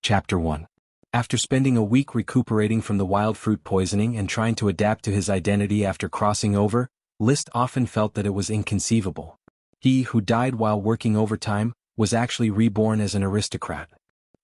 Chapter 1. After spending a week recuperating from the wild fruit poisoning and trying to adapt to his identity after crossing over, List often felt that it was inconceivable. He, who died while working overtime, was actually reborn as an aristocrat.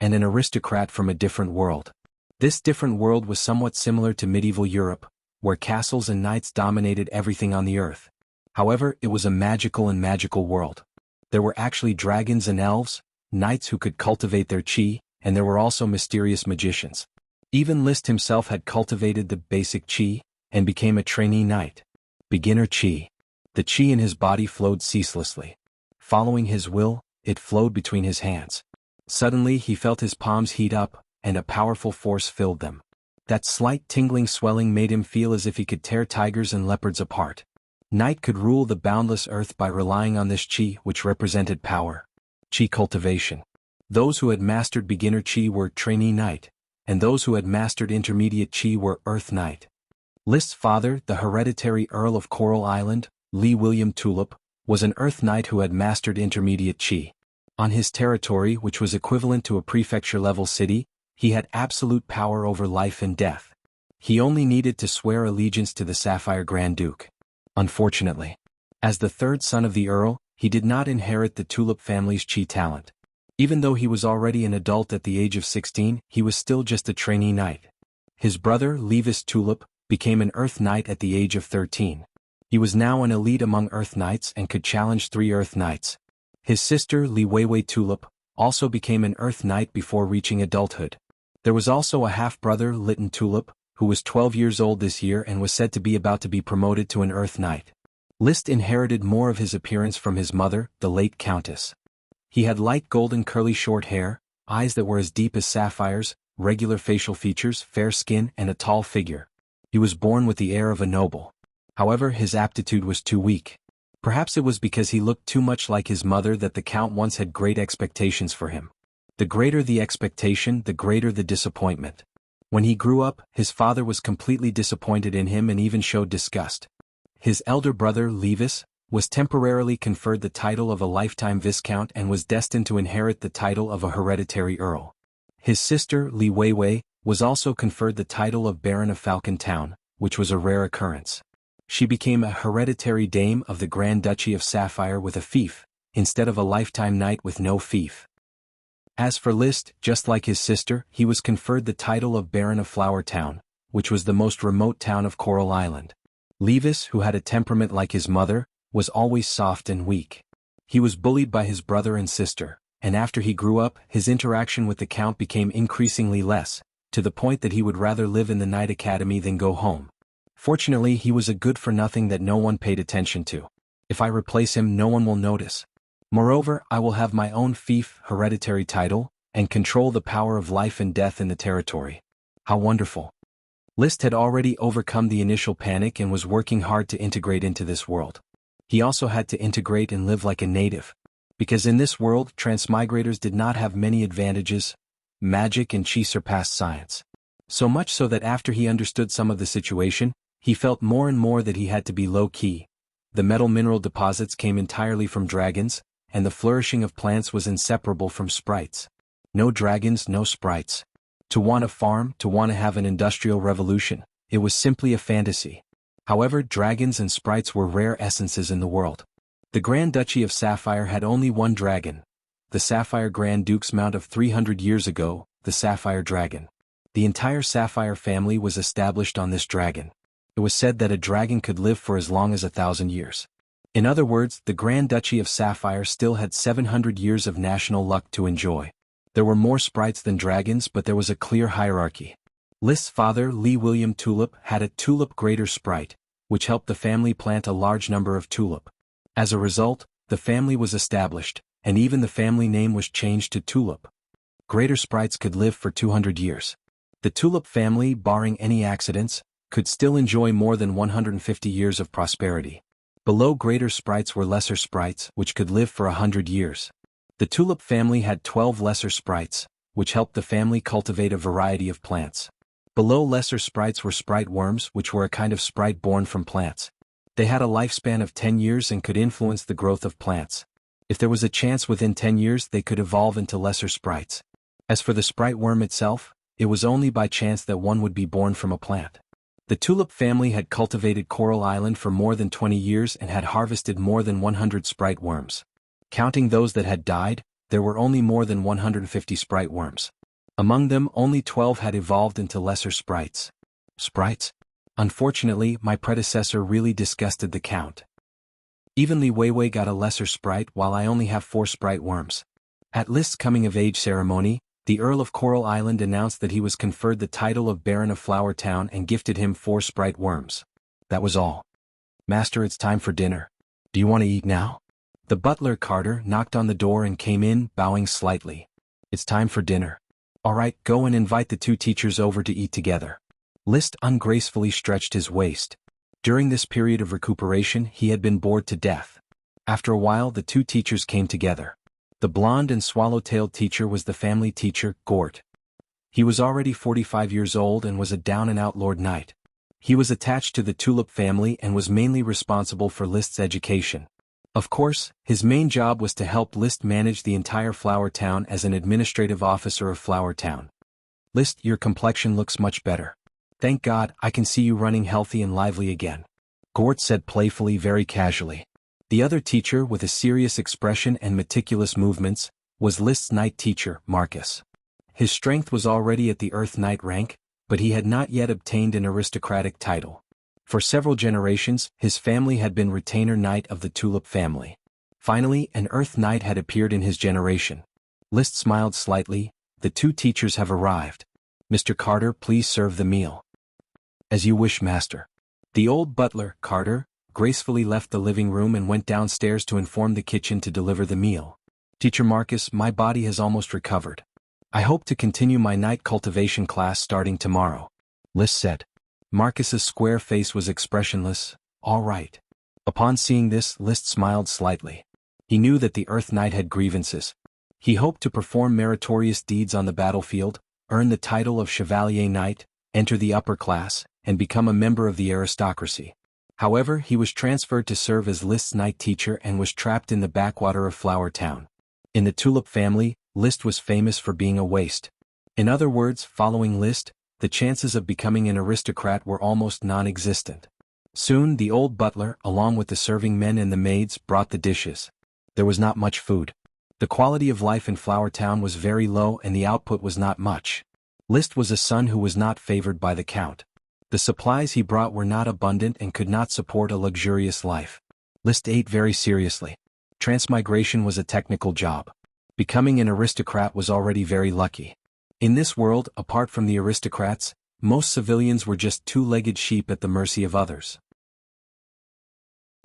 And an aristocrat from a different world. This different world was somewhat similar to medieval Europe, where castles and knights dominated everything on the earth. However, it was a magical world. There were actually dragons and elves, knights who could cultivate their chi, and there were also mysterious magicians. Even List himself had cultivated the basic chi, and became a trainee knight. Beginner chi. The chi in his body flowed ceaselessly. Following his will, it flowed between his hands. Suddenly he felt his palms heat up, and a powerful force filled them. That slight tingling swelling made him feel as if he could tear tigers and leopards apart. Knight could rule the boundless earth by relying on this chi, which represented power. Chi cultivation. Those who had mastered beginner chi were trainee knight, and those who had mastered intermediate chi were earth knight. List's father, the hereditary Earl of Coral Island, Lee William Tulip, was an earth knight who had mastered intermediate chi. On his territory, which was equivalent to a prefecture-level city, he had absolute power over life and death. He only needed to swear allegiance to the Sapphire Grand Duke. Unfortunately, as the third son of the Earl, he did not inherit the Tulip family's chi talent. Even though he was already an adult at the age of 16, he was still just a trainee knight. His brother, Levis Tulip, became an Earth Knight at the age of 13. He was now an elite among Earth Knights and could challenge 3 Earth Knights. His sister, Li Weiwei Tulip, also became an Earth Knight before reaching adulthood. There was also a half-brother, Lytton Tulip, who was 12 years old this year and was said to be about to be promoted to an Earth Knight. List inherited more of his appearance from his mother, the late Countess. He had light golden curly short hair, eyes that were as deep as sapphires, regular facial features, fair skin, and a tall figure. He was born with the air of a noble. However, his aptitude was too weak. Perhaps it was because he looked too much like his mother that the Count once had great expectations for him. The greater the expectation, the greater the disappointment. When he grew up, his father was completely disappointed in him and even showed disgust. His elder brother, Levis, was temporarily conferred the title of a lifetime viscount and was destined to inherit the title of a hereditary earl. His sister, Li Weiwei, was also conferred the title of Baron of Falcon Town, which was a rare occurrence. She became a hereditary dame of the Grand Duchy of Sapphire with a fief, instead of a lifetime knight with no fief. As for List, just like his sister, he was conferred the title of Baron of Flower Town, which was the most remote town of Coral Island. Levis, who had a temperament like his mother, was always soft and weak. He was bullied by his brother and sister, and after he grew up, his interaction with the Count became increasingly less, to the point that he would rather live in the Knight Academy than go home. Fortunately, he was a good-for-nothing that no one paid attention to. If I replace him, no one will notice. Moreover, I will have my own fief, hereditary title, and control the power of life and death in the territory. How wonderful. List had already overcome the initial panic and was working hard to integrate into this world. He also had to integrate and live like a native. Because in this world, transmigrators did not have many advantages. Magic and chi surpassed science. So much so that after he understood some of the situation, he felt more and more that he had to be low-key. The metal mineral deposits came entirely from dragons, and the flourishing of plants was inseparable from sprites. No dragons, no sprites. To want a farm, to want to have an industrial revolution, it was simply a fantasy. However, dragons and sprites were rare essences in the world. The Grand Duchy of Sapphire had only one dragon. The Sapphire Grand Duke's mount of 300 years ago, the Sapphire Dragon. The entire Sapphire family was established on this dragon. It was said that a dragon could live for as long as 1,000 years. In other words, the Grand Duchy of Sapphire still had 700 years of national luck to enjoy. There were more sprites than dragons, but there was a clear hierarchy. List's father, Lee William Tulip, had a tulip greater sprite, which helped the family plant a large number of tulip. As a result, the family was established, and even the family name was changed to Tulip. Greater sprites could live for 200 years. The Tulip family, barring any accidents, could still enjoy more than 150 years of prosperity. Below greater sprites were lesser sprites, which could live for 100 years. The Tulip family had 12 lesser sprites, which helped the family cultivate a variety of plants. Below lesser sprites were sprite worms, which were a kind of sprite born from plants. They had a lifespan of 10 years and could influence the growth of plants. If there was a chance within 10 years, they could evolve into lesser sprites. As for the sprite worm itself, it was only by chance that one would be born from a plant. The tulip family had cultivated Coral Island for more than 20 years and had harvested more than 100 sprite worms. Counting those that had died, there were only more than 150 sprite worms. Among them, only 12 had evolved into lesser sprites. Sprites? Unfortunately, my predecessor really disgusted the count. Even Li Weiwei got a lesser sprite while I only have 4 sprite worms. At List's coming-of-age ceremony, the Earl of Coral Island announced that he was conferred the title of Baron of Flower Town and gifted him 4 sprite worms. That was all. Master, it's time for dinner. Do you want to eat now? The butler, Carter, knocked on the door and came in, bowing slightly. It's time for dinner. All right, go and invite the 2 teachers over to eat together. List ungracefully stretched his waist. During this period of recuperation, he had been bored to death. After a while, the 2 teachers came together. The blonde and swallow-tailed teacher was the family teacher, Gort. He was already 45 years old and was a down-and-out Lord Knight. He was attached to the Tulip family and was mainly responsible for List's education. Of course, his main job was to help List manage the entire Flower Town as an administrative officer of Flower Town. List, your complexion looks much better. Thank God, I can see you running healthy and lively again. Gort said playfully, very casually. The other teacher, with a serious expression and meticulous movements, was List's night teacher, Marcus. His strength was already at the Earth Knight rank, but he had not yet obtained an aristocratic title. For several generations, his family had been retainer knight of the Tulip family. Finally, an Earth Knight had appeared in his generation. List smiled slightly. The 2 teachers have arrived. Mr. Carter, please serve the meal. As you wish, master. The old butler, Carter, gracefully left the living room and went downstairs to inform the kitchen to deliver the meal. Teacher Marcus, my body has almost recovered. I hope to continue my night cultivation class starting tomorrow. List said. Marcus's square face was expressionless. All right. Upon seeing this, List smiled slightly. He knew that the Earth Knight had grievances. He hoped to perform meritorious deeds on the battlefield, earn the title of Chevalier Knight, enter the upper class, and become a member of the aristocracy. However, he was transferred to serve as List's night teacher and was trapped in the backwater of Flower Town. In the Tulip family, List was famous for being a waste. In other words, following List, the chances of becoming an aristocrat were almost non-existent. Soon, the old butler, along with the serving men and the maids, brought the dishes. There was not much food. The quality of life in Flower Town was very low and the output was not much. List was a son who was not favored by the Count. The supplies he brought were not abundant and could not support a luxurious life. List ate very seriously. Transmigration was a technical job. Becoming an aristocrat was already very lucky. In this world, apart from the aristocrats, most civilians were just 2-legged sheep at the mercy of others.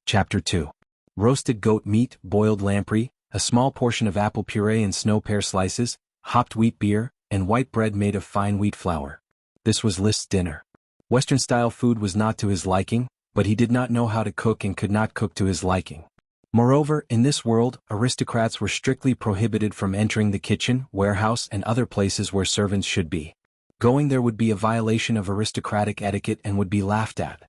Chapter 2. Roasted goat meat, boiled lamprey, a small portion of apple puree and snow pear slices, hopped wheat beer, and white bread made of fine wheat flour. This was List's dinner. Western-style food was not to his liking, but he did not know how to cook and could not cook to his liking. Moreover, in this world, aristocrats were strictly prohibited from entering the kitchen, warehouse, and other places where servants should be. Going there would be a violation of aristocratic etiquette and would be laughed at.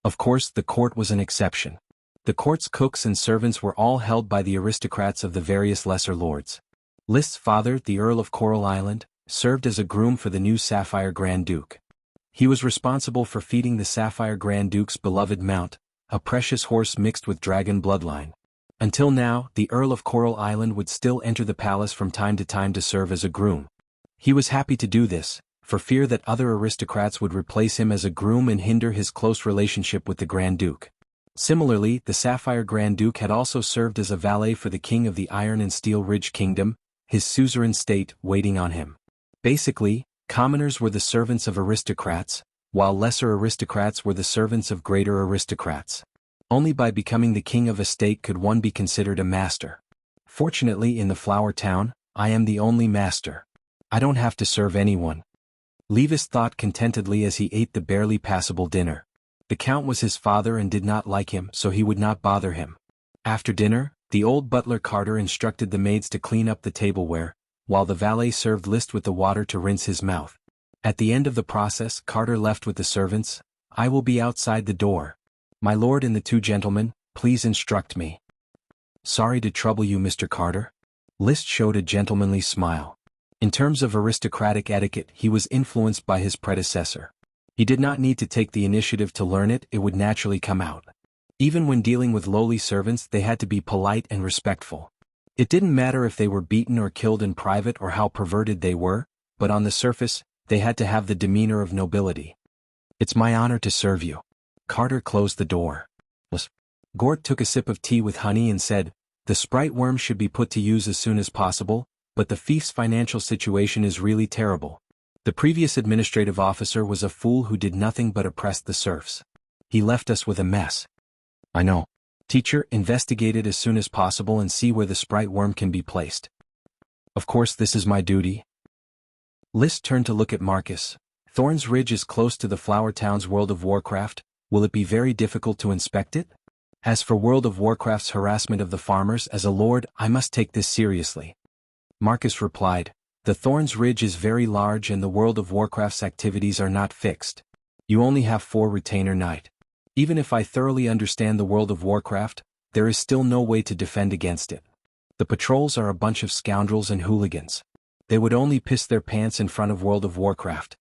Of course, the court was an exception. The court's cooks and servants were all held by the aristocrats of the various lesser lords. List's father, the Earl of Coral Island, served as a groom for the new Sapphire Grand Duke. He was responsible for feeding the Sapphire Grand Duke's beloved mount, a precious horse mixed with dragon bloodline. Until now, the Earl of Coral Island would still enter the palace from time to serve as a groom. He was happy to do this, for fear that other aristocrats would replace him as a groom and hinder his close relationship with the Grand Duke. Similarly, the Sapphire Grand Duke had also served as a valet for the King of the Iron and Steel Ridge Kingdom, his suzerain state, waiting on him. Basically, commoners were the servants of aristocrats, while lesser aristocrats were the servants of greater aristocrats. Only by becoming the king of a state could one be considered a master. Fortunately, in the Flower Town, I am the only master. I don't have to serve anyone. Levis thought contentedly as he ate the barely passable dinner. The Count was his father and did not like him, so he would not bother him. After dinner, the old butler Carter instructed the maids to clean up the tableware, while the valet served List with the water to rinse his mouth. At the end of the process, Carter left with the servants. I will be outside the door. My lord and the 2 gentlemen, please instruct me. Sorry to trouble you, Mr. Carter. List showed a gentlemanly smile. In terms of aristocratic etiquette, he was influenced by his predecessor. He did not need to take the initiative to learn it, it would naturally come out. Even when dealing with lowly servants, they had to be polite and respectful. It didn't matter if they were beaten or killed in private or how perverted they were, but on the surface, they had to have the demeanor of nobility. "It's my honor to serve you." Carter closed the door. Gort took a sip of tea with honey and said, "The sprite worm should be put to use as soon as possible, but the thief's financial situation is really terrible. The previous administrative officer was a fool who did nothing but oppress the serfs. He left us with a mess." "I know. Teacher, investigate it as soon as possible and see where the sprite worm can be placed." "Of course, this is my duty." List turned to look at Marcus. "Thorn's Ridge is close to the Flower Town's World of Warcraft. Will it be very difficult to inspect it? As for World of Warcraft's harassment of the farmers, as a lord, I must take this seriously." Marcus replied, "The Thorn's Ridge is very large and the World of Warcraft's activities are not fixed. You only have 4 retainer knight. Even if I thoroughly understand the World of Warcraft, there is still no way to defend against it. The patrols are a bunch of scoundrels and hooligans. They would only piss their pants in front of World of Warcraft."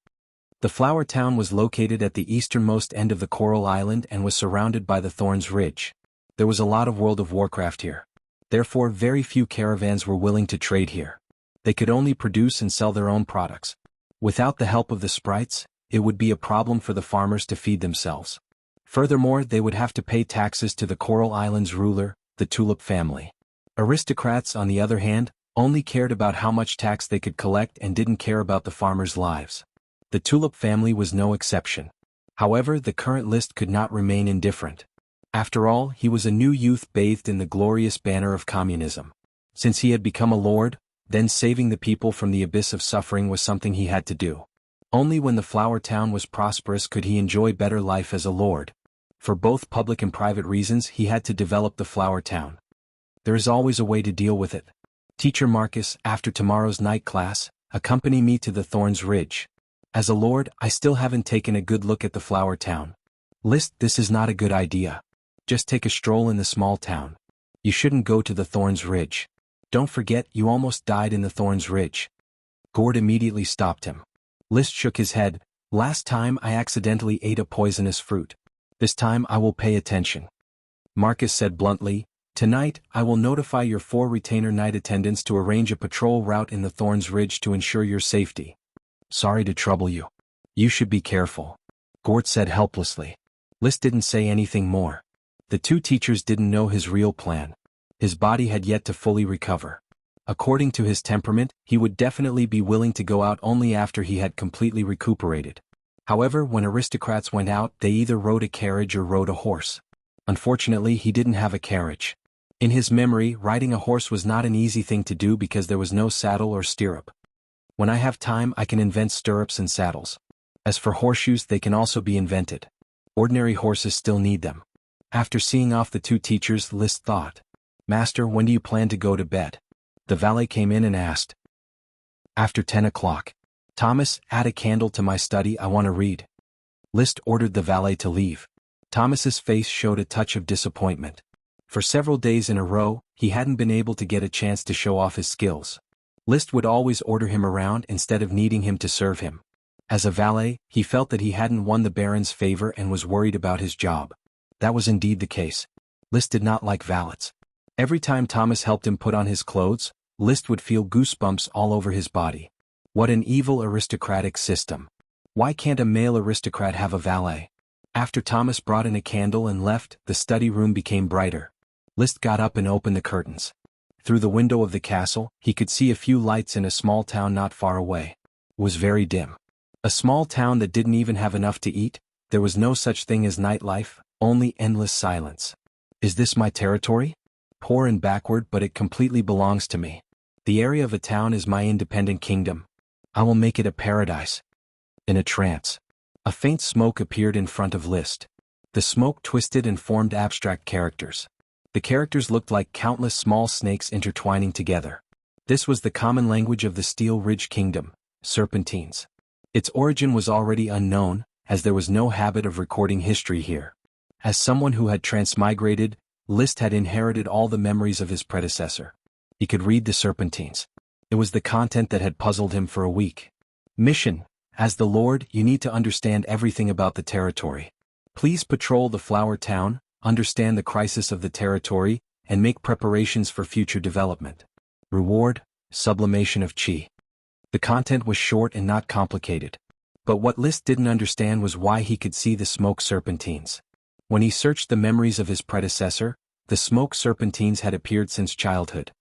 The Flower Town was located at the easternmost end of the Coral Island and was surrounded by the Thorn's Ridge. There was a lot of World of Warcraft here. Therefore, very few caravans were willing to trade here. They could only produce and sell their own products. Without the help of the sprites, it would be a problem for the farmers to feed themselves. Furthermore, they would have to pay taxes to the Coral Island's ruler, the Tulip family. Aristocrats, on the other hand, only cared about how much tax they could collect and didn't care about the farmers' lives. The Tulip family was no exception. However, the current List could not remain indifferent. After all, he was a new youth bathed in the glorious banner of communism. Since he had become a lord, then saving the people from the abyss of suffering was something he had to do. Only when the Flower Town was prosperous could he enjoy better life as a lord. For both public and private reasons, he had to develop the Flower Town. There is always a way to deal with it. "Teacher Marcus, after tomorrow's night class, accompany me to the Thorn's Ridge. As a lord, I still haven't taken a good look at the Flower Town." "List, this is not a good idea. Just take a stroll in the small town. You shouldn't go to the Thorn's Ridge. Don't forget, you almost died in the Thorn's Ridge." Gord immediately stopped him. List shook his head. "Last time I accidentally ate a poisonous fruit. This time I will pay attention." Marcus said bluntly, "Tonight, I will notify your 4 retainer knight attendants to arrange a patrol route in the Thorn's Ridge to ensure your safety." "Sorry to trouble you. You should be careful," Gort said helplessly. List didn't say anything more. The 2 teachers didn't know his real plan. His body had yet to fully recover. According to his temperament, he would definitely be willing to go out only after he had completely recuperated. However, when aristocrats went out, they either rode a carriage or rode a horse. Unfortunately, he didn't have a carriage. In his memory, riding a horse was not an easy thing to do because there was no saddle or stirrup. "When I have time, I can invent stirrups and saddles. As for horseshoes, they can also be invented. Ordinary horses still need them." After seeing off the 2 teachers, List thought, "Master, when do you plan to go to bed?" The valet came in and asked. "After 10 o'clock. Thomas, add a candle to my study, I want to read." List ordered the valet to leave. Thomas's face showed a touch of disappointment. For several days in a row, he hadn't been able to get a chance to show off his skills. List would always order him around instead of needing him to serve him. As a valet, he felt that he hadn't won the Baron's favor and was worried about his job. That was indeed the case. List did not like valets. Every time Thomas helped him put on his clothes, List would feel goosebumps all over his body. What an evil aristocratic system. Why can't a male aristocrat have a valet? After Thomas brought in a candle and left, the study room became brighter. List got up and opened the curtains. Through the window of the castle, he could see a few lights in a small town not far away. It was very dim. A small town that didn't even have enough to eat. There was no such thing as nightlife, only endless silence. Is this my territory? Poor and backward, but it completely belongs to me. The area of a town is my independent kingdom. I will make it a paradise. In a trance, a faint smoke appeared in front of List. The smoke twisted and formed abstract characters. The characters looked like countless small snakes intertwining together. This was the common language of the Steel Ridge Kingdom, Serpentines. Its origin was already unknown, as there was no habit of recording history here. As someone who had transmigrated, List had inherited all the memories of his predecessor. He could read the Serpentines. It was the content that had puzzled him for a week. Mission: as the Lord, you need to understand everything about the territory. Please patrol the flower town, understand the crisis of the territory, and make preparations for future development. Reward: sublimation of chi. The content was short and not complicated. But what List didn't understand was why he could see the smoke serpentines. When he searched the memories of his predecessor, the smoke serpentines had appeared since childhood.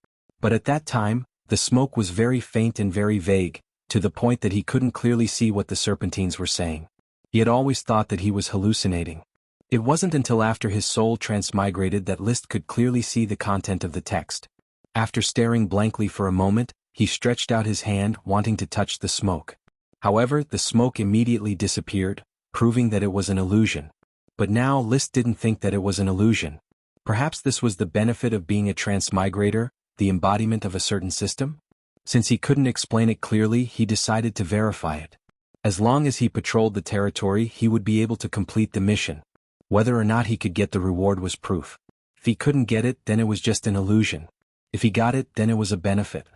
But at that time, the smoke was very faint and very vague, to the point that he couldn't clearly see what the serpentines were saying. He had always thought that he was hallucinating. It wasn't until after his soul transmigrated that List could clearly see the content of the text. After staring blankly for a moment, he stretched out his hand, wanting to touch the smoke. However, the smoke immediately disappeared, proving that it was an illusion. But now List didn't think that it was an illusion. Perhaps this was the benefit of being a transmigrator, the embodiment of a certain system? Since he couldn't explain it clearly, he decided to verify it. As long as he patrolled the territory, he would be able to complete the mission. Whether or not he could get the reward was proof. If he couldn't get it, then it was just an illusion. If he got it, then it was a benefit.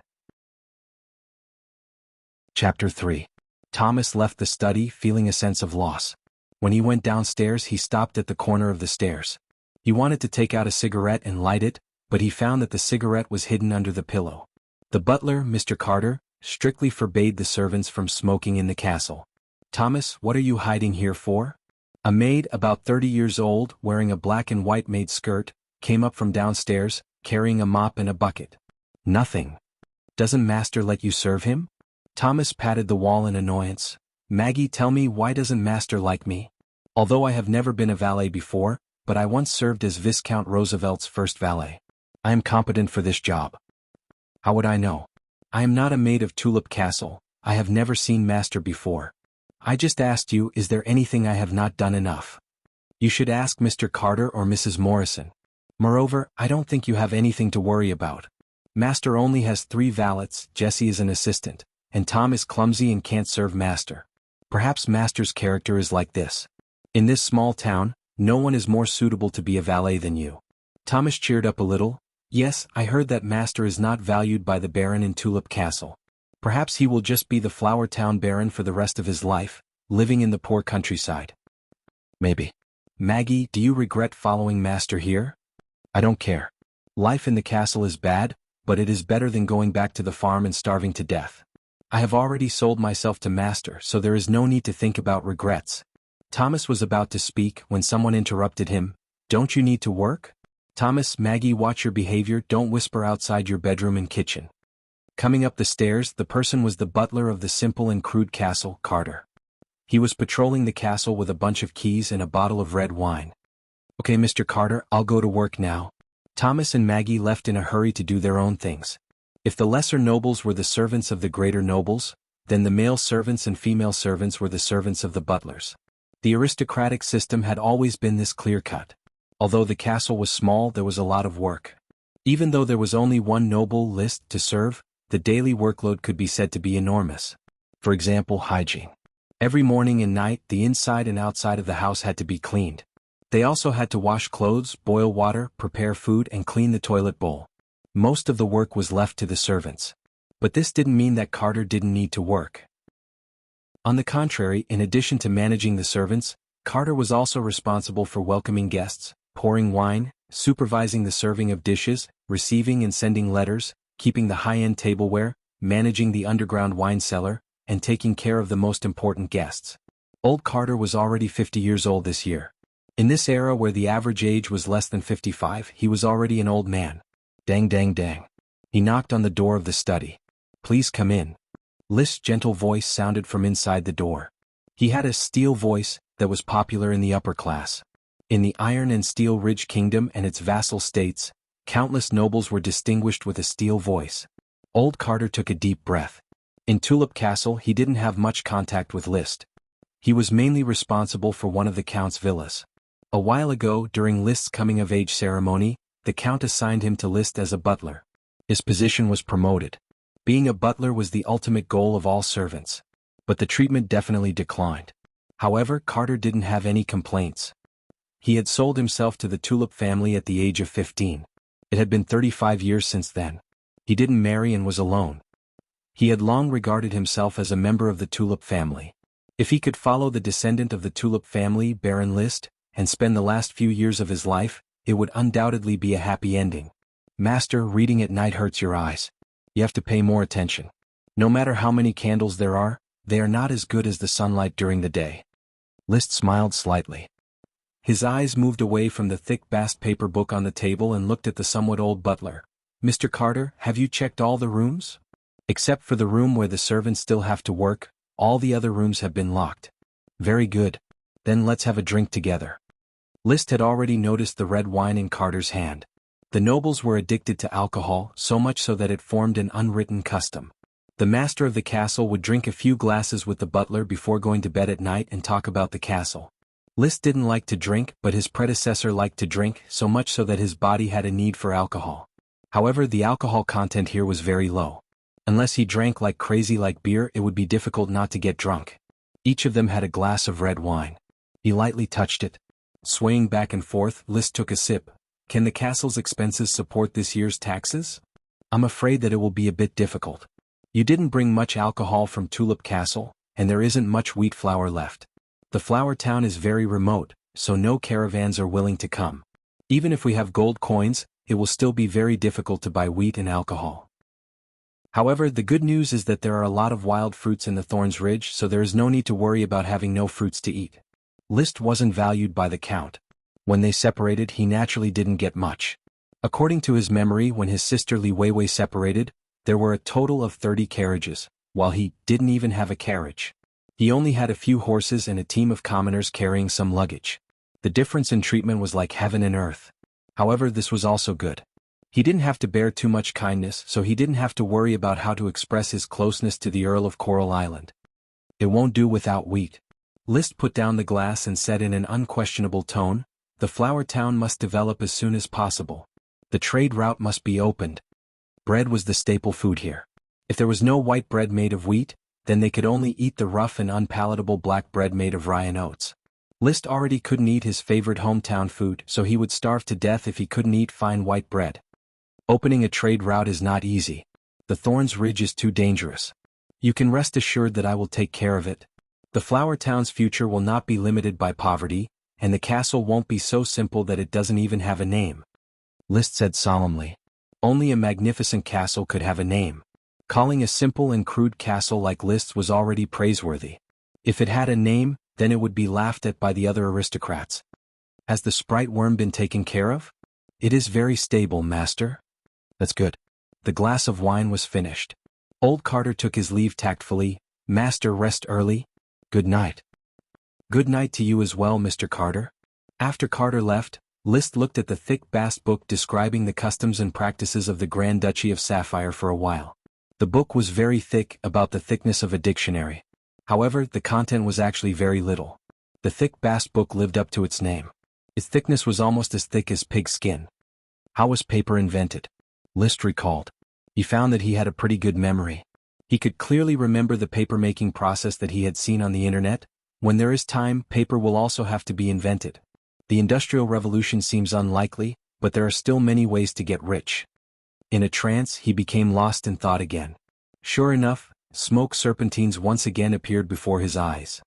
Chapter 3. Thomas left the study, feeling a sense of loss. When he went downstairs, he stopped at the corner of the stairs. He wanted to take out a cigarette and light it, but he found that the cigarette was hidden under the pillow. The butler, Mr. Carter, strictly forbade the servants from smoking in the castle. "Thomas, what are you hiding here for?" A maid, about 30 years old, wearing a black and white maid skirt, came up from downstairs, carrying a mop and a bucket. "Nothing. Doesn't master let you serve him?" Thomas patted the wall in annoyance. "Maggie, tell me, why doesn't master like me? Although I have never been a valet before, but I once served as Viscount Roosevelt's first valet. I am competent for this job." "How would I know? I am not a maid of Tulip Castle. I have never seen master before. I just asked you, is there anything I have not done enough? You should ask Mr. Carter or Mrs. Morrison. Moreover, I don't think you have anything to worry about. Master only has 3 valets, Jessie is an assistant, and Tom is clumsy and can't serve master. Perhaps master's character is like this. In this small town, no one is more suitable to be a valet than you." Thomas cheered up a little. "Yes, I heard that master is not valued by the Baron in Tulip Castle. Perhaps he will just be the Flower Town Baron for the rest of his life, living in the poor countryside. Maybe. Maggie, do you regret following master here?" "I don't care. Life in the castle is bad, but it is better than going back to the farm and starving to death. I have already sold myself to master, so there is no need to think about regrets." Thomas was about to speak when someone interrupted him. "Don't you need to work?" "Thomas, Maggie, watch your behavior, don't whisper outside your bedroom and kitchen." Coming up the stairs, the person was the butler of the simple and crude castle, Carter. He was patrolling the castle with a bunch of keys and a bottle of red wine. "Okay, Mr. Carter, I'll go to work now." Thomas and Maggie left in a hurry to do their own things. If the lesser nobles were the servants of the greater nobles, then the male servants and female servants were the servants of the butlers. The aristocratic system had always been this clear-cut. Although the castle was small, there was a lot of work. Even though there was only one noble list to serve, the daily workload could be said to be enormous. For example, hygiene. Every morning and night, the inside and outside of the house had to be cleaned. They also had to wash clothes, boil water, prepare food, and clean the toilet bowl. Most of the work was left to the servants. But this didn't mean that Carter didn't need to work. On the contrary, in addition to managing the servants, Carter was also responsible for welcoming guests, pouring wine, supervising the serving of dishes, receiving and sending letters, keeping the high-end tableware, managing the underground wine cellar, and taking care of the most important guests. Old Carter was already 50 years old this year. In this era where the average age was less than 55, he was already an old man. Dang dang dang. He knocked on the door of the study. "Please come in." List's gentle voice sounded from inside the door. He had a steel voice that was popular in the upper class. In the Iron and Steel Ridge Kingdom and its vassal states, countless nobles were distinguished with a steel voice. Old Carter took a deep breath. In Tulip Castle, he didn't have much contact with List. He was mainly responsible for one of the Count's villas. A while ago, during List's coming-of-age ceremony, the Count assigned him to List as a butler. His position was promoted. Being a butler was the ultimate goal of all servants. But the treatment definitely declined. However, Carter didn't have any complaints. He had sold himself to the Tulip family at the age of 15. It had been 35 years since then. He didn't marry and was alone. He had long regarded himself as a member of the Tulip family. If he could follow the descendant of the Tulip family, Baron List, and spend the last few years of his life, it would undoubtedly be a happy ending. Master, reading at night hurts your eyes. You have to pay more attention. No matter how many candles there are, they are not as good as the sunlight during the day. List smiled slightly. His eyes moved away from the thick bast paper book on the table and looked at the somewhat old butler. Mr. Carter, have you checked all the rooms? Except for the room where the servants still have to work, all the other rooms have been locked. Very good. Then let's have a drink together. List had already noticed the red wine in Carter's hand. The nobles were addicted to alcohol, so much so that it formed an unwritten custom. The master of the castle would drink a few glasses with the butler before going to bed at night and talk about the castle. List didn't like to drink, but his predecessor liked to drink, so much so that his body had a need for alcohol. However, the alcohol content here was very low. Unless he drank like crazy like beer, it would be difficult not to get drunk. Each of them had a glass of red wine. He lightly touched it. Swaying back and forth, List took a sip. Can the castle's expenses support this year's taxes? I'm afraid that it will be a bit difficult. You didn't bring much alcohol from Tulip Castle, and there isn't much wheat flour left. The flour town is very remote, so no caravans are willing to come. Even if we have gold coins, it will still be very difficult to buy wheat and alcohol. However, the good news is that there are a lot of wild fruits in the Thorns Ridge, so there is no need to worry about having no fruits to eat. List wasn't valued by the Count. When they separated, he naturally didn't get much. According to his memory, when his sister Li Weiwei separated, there were a total of 30 carriages, while he didn't even have a carriage. He only had a few horses and a team of commoners carrying some luggage. The difference in treatment was like heaven and earth. However, this was also good. He didn't have to bear too much kindness, so he didn't have to worry about how to express his closeness to the Earl of Coral Island. It won't do without wheat. List put down the glass and said in an unquestionable tone, the flour town must develop as soon as possible. The trade route must be opened. Bread was the staple food here. If there was no white bread made of wheat, then they could only eat the rough and unpalatable black bread made of rye and oats. List already couldn't eat his favorite hometown food, so he would starve to death if he couldn't eat fine white bread. Opening a trade route is not easy. The Thorns Ridge is too dangerous. You can rest assured that I will take care of it. The flour town's future will not be limited by poverty, and the castle won't be so simple that it doesn't even have a name. List said solemnly. Only a magnificent castle could have a name. Calling a simple and crude castle like List's was already praiseworthy. If it had a name, then it would be laughed at by the other aristocrats. Has the sprite worm been taken care of? It is very stable, master. That's good. The glass of wine was finished. Old Carter took his leave tactfully. Master, rest early. Good night. Good night to you as well, Mr. Carter. After Carter left, List looked at the thick bast book describing the customs and practices of the Grand Duchy of Sapphire for a while. The book was very thick, about the thickness of a dictionary. However, the content was actually very little. The thick bast book lived up to its name. Its thickness was almost as thick as pig skin. How was paper invented? List recalled. He found that he had a pretty good memory. He could clearly remember the paper-making process that he had seen on the internet. When there is time, paper will also have to be invented. The Industrial Revolution seems unlikely, but there are still many ways to get rich. In a trance, he became lost in thought again. Sure enough, smoke serpentines once again appeared before his eyes.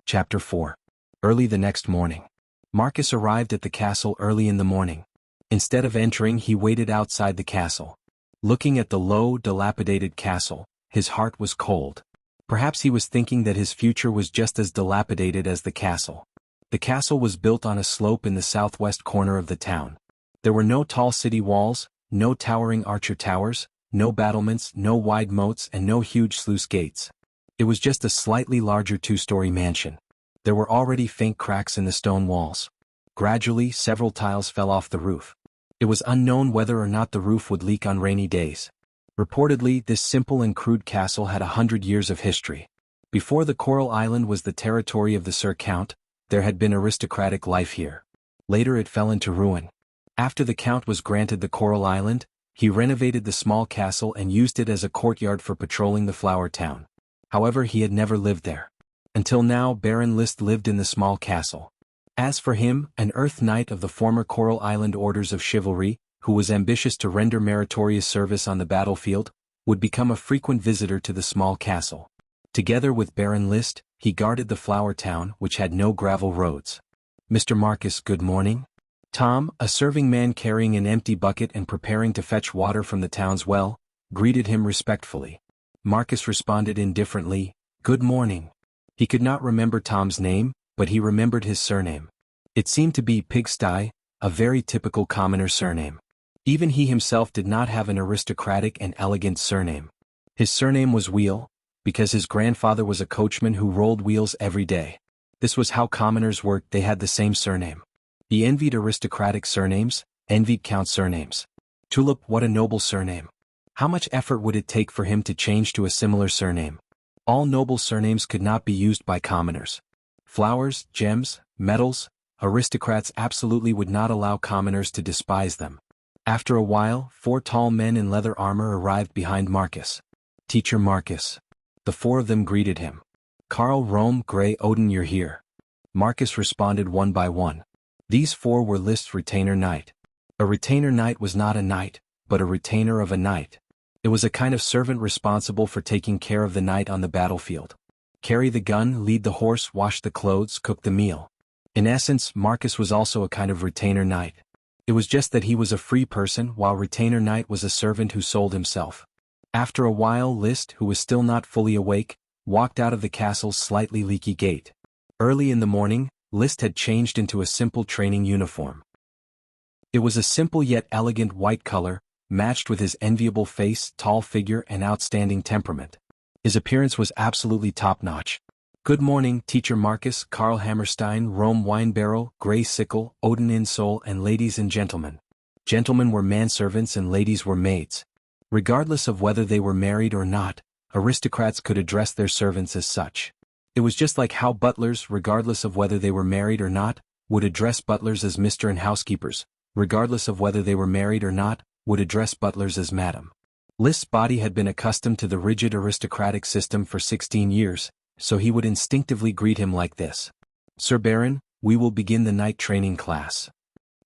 Chapter 4. Early the next morning. Marcus arrived at the castle early in the morning. Instead of entering, he waited outside the castle. Looking at the low, dilapidated castle, his heart was cold. Perhaps he was thinking that his future was just as dilapidated as the castle. The castle was built on a slope in the southwest corner of the town. There were no tall city walls, no towering archer towers, no battlements, no wide moats, and no huge sluice gates. It was just a slightly larger two-story mansion. There were already faint cracks in the stone walls. Gradually, several tiles fell off the roof. It was unknown whether or not the roof would leak on rainy days. Reportedly, this simple and crude castle had 100 years of history. Before the Coral Island was the territory of the Sir Count, there had been aristocratic life here. Later it fell into ruin. After the Count was granted the Coral Island, he renovated the small castle and used it as a courtyard for patrolling the flower town. However, he had never lived there. Until now, Baron List lived in the small castle. As for him, an Earth Knight of the former Coral Island Orders of Chivalry, who was ambitious to render meritorious service on the battlefield, would become a frequent visitor to the small castle. Together with Baron List, he guarded the flower town, which had no gravel roads. "Mr. Marcus, good morning." Tom, a serving man carrying an empty bucket and preparing to fetch water from the town's well, greeted him respectfully. Marcus responded indifferently, "Good morning." He could not remember Tom's name, but he remembered his surname. It seemed to be Pigsty, a very typical commoner surname. Even he himself did not have an aristocratic and elegant surname. His surname was Wheel, because his grandfather was a coachman who rolled wheels every day. This was how commoners worked, they had the same surname. He envied aristocratic surnames, envied count surnames. Tulip, what a noble surname. How much effort would it take for him to change to a similar surname? All noble surnames could not be used by commoners. Flowers, gems, metals, aristocrats absolutely would not allow commoners to despise them. After a while, 4 tall men in leather armor arrived behind Marcus. "Teacher Marcus." The 4 of them greeted him. "Karl, Rome, Gray, Odin, you're here." Marcus responded one by one. These 4 were List's retainer knight. A retainer knight was not a knight, but a retainer of a knight. It was a kind of servant responsible for taking care of the knight on the battlefield. Carry the gun, lead the horse, wash the clothes, cook the meal. In essence, Marcus was also a kind of retainer knight. It was just that he was a free person, while retainer knight was a servant who sold himself. After a while, List, who was still not fully awake, walked out of the castle's slightly leaky gate. Early in the morning, List had changed into a simple training uniform. It was a simple yet elegant white color, matched with his enviable face, tall figure, and outstanding temperament. His appearance was absolutely top-notch. "Good morning, Teacher Marcus, Karl Hammerstein, Rome Winebarrel, Grey Sickle, Odin Insole, and ladies and gentlemen." Gentlemen were manservants and ladies were maids. Regardless of whether they were married or not, aristocrats could address their servants as such. It was just like how butlers, regardless of whether they were married or not, would address butlers as Mr. and housekeepers, regardless of whether they were married or not, would address butlers as Madam. List's body had been accustomed to the rigid aristocratic system for 16 years, so he would instinctively greet him like this. "Sir Baron, we will begin the night training class."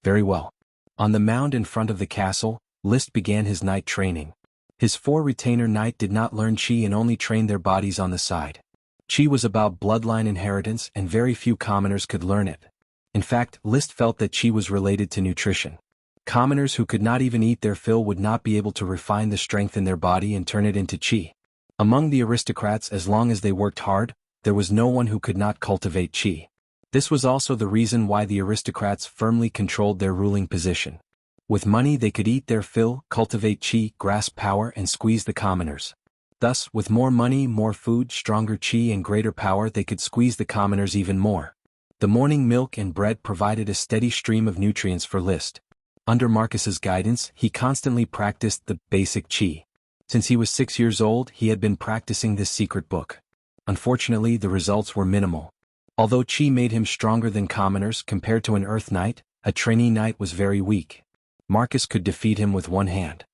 "Very well." On the mound in front of the castle, List began his night training. His 4 retainer knight did not learn Qi and only trained their bodies on the side. Qi was about bloodline inheritance and very few commoners could learn it. In fact, List felt that Qi was related to nutrition. Commoners who could not even eat their fill would not be able to refine the strength in their body and turn it into Qi. Among the aristocrats, as long as they worked hard, there was no one who could not cultivate Qi. This was also the reason why the aristocrats firmly controlled their ruling position. With money they could eat their fill, cultivate Qi, grasp power, and squeeze the commoners. Thus, with more money, more food, stronger Qi, and greater power, they could squeeze the commoners even more. The morning milk and bread provided a steady stream of nutrients for List. Under Marcus's guidance, he constantly practiced the basic Qi. Since he was 6 years old, he had been practicing this secret book. Unfortunately, the results were minimal. Although Qi made him stronger than commoners compared to an Earth Knight, a trainee knight was very weak. Marcus could defeat him with one hand.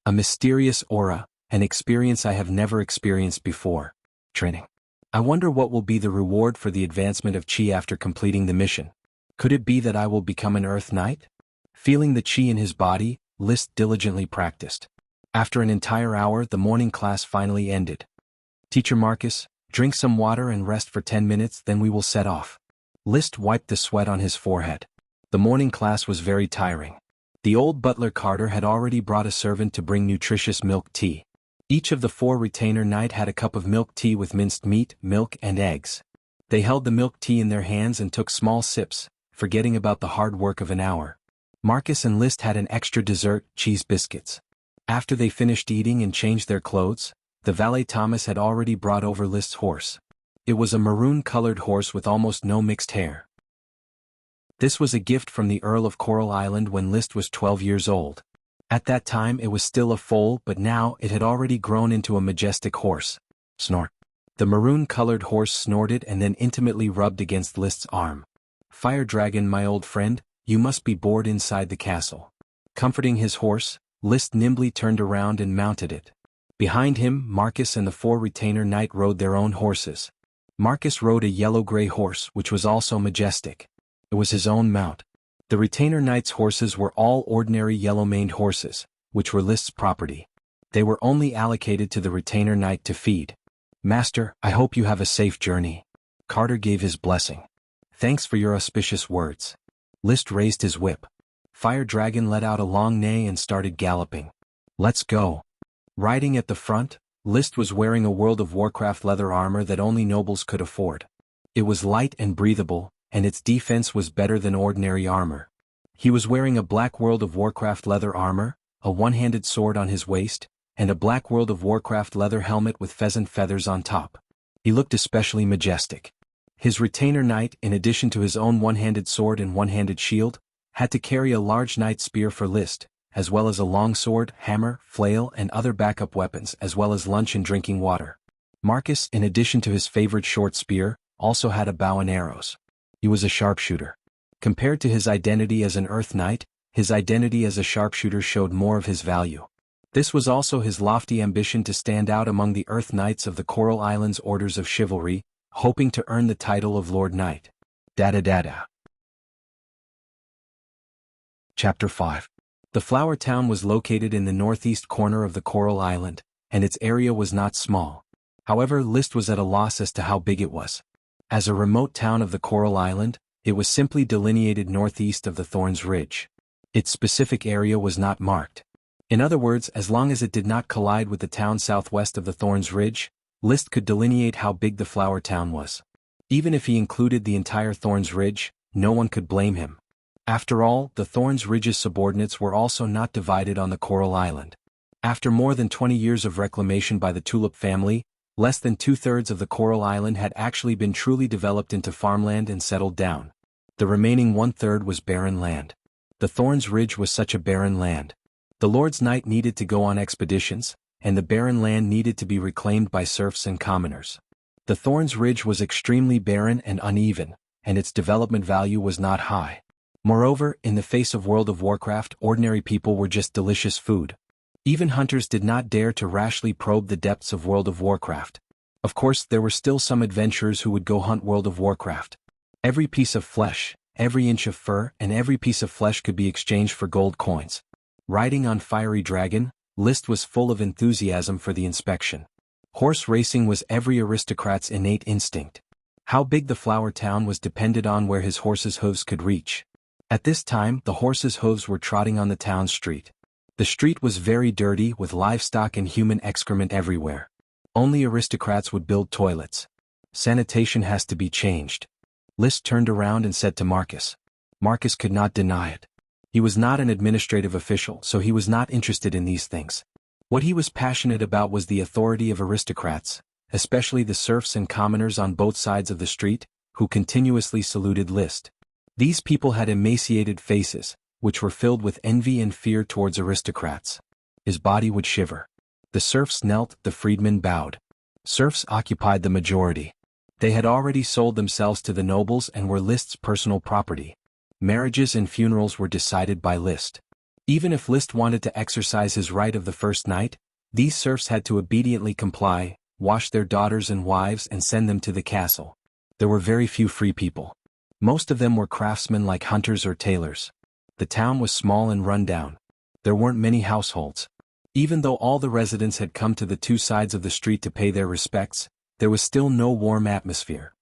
A mysterious aura, an experience I have never experienced before. Training. I wonder what will be the reward for the advancement of Qi after completing the mission. Could it be that I will become an Earth Knight? Feeling the Qi in his body, List diligently practiced. After an entire hour, the morning class finally ended. "Teacher Marcus, drink some water and rest for 10 minutes, then we will set off." List wiped the sweat on his forehead. The morning class was very tiring. The old butler Carter had already brought a servant to bring nutritious milk tea. Each of the 4 retainer knight had a cup of milk tea with minced meat, milk, and eggs. They held the milk tea in their hands and took small sips, forgetting about the hard work of an hour. Marcus and List had an extra dessert, cheese biscuits. After they finished eating and changed their clothes, the valet Thomas had already brought over List's horse. It was a maroon-colored horse with almost no mixed hair. This was a gift from the Earl of Coral Island when List was 12 years old. At that time it was still a foal, but now it had already grown into a majestic horse. Snort. The maroon-colored horse snorted and then intimately rubbed against List's arm. "Fire Dragon, my old friend, you must be bored inside the castle." Comforting his horse, List nimbly turned around and mounted it. Behind him, Marcus and the 4 retainer knight rode their own horses. Marcus rode a yellow-gray horse which was also majestic. It was his own mount. The retainer knight's horses were all ordinary yellow-maned horses, which were List's property. They were only allocated to the retainer knight to feed. "Master, I hope you have a safe journey." Carter gave his blessing. "Thanks for your auspicious words." List raised his whip. Fire Dragon let out a long neigh and started galloping. "Let's go." Riding at the front, List was wearing a World of Warcraft leather armor that only nobles could afford. It was light and breathable, and its defense was better than ordinary armor. He was wearing a black World of Warcraft leather armor, a one-handed sword on his waist, and a black World of Warcraft leather helmet with pheasant feathers on top. He looked especially majestic. His retainer knight, in addition to his own one-handed sword and one-handed shield, had to carry a large knight spear for List, as well as a longsword, hammer, flail and other backup weapons, as well as lunch and drinking water. Marcus, in addition to his favorite short spear, also had a bow and arrows. He was a sharpshooter. Compared to his identity as an Earth Knight, his identity as a sharpshooter showed more of his value. This was also his lofty ambition to stand out among the Earth Knights of the Coral Islands Orders of Chivalry, hoping to earn the title of Lord Knight. Dada. Chapter 5. The Flower Town was located in the northeast corner of the Coral Island, and its area was not small. However, List was at a loss as to how big it was. As a remote town of the Coral Island, it was simply delineated northeast of the Thorns Ridge. Its specific area was not marked. In other words, as long as it did not collide with the town southwest of the Thorns Ridge, List could delineate how big the Flower Town was. Even if he included the entire Thorns Ridge, no one could blame him. After all, the Thorns Ridge's subordinates were also not divided on the Coral Island. After more than 20 years of reclamation by the Tulip family, less than two-thirds of the Coral Island had actually been truly developed into farmland and settled down. The remaining one-third was barren land. The Thorns Ridge was such a barren land. The Lord's Knight needed to go on expeditions, and the barren land needed to be reclaimed by serfs and commoners. The Thorns Ridge was extremely barren and uneven, and its development value was not high. Moreover, in the face of World of Warcraft, ordinary people were just delicious food. Even hunters did not dare to rashly probe the depths of World of Warcraft. Of course, there were still some adventurers who would go hunt World of Warcraft. Every piece of flesh, every inch of fur, and every piece of flesh could be exchanged for gold coins. Riding on Fiery Dragon, List was full of enthusiasm for the inspection. Horse racing was every aristocrat's innate instinct. How big the Flower Town was depended on where his horse's hooves could reach. At this time, the horse's hooves were trotting on the town street. The street was very dirty with livestock and human excrement everywhere. Only aristocrats would build toilets. Sanitation has to be changed. List turned around and said to Marcus. Marcus could not deny it. He was not an administrative official, so he was not interested in these things. What he was passionate about was the authority of aristocrats, especially the serfs and commoners on both sides of the street, who continuously saluted List. These people had emaciated faces, which were filled with envy and fear towards aristocrats. His body would shiver. The serfs knelt, the freedmen bowed. Serfs occupied the majority. They had already sold themselves to the nobles and were List's personal property. Marriages and funerals were decided by List. Even if List wanted to exercise his right of the first night, these serfs had to obediently comply, wash their daughters and wives and send them to the castle. There were very few free people. Most of them were craftsmen like hunters or tailors. The town was small and run down. There weren't many households. Even though all the residents had come to the two sides of the street to pay their respects, there was still no warm atmosphere.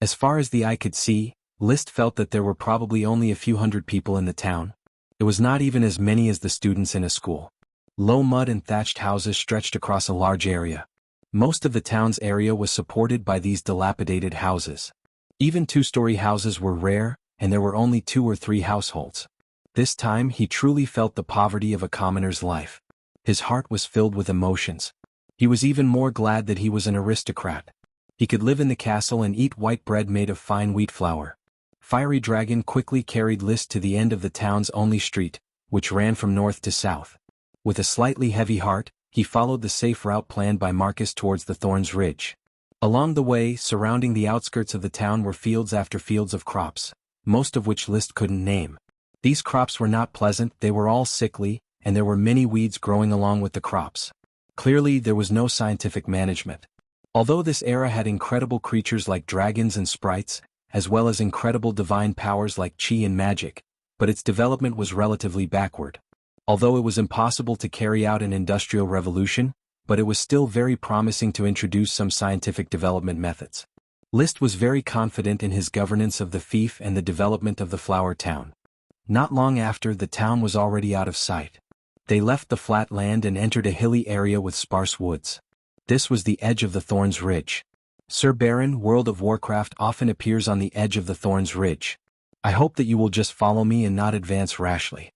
As far as the eye could see, List felt that there were probably only a few hundred people in the town. It was not even as many as the students in a school. Low mud and thatched houses stretched across a large area. Most of the town's area was supported by these dilapidated houses. Even two-story houses were rare, and there were only 2 or 3 households. This time he truly felt the poverty of a commoner's life. His heart was filled with emotions. He was even more glad that he was an aristocrat. He could live in the castle and eat white bread made of fine wheat flour. Fiery Dragon quickly carried List to the end of the town's only street, which ran from north to south. With a slightly heavy heart, he followed the safe route planned by Marcus towards the Thorns Ridge. Along the way, surrounding the outskirts of the town were fields after fields of crops, most of which List couldn't name. These crops were not pleasant, they were all sickly, and there were many weeds growing along with the crops. Clearly, there was no scientific management. Although this era had incredible creatures like dragons and sprites, as well as incredible divine powers like qi and magic, but its development was relatively backward. Although it was impossible to carry out an industrial revolution, but it was still very promising to introduce some scientific development methods. Liszt was very confident in his governance of the fief and the development of the flower town. Not long after, the town was already out of sight. They left the flat land and entered a hilly area with sparse woods. This was the edge of the Thorns Ridge. Sir Baron, World of Warcraft often appears on the edge of the Thorns Ridge. I hope that you will just follow me and not advance rashly.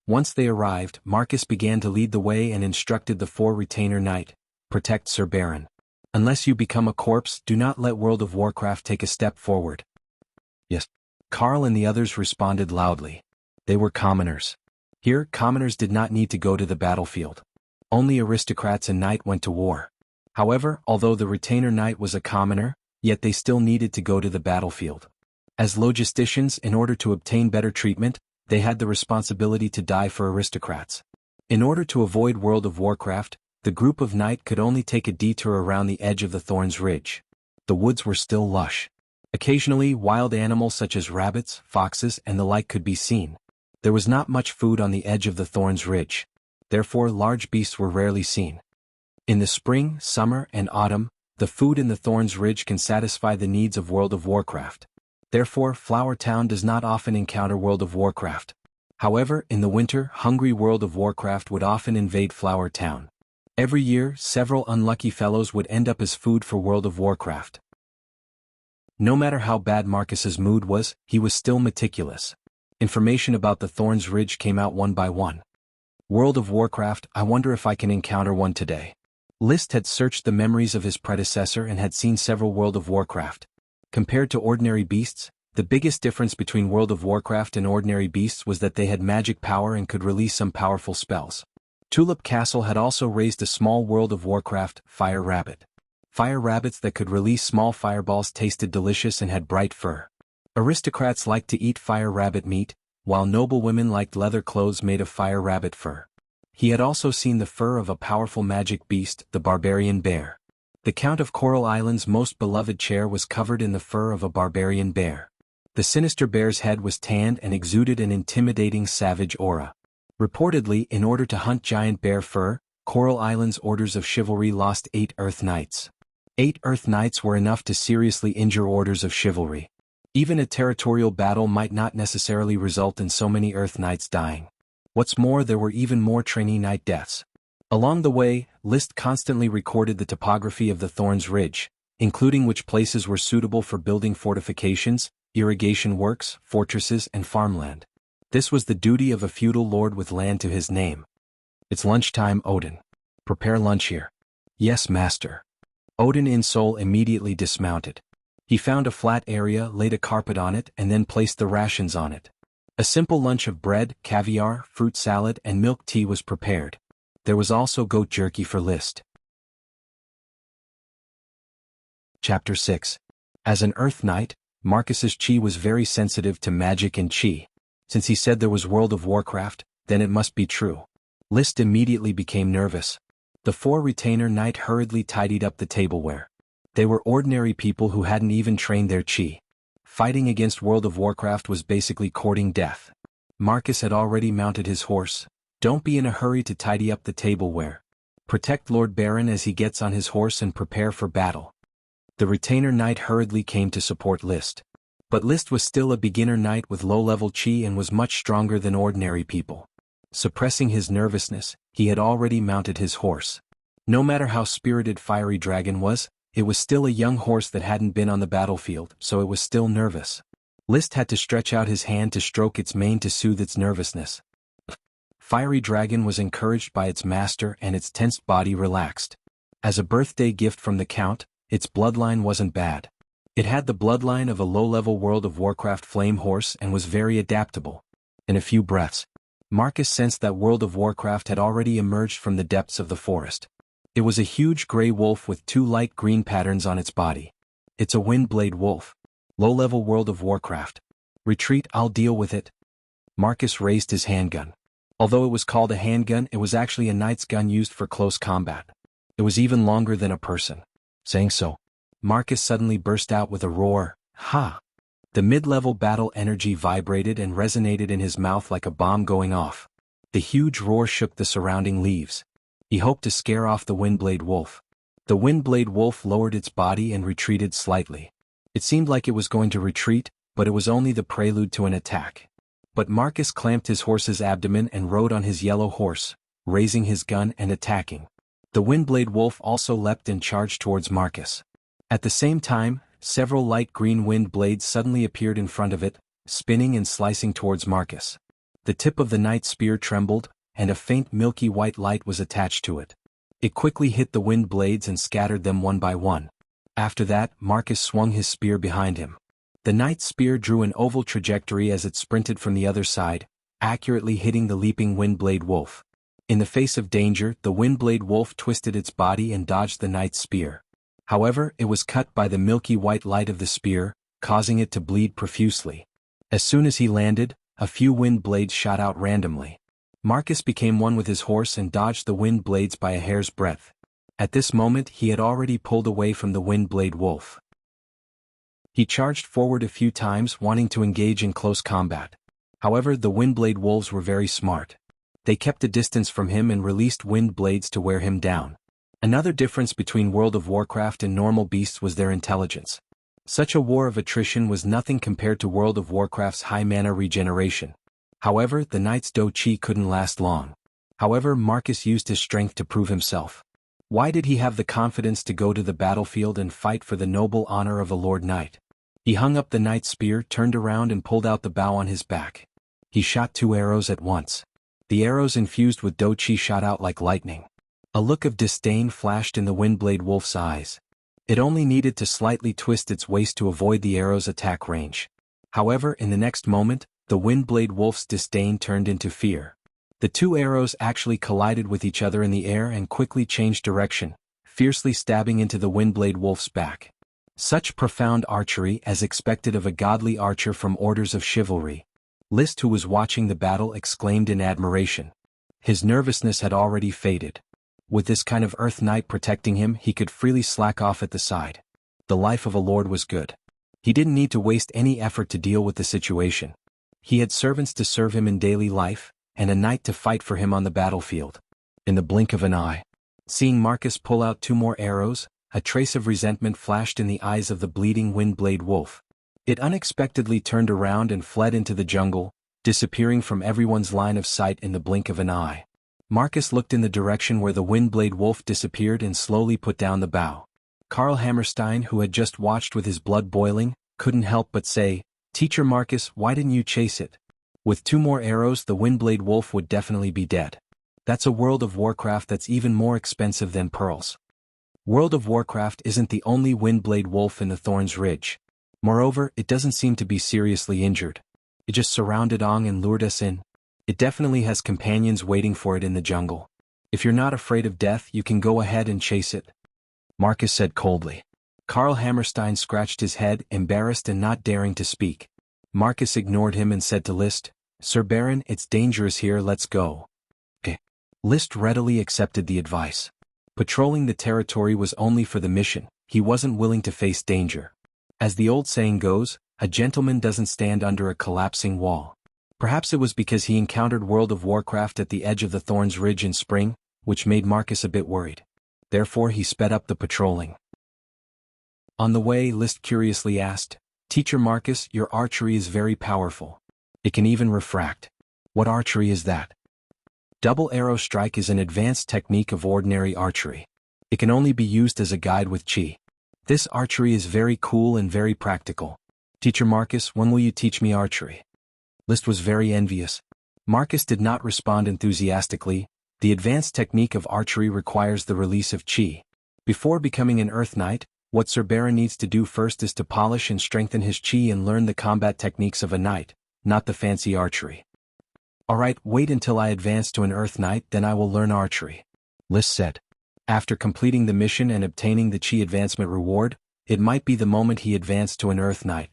Once they arrived, Marcus began to lead the way and instructed the 4 retainer knight, protect Sir Baron. Unless you become a corpse, do not let World of Warcraft take a step forward. Yes. Carl and the others responded loudly. They were commoners. Here, commoners did not need to go to the battlefield. Only aristocrats and knight went to war. However, although the retainer knight was a commoner, yet they still needed to go to the battlefield. As logisticians, in order to obtain better treatment, they had the responsibility to die for aristocrats. In order to avoid World of Warcraft, the group of knight could only take a detour around the edge of the Thorns Ridge. The woods were still lush. Occasionally, wild animals such as rabbits, foxes, and the like could be seen. There was not much food on the edge of the Thorns Ridge. Therefore, large beasts were rarely seen. In the spring, summer, and autumn, the food in the Thorns Ridge can satisfy the needs of World of Warcraft. Therefore, Flower Town does not often encounter World of Warcraft. However, in the winter, hungry World of Warcraft would often invade Flower Town. Every year, several unlucky fellows would end up as food for World of Warcraft. No matter how bad Marcus's mood was, he was still meticulous. Information about the Thorns Ridge came out one by one. World of Warcraft, I wonder if I can encounter one today. Liszt had searched the memories of his predecessor and had seen several World of Warcraft. Compared to ordinary beasts, the biggest difference between World of Warcraft and ordinary beasts was that they had magic power and could release some powerful spells. Tulip Castle had also raised a small World of Warcraft fire rabbit. Fire rabbits that could release small fireballs tasted delicious and had bright fur. Aristocrats liked to eat fire rabbit meat, while noblewomen liked leather clothes made of fire rabbit fur. He had also seen the fur of a powerful magic beast, the barbarian bear. The Count of Coral Island's most beloved chair was covered in the fur of a barbarian bear. The sinister bear's head was tanned and exuded an intimidating savage aura. Reportedly, in order to hunt giant bear fur, Coral Island's orders of chivalry lost 8 Earth Knights. 8 Earth Knights were enough to seriously injure orders of chivalry. Even a territorial battle might not necessarily result in so many Earth Knights dying. What's more, there were even more trainee knight deaths. Along the way, Liszt constantly recorded the topography of the Thorns Ridge, including which places were suitable for building fortifications, irrigation works, fortresses, and farmland. This was the duty of a feudal lord with land to his name. It's lunchtime, Odin. Prepare lunch here. Yes, master. Odin in soul immediately dismounted. He found a flat area, laid a carpet on it, and then placed the rations on it. A simple lunch of bread, caviar, fruit salad, and milk tea was prepared. There was also goat jerky for Liszt. Chapter 6. As an Earth Knight, Marcus's chi was very sensitive to magic and chi. Since he said there was World of Warcraft, then it must be true. Liszt immediately became nervous. The 4 retainer knight hurriedly tidied up the tableware. They were ordinary people who hadn't even trained their chi. Fighting against World of Warcraft was basically courting death. Marcus had already mounted his horse. Don't be in a hurry to tidy up the tableware. Protect Lord Baron as he gets on his horse and prepare for battle. The retainer knight hurriedly came to support Liszt. But Liszt was still a beginner knight with low-level chi and was much stronger than ordinary people. Suppressing his nervousness, he had already mounted his horse. No matter how spirited Fiery Dragon was, it was still a young horse that hadn't been on the battlefield, so it was still nervous. Liszt had to stretch out his hand to stroke its mane to soothe its nervousness. Fiery Dragon was encouraged by its master and its tensed body relaxed. As a birthday gift from the Count, its bloodline wasn't bad. It had the bloodline of a low-level World of Warcraft flame horse and was very adaptable. In a few breaths, Marcus sensed that World of Warcraft had already emerged from the depths of the forest. It was a huge gray wolf with 2 light green patterns on its body. It's a Windblade wolf. Low-level World of Warcraft. Retreat, I'll deal with it. Marcus raised his handgun. Although it was called a handgun, it was actually a knight's gun used for close combat. It was even longer than a person. Saying so, Marcus suddenly burst out with a roar. Ha! The mid-level battle energy vibrated and resonated in his mouth like a bomb going off. The huge roar shook the surrounding leaves. He hoped to scare off the Windblade Wolf. The Windblade Wolf lowered its body and retreated slightly. It seemed like it was going to retreat, but it was only the prelude to an attack. But Marcus clamped his horse's abdomen and rode on his yellow horse, raising his gun and attacking. The Windblade Wolf also leapt and charged towards Marcus. At the same time, several light green wind blades suddenly appeared in front of it, spinning and slicing towards Marcus. The tip of the knight's spear trembled, and a faint milky white light was attached to it. It quickly hit the wind blades and scattered them one by one. After that, Marcus swung his spear behind him. The knight's spear drew an oval trajectory as it sprinted from the other side, accurately hitting the leaping Windblade Wolf. In the face of danger, the Windblade Wolf twisted its body and dodged the knight's spear. However, it was cut by the milky white light of the spear, causing it to bleed profusely. As soon as he landed, a few wind blades shot out randomly. Marcus became one with his horse and dodged the wind blades by a hair's breadth. At this moment he had already pulled away from the Windblade Wolf. He charged forward a few times, wanting to engage in close combat. However, the Windblade Wolves were very smart. They kept a distance from him and released wind blades to wear him down. Another difference between World of Warcraft and normal beasts was their intelligence. Such a war of attrition was nothing compared to World of Warcraft's high mana regeneration. However, the knight's Do Chi couldn't last long. However, Marcus used his strength to prove himself. Why did he have the confidence to go to the battlefield and fight for the noble honor of a Lord Knight? He hung up the knight's spear, turned around and pulled out the bow on his back. He shot 2 arrows at once. The arrows infused with Do Chi shot out like lightning. A look of disdain flashed in the Windblade Wolf's eyes. It only needed to slightly twist its waist to avoid the arrow's attack range. However, in the next moment, the Windblade Wolf's disdain turned into fear. The 2 arrows actually collided with each other in the air and quickly changed direction, fiercely stabbing into the Windblade Wolf's back. Such profound archery as expected of a godly archer from orders of chivalry. List, who was watching the battle, exclaimed in admiration. His nervousness had already faded. With this kind of Earth Knight protecting him, he could freely slack off at the side. The life of a lord was good. He didn't need to waste any effort to deal with the situation. He had servants to serve him in daily life, and a knight to fight for him on the battlefield. In the blink of an eye, seeing Marcus pull out 2 more arrows, a trace of resentment flashed in the eyes of the bleeding Windblade Wolf. It unexpectedly turned around and fled into the jungle, disappearing from everyone's line of sight in the blink of an eye. Marcus looked in the direction where the Windblade Wolf disappeared and slowly put down the bow. Karl Hammerstein, who had just watched with his blood boiling, couldn't help but say, "Teacher Marcus, why didn't you chase it? With 2 more arrows the Windblade Wolf would definitely be dead. That's a World of Warcraft that's even more expensive than pearls." World of Warcraft isn't the only Windblade Wolf in the Thorns Ridge. Moreover, it doesn't seem to be seriously injured. It just surrounded Ong and lured us in. It definitely has companions waiting for it in the jungle. If you're not afraid of death, you can go ahead and chase it, Marcus said coldly. Karl Hammerstein scratched his head, embarrassed and not daring to speak. Marcus ignored him and said to List, "Sir Baron, it's dangerous here, let's go." Okay. List readily accepted the advice. Patrolling the territory was only for the mission. He wasn't willing to face danger. As the old saying goes, a gentleman doesn't stand under a collapsing wall. Perhaps it was because he encountered World of Warcraft at the edge of the Thorns Ridge in spring, which made Marcus a bit worried. Therefore he sped up the patrolling. On the way, List curiously asked, "Teacher Marcus, your archery is very powerful. It can even refract. What archery is that?" Double arrow strike is an advanced technique of ordinary archery. It can only be used as a guide with chi. This archery is very cool and very practical. Teacher Marcus, when will you teach me archery? List was very envious. Marcus did not respond enthusiastically. The advanced technique of archery requires the release of chi. Before becoming an Earth Knight, what Sir Baron needs to do first is to polish and strengthen his chi and learn the combat techniques of a knight, not the fancy archery. Alright, wait until I advance to an Earth Knight, then I will learn archery, List said. After completing the mission and obtaining the chi advancement reward, it might be the moment he advanced to an Earth Knight.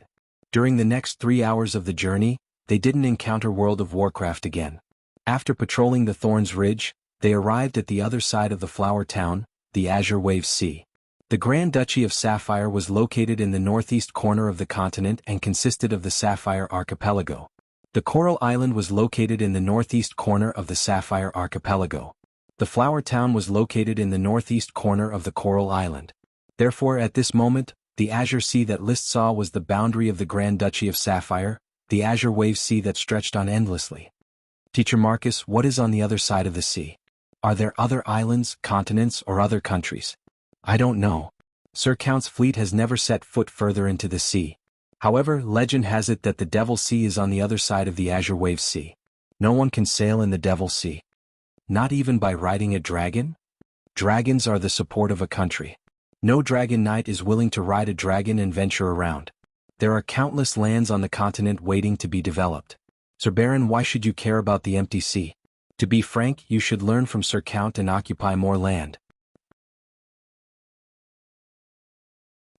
During the next 3 hours of the journey, they didn't encounter World of Warcraft again. After patrolling the Thorns Ridge, they arrived at the other side of the flower town, the Azure Waves Sea. The Grand Duchy of Sapphire was located in the northeast corner of the continent and consisted of the Sapphire Archipelago. The Coral Island was located in the northeast corner of the Sapphire Archipelago. The Flower Town was located in the northeast corner of the Coral Island. Therefore, at this moment, the azure sea that Liszt saw was the boundary of the Grand Duchy of Sapphire, the azure wave sea that stretched on endlessly. Teacher Marcus, what is on the other side of the sea? Are there other islands, continents, or other countries? I don't know. Sir Count's fleet has never set foot further into the sea. However, legend has it that the Devil's Sea is on the other side of the azure wave sea. No one can sail in the Devil's Sea. Not even by riding a dragon? Dragons are the support of a country. No dragon knight is willing to ride a dragon and venture around. There are countless lands on the continent waiting to be developed. Sir Baron, why should you care about the empty sea? To be frank, you should learn from Sir Count and occupy more land.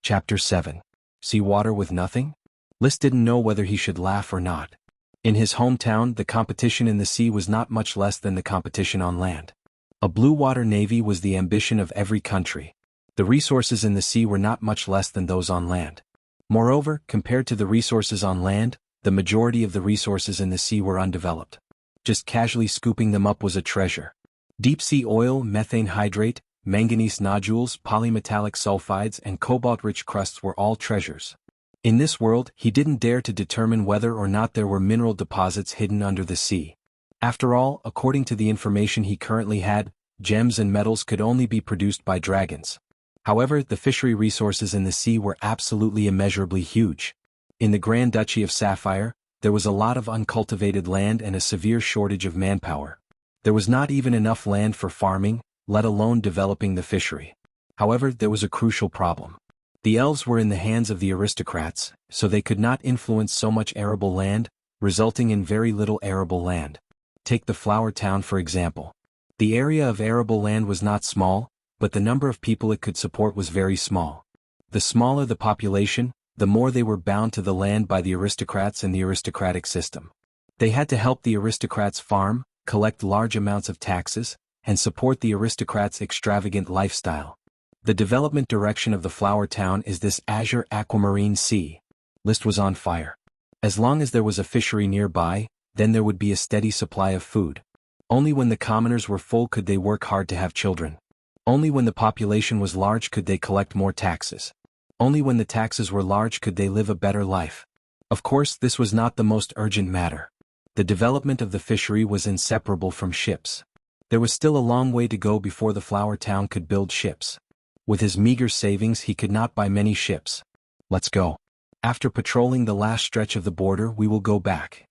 Chapter 7. Sea water with nothing? Liszt didn't know whether he should laugh or not. In his hometown, the competition in the sea was not much less than the competition on land. A blue water navy was the ambition of every country. The resources in the sea were not much less than those on land. Moreover, compared to the resources on land, the majority of the resources in the sea were undeveloped. Just casually scooping them up was a treasure. Deep-sea oil, methane hydrate, manganese nodules, polymetallic sulfides, and cobalt-rich crusts were all treasures. In this world, he didn't dare to determine whether or not there were mineral deposits hidden under the sea. After all, according to the information he currently had, gems and metals could only be produced by dragons. However, the fishery resources in the sea were absolutely immeasurably huge. In the Grand Duchy of Sapphire, there was a lot of uncultivated land and a severe shortage of manpower. There was not even enough land for farming, let alone developing the fishery. However, there was a crucial problem. The elves were in the hands of the aristocrats, so they could not influence so much arable land, resulting in very little arable land. Take the Flower Town for example. The area of arable land was not small, but the number of people it could support was very small. The smaller the population, the more they were bound to the land by the aristocrats and the aristocratic system. They had to help the aristocrats farm, collect large amounts of taxes, and support the aristocrats' extravagant lifestyle. The development direction of the Flower Town is this azure aquamarine sea. Liszt was on fire. As long as there was a fishery nearby, then there would be a steady supply of food. Only when the commoners were full could they work hard to have children. Only when the population was large could they collect more taxes. Only when the taxes were large could they live a better life. Of course, this was not the most urgent matter. The development of the fishery was inseparable from ships. There was still a long way to go before the Flower Town could build ships. With his meager savings he could not buy many ships. Let's go. After patrolling the last stretch of the border we will go back.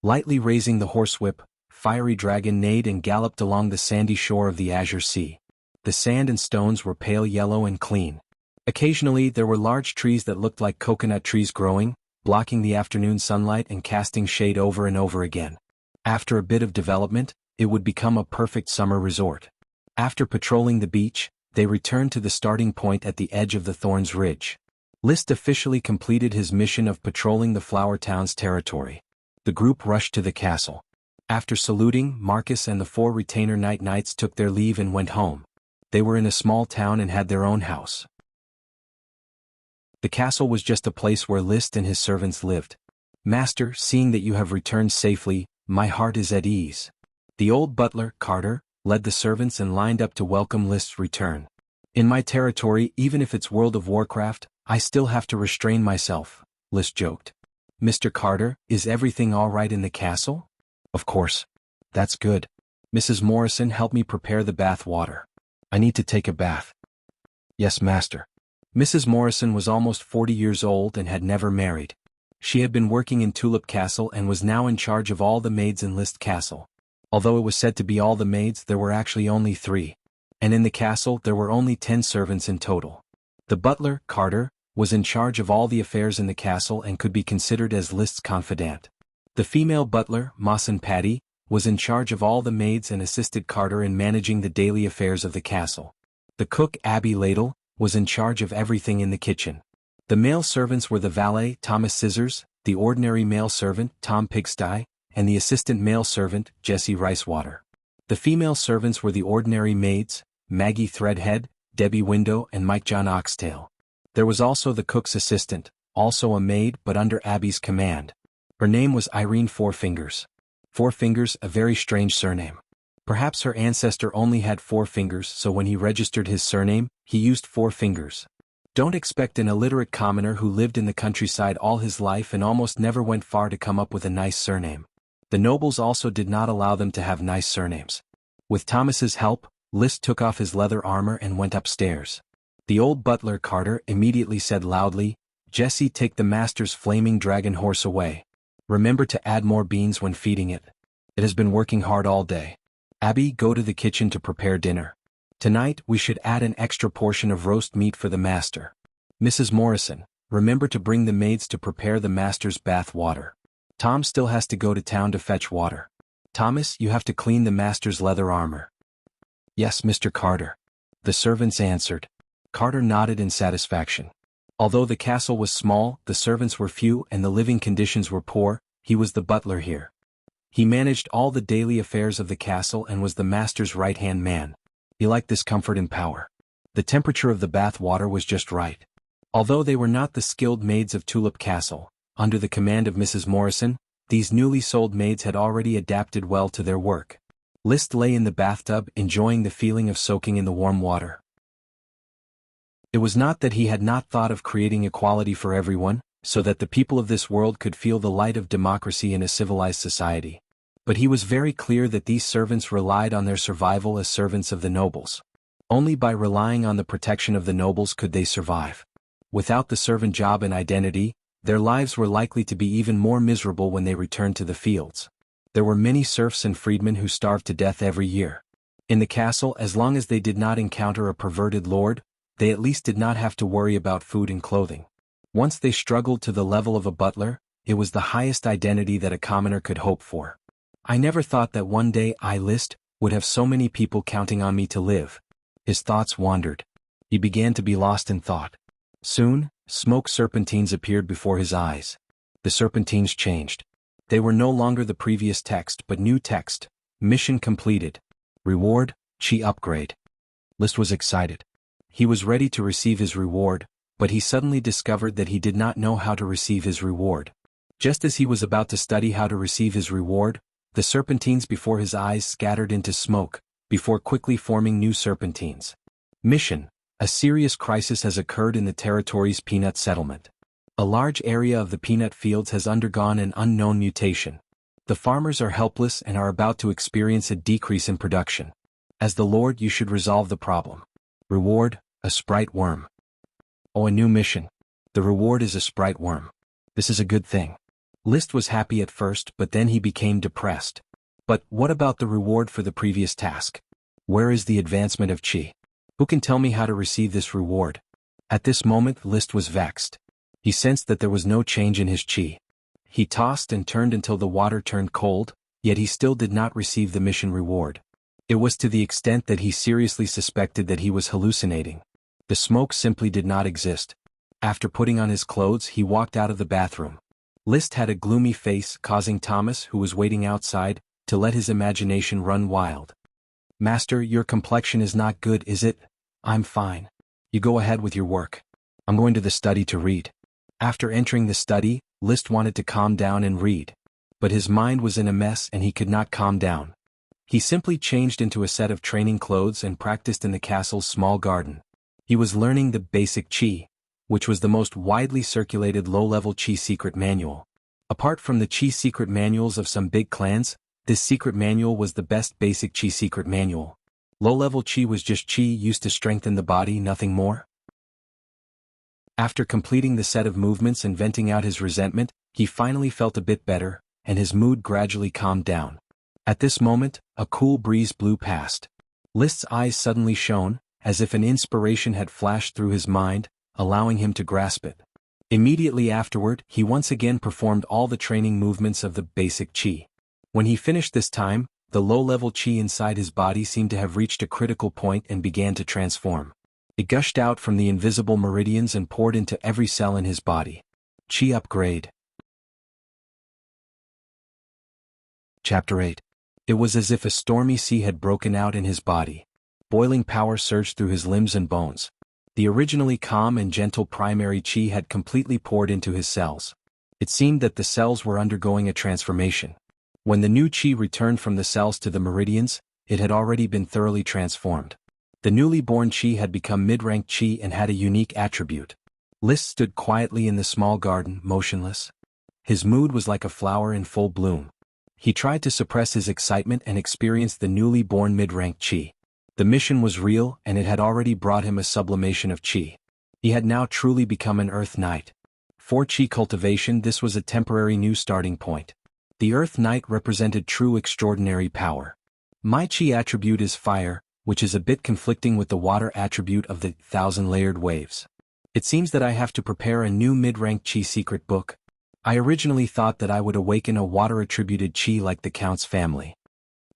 Lightly raising the horsewhip, Fiery Dragon neighed and galloped along the sandy shore of the azure sea. The sand and stones were pale yellow and clean. Occasionally there were large trees that looked like coconut trees growing, blocking the afternoon sunlight and casting shade over and over again. After a bit of development, it would become a perfect summer resort. After patrolling the beach, they returned to the starting point at the edge of the Thorns Ridge. Liszt officially completed his mission of patrolling the Flower Town's territory. The group rushed to the castle. After saluting, Marcus and the 4 retainer knights took their leave and went home. They were in a small town and had their own house. The castle was just a place where Liszt and his servants lived. Master, seeing that you have returned safely, my heart is at ease. The old butler, Carter, led the servants and lined up to welcome Liszt's return. In my territory, even if it's World of Warcraft, I still have to restrain myself, Liszt joked. Mr. Carter, is everything all right in the castle? Of course. That's good. Mrs. Morrison, help me prepare the bath water. I need to take a bath. Yes, master. Mrs. Morrison was almost 40 years old and had never married. She had been working in Tulip Castle and was now in charge of all the maids in Liszt Castle. Although it was said to be all the maids, there were actually only 3. And in the castle there were only 10 servants in total. The butler, Carter, was in charge of all the affairs in the castle and could be considered as Liszt's confidant. The female butler, Moss and Patty, was in charge of all the maids and assisted Carter in managing the daily affairs of the castle. The cook, Abby Ladle, was in charge of everything in the kitchen. The male servants were the valet, Thomas Scissors, the ordinary male servant, Tom Pigsty, and the assistant male servant, Jessie Ricewater. The female servants were the ordinary maids, Maggie Threadhead, Debbie Window and Mike John Oxtail. There was also the cook's assistant, also a maid but under Abby's command. Her name was Irene Four Fingers. Four Fingers, a very strange surname. Perhaps her ancestor only had 4 fingers, so when he registered his surname, he used 4 fingers. Don't expect an illiterate commoner who lived in the countryside all his life and almost never went far to come up with a nice surname. The nobles also did not allow them to have nice surnames. With Thomas's help, List took off his leather armor and went upstairs. The old butler Carter immediately said loudly, "Jesse, take the master's flaming dragon horse away. Remember to add more beans when feeding it. It has been working hard all day. Abby, go to the kitchen to prepare dinner. Tonight we should add an extra portion of roast meat for the master. Mrs. Morrison, remember to bring the maids to prepare the master's bath water. Tom still has to go to town to fetch water. Thomas, you have to clean the master's leather armor." "Yes, Mr. Carter," the servants answered. Carter nodded in satisfaction. Although the castle was small, the servants were few and the living conditions were poor, he was the butler here. He managed all the daily affairs of the castle and was the master's right-hand man. He liked this comfort and power. The temperature of the bath water was just right. Although they were not the skilled maids of Tulip Castle, under the command of Mrs. Morrison, these newly sold maids had already adapted well to their work. List lay in the bathtub enjoying the feeling of soaking in the warm water. It was not that he had not thought of creating equality for everyone, so that the people of this world could feel the light of democracy in a civilized society. But he was very clear that these servants relied on their survival as servants of the nobles. Only by relying on the protection of the nobles could they survive. Without the servant job and identity, their lives were likely to be even more miserable when they returned to the fields. There were many serfs and freedmen who starved to death every year. In the castle, as long as they did not encounter a perverted lord, they at least did not have to worry about food and clothing. Once they struggled to the level of a butler, it was the highest identity that a commoner could hope for. "I never thought that one day I, List, would have so many people counting on me to live." His thoughts wandered. He began to be lost in thought. Soon, smoke serpentines appeared before his eyes. The serpentines changed. They were no longer the previous text but new text. Mission completed. Reward, Chi upgrade. List was excited. He was ready to receive his reward, but he suddenly discovered that he did not know how to receive his reward. Just as he was about to study how to receive his reward, the serpentines before his eyes scattered into smoke, before quickly forming new serpentines. Mission: a serious crisis has occurred in the territory's peanut settlement. A large area of the peanut fields has undergone an unknown mutation. The farmers are helpless and are about to experience a decrease in production. As the Lord, you should resolve the problem. Reward: a sprite worm. Oh, a new mission. The reward is a sprite worm. This is a good thing. List was happy at first, but then he became depressed. But what about the reward for the previous task? Where is the advancement of Chi? Who can tell me how to receive this reward? At this moment, List was vexed. He sensed that there was no change in his Chi. He tossed and turned until the water turned cold, yet he still did not receive the mission reward. It was to the extent that he seriously suspected that he was hallucinating. The smoke simply did not exist. After putting on his clothes, he walked out of the bathroom. List had a gloomy face, causing Thomas, who was waiting outside, to let his imagination run wild. "Master, your complexion is not good, is it?" "I'm fine. You go ahead with your work. I'm going to the study to read." After entering the study, List wanted to calm down and read. But his mind was in a mess and he could not calm down. He simply changed into a set of training clothes and practiced in the castle's small garden. He was learning the basic Chi, which was the most widely circulated low-level Chi secret manual. Apart from the Chi secret manuals of some big clans, this secret manual was the best basic Chi secret manual. Low-level Chi was just Chi used to strengthen the body, nothing more. After completing the set of movements and venting out his resentment, he finally felt a bit better, and his mood gradually calmed down. At this moment, a cool breeze blew past. List's eyes suddenly shone, as if an inspiration had flashed through his mind, allowing him to grasp it. Immediately afterward, he once again performed all the training movements of the basic Chi. When he finished this time, the low-level Chi inside his body seemed to have reached a critical point and began to transform. It gushed out from the invisible meridians and poured into every cell in his body. Chi upgrade. Chapter 8. It was as if a stormy sea had broken out in his body. Boiling power surged through his limbs and bones. The originally calm and gentle primary chi had completely poured into his cells. It seemed that the cells were undergoing a transformation. When the new chi returned from the cells to the meridians, it had already been thoroughly transformed. The newly born chi had become mid-rank chi and had a unique attribute. List stood quietly in the small garden, motionless. His mood was like a flower in full bloom. He tried to suppress his excitement and experienced the newly born mid-rank chi. The mission was real, and it had already brought him a sublimation of chi. He had now truly become an Earth Knight. For chi cultivation, this was a temporary new starting point. The Earth Knight represented true extraordinary power. My chi attribute is fire, which is a bit conflicting with the water attribute of the 1,000-layered waves. It seems that I have to prepare a new mid-rank chi secret book. I originally thought that I would awaken a water-attributed chi like the Count's family.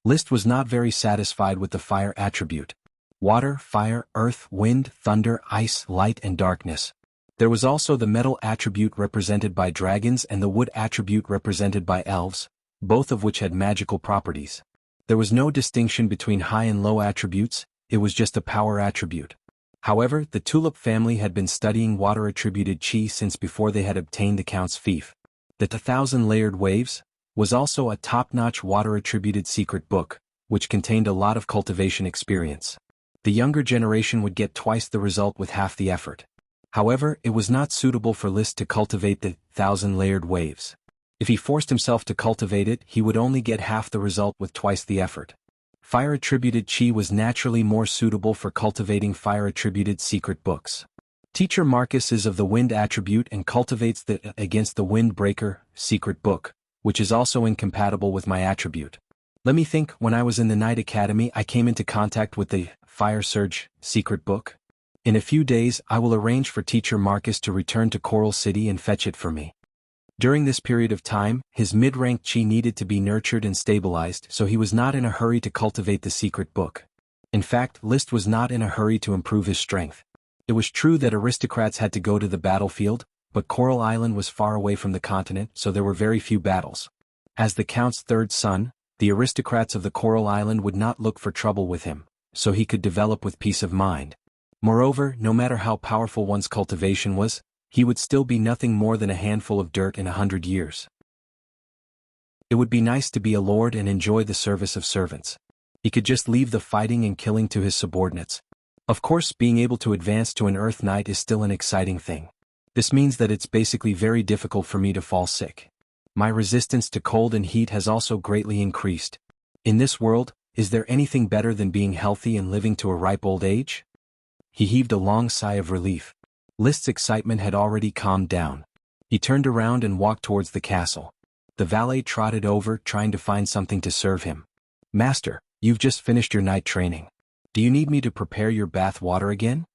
List was not very satisfied with the fire attribute. Water, fire, earth, wind, thunder, ice, light and darkness. There was also the metal attribute represented by dragons and the wood attribute represented by elves, both of which had magical properties. There was no distinction between high and low attributes, it was just a power attribute. However, the Tulip family had been studying water-attributed chi since before they had obtained the Count's fief. The 1,000-layered waves was also a top-notch water-attributed secret book, which contained a lot of cultivation experience. The younger generation would get twice the result with half the effort. However, it was not suitable for List to cultivate the 1,000-layered waves. If he forced himself to cultivate it, he would only get half the result with twice the effort. Fire-attributed chi was naturally more suitable for cultivating fire-attributed secret books. Teacher Marcus is of the wind attribute and cultivates the Against the Windbreaker secret book, which is also incompatible with my attribute. Let me think, when I was in the Knight Academy I came into contact with the Fire Surge secret book. In a few days I will arrange for Teacher Marcus to return to Coral City and fetch it for me. During this period of time, his mid-rank chi needed to be nurtured and stabilized, so he was not in a hurry to cultivate the secret book. In fact, List was not in a hurry to improve his strength. It was true that aristocrats had to go to the battlefield, but Coral Island was far away from the continent, so there were very few battles. As the Count's third son, the aristocrats of the Coral Island would not look for trouble with him, so he could develop with peace of mind. Moreover, no matter how powerful one's cultivation was, he would still be nothing more than a handful of dirt in 100 years. It would be nice to be a lord and enjoy the service of servants. He could just leave the fighting and killing to his subordinates. Of course, being able to advance to an Earth Knight is still an exciting thing. This means that it's basically very difficult for me to fall sick. My resistance to cold and heat has also greatly increased. In this world, is there anything better than being healthy and living to a ripe old age? He heaved a long sigh of relief. List's excitement had already calmed down. He turned around and walked towards the castle. The valet trotted over, trying to find something to serve him. "Master, you've just finished your night training. Do you need me to prepare your bath water again?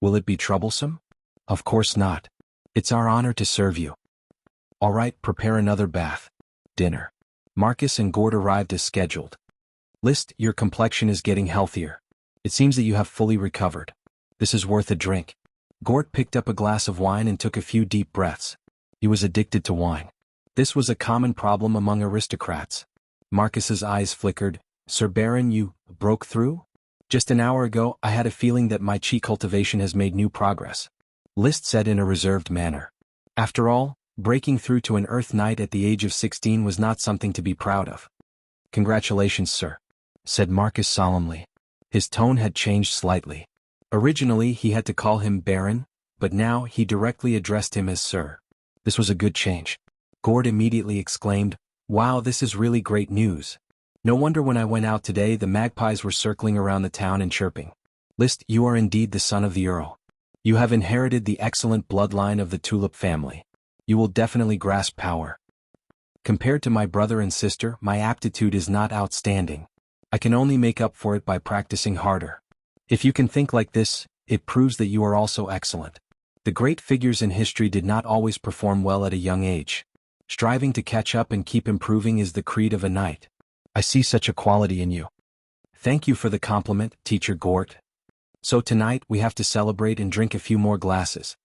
Will it be troublesome?" "Of course not. It's our honor to serve you." "All right, prepare another bath." Dinner. Marcus and Gord arrived as scheduled. "List, your complexion is getting healthier. It seems that you have fully recovered. This is worth a drink." Gort picked up a glass of wine and took a few deep breaths. He was addicted to wine. This was a common problem among aristocrats. Marcus's eyes flickered. "Sir Baron, you broke through? Just an hour ago, I had a feeling that my chi cultivation has made new progress," List said in a reserved manner. After all, breaking through to an Earth Knight at the age of 16 was not something to be proud of. "Congratulations, sir," said Marcus solemnly. His tone had changed slightly. Originally he had to call him Baron, but now he directly addressed him as Sir. This was a good change. Gord immediately exclaimed, "Wow, this is really great news. No wonder when I went out today the magpies were circling around the town and chirping. List, you are indeed the son of the Earl. You have inherited the excellent bloodline of the Tulip family. You will definitely grasp power. Compared to my brother and sister, my aptitude is not outstanding. I can only make up for it by practicing harder. If you can think like this, it proves that you are also excellent. The great figures in history did not always perform well at a young age. Striving to catch up and keep improving is the creed of a knight. I see such a quality in you." "Thank you for the compliment, Teacher Gort. So tonight we have to celebrate and drink a few more glasses."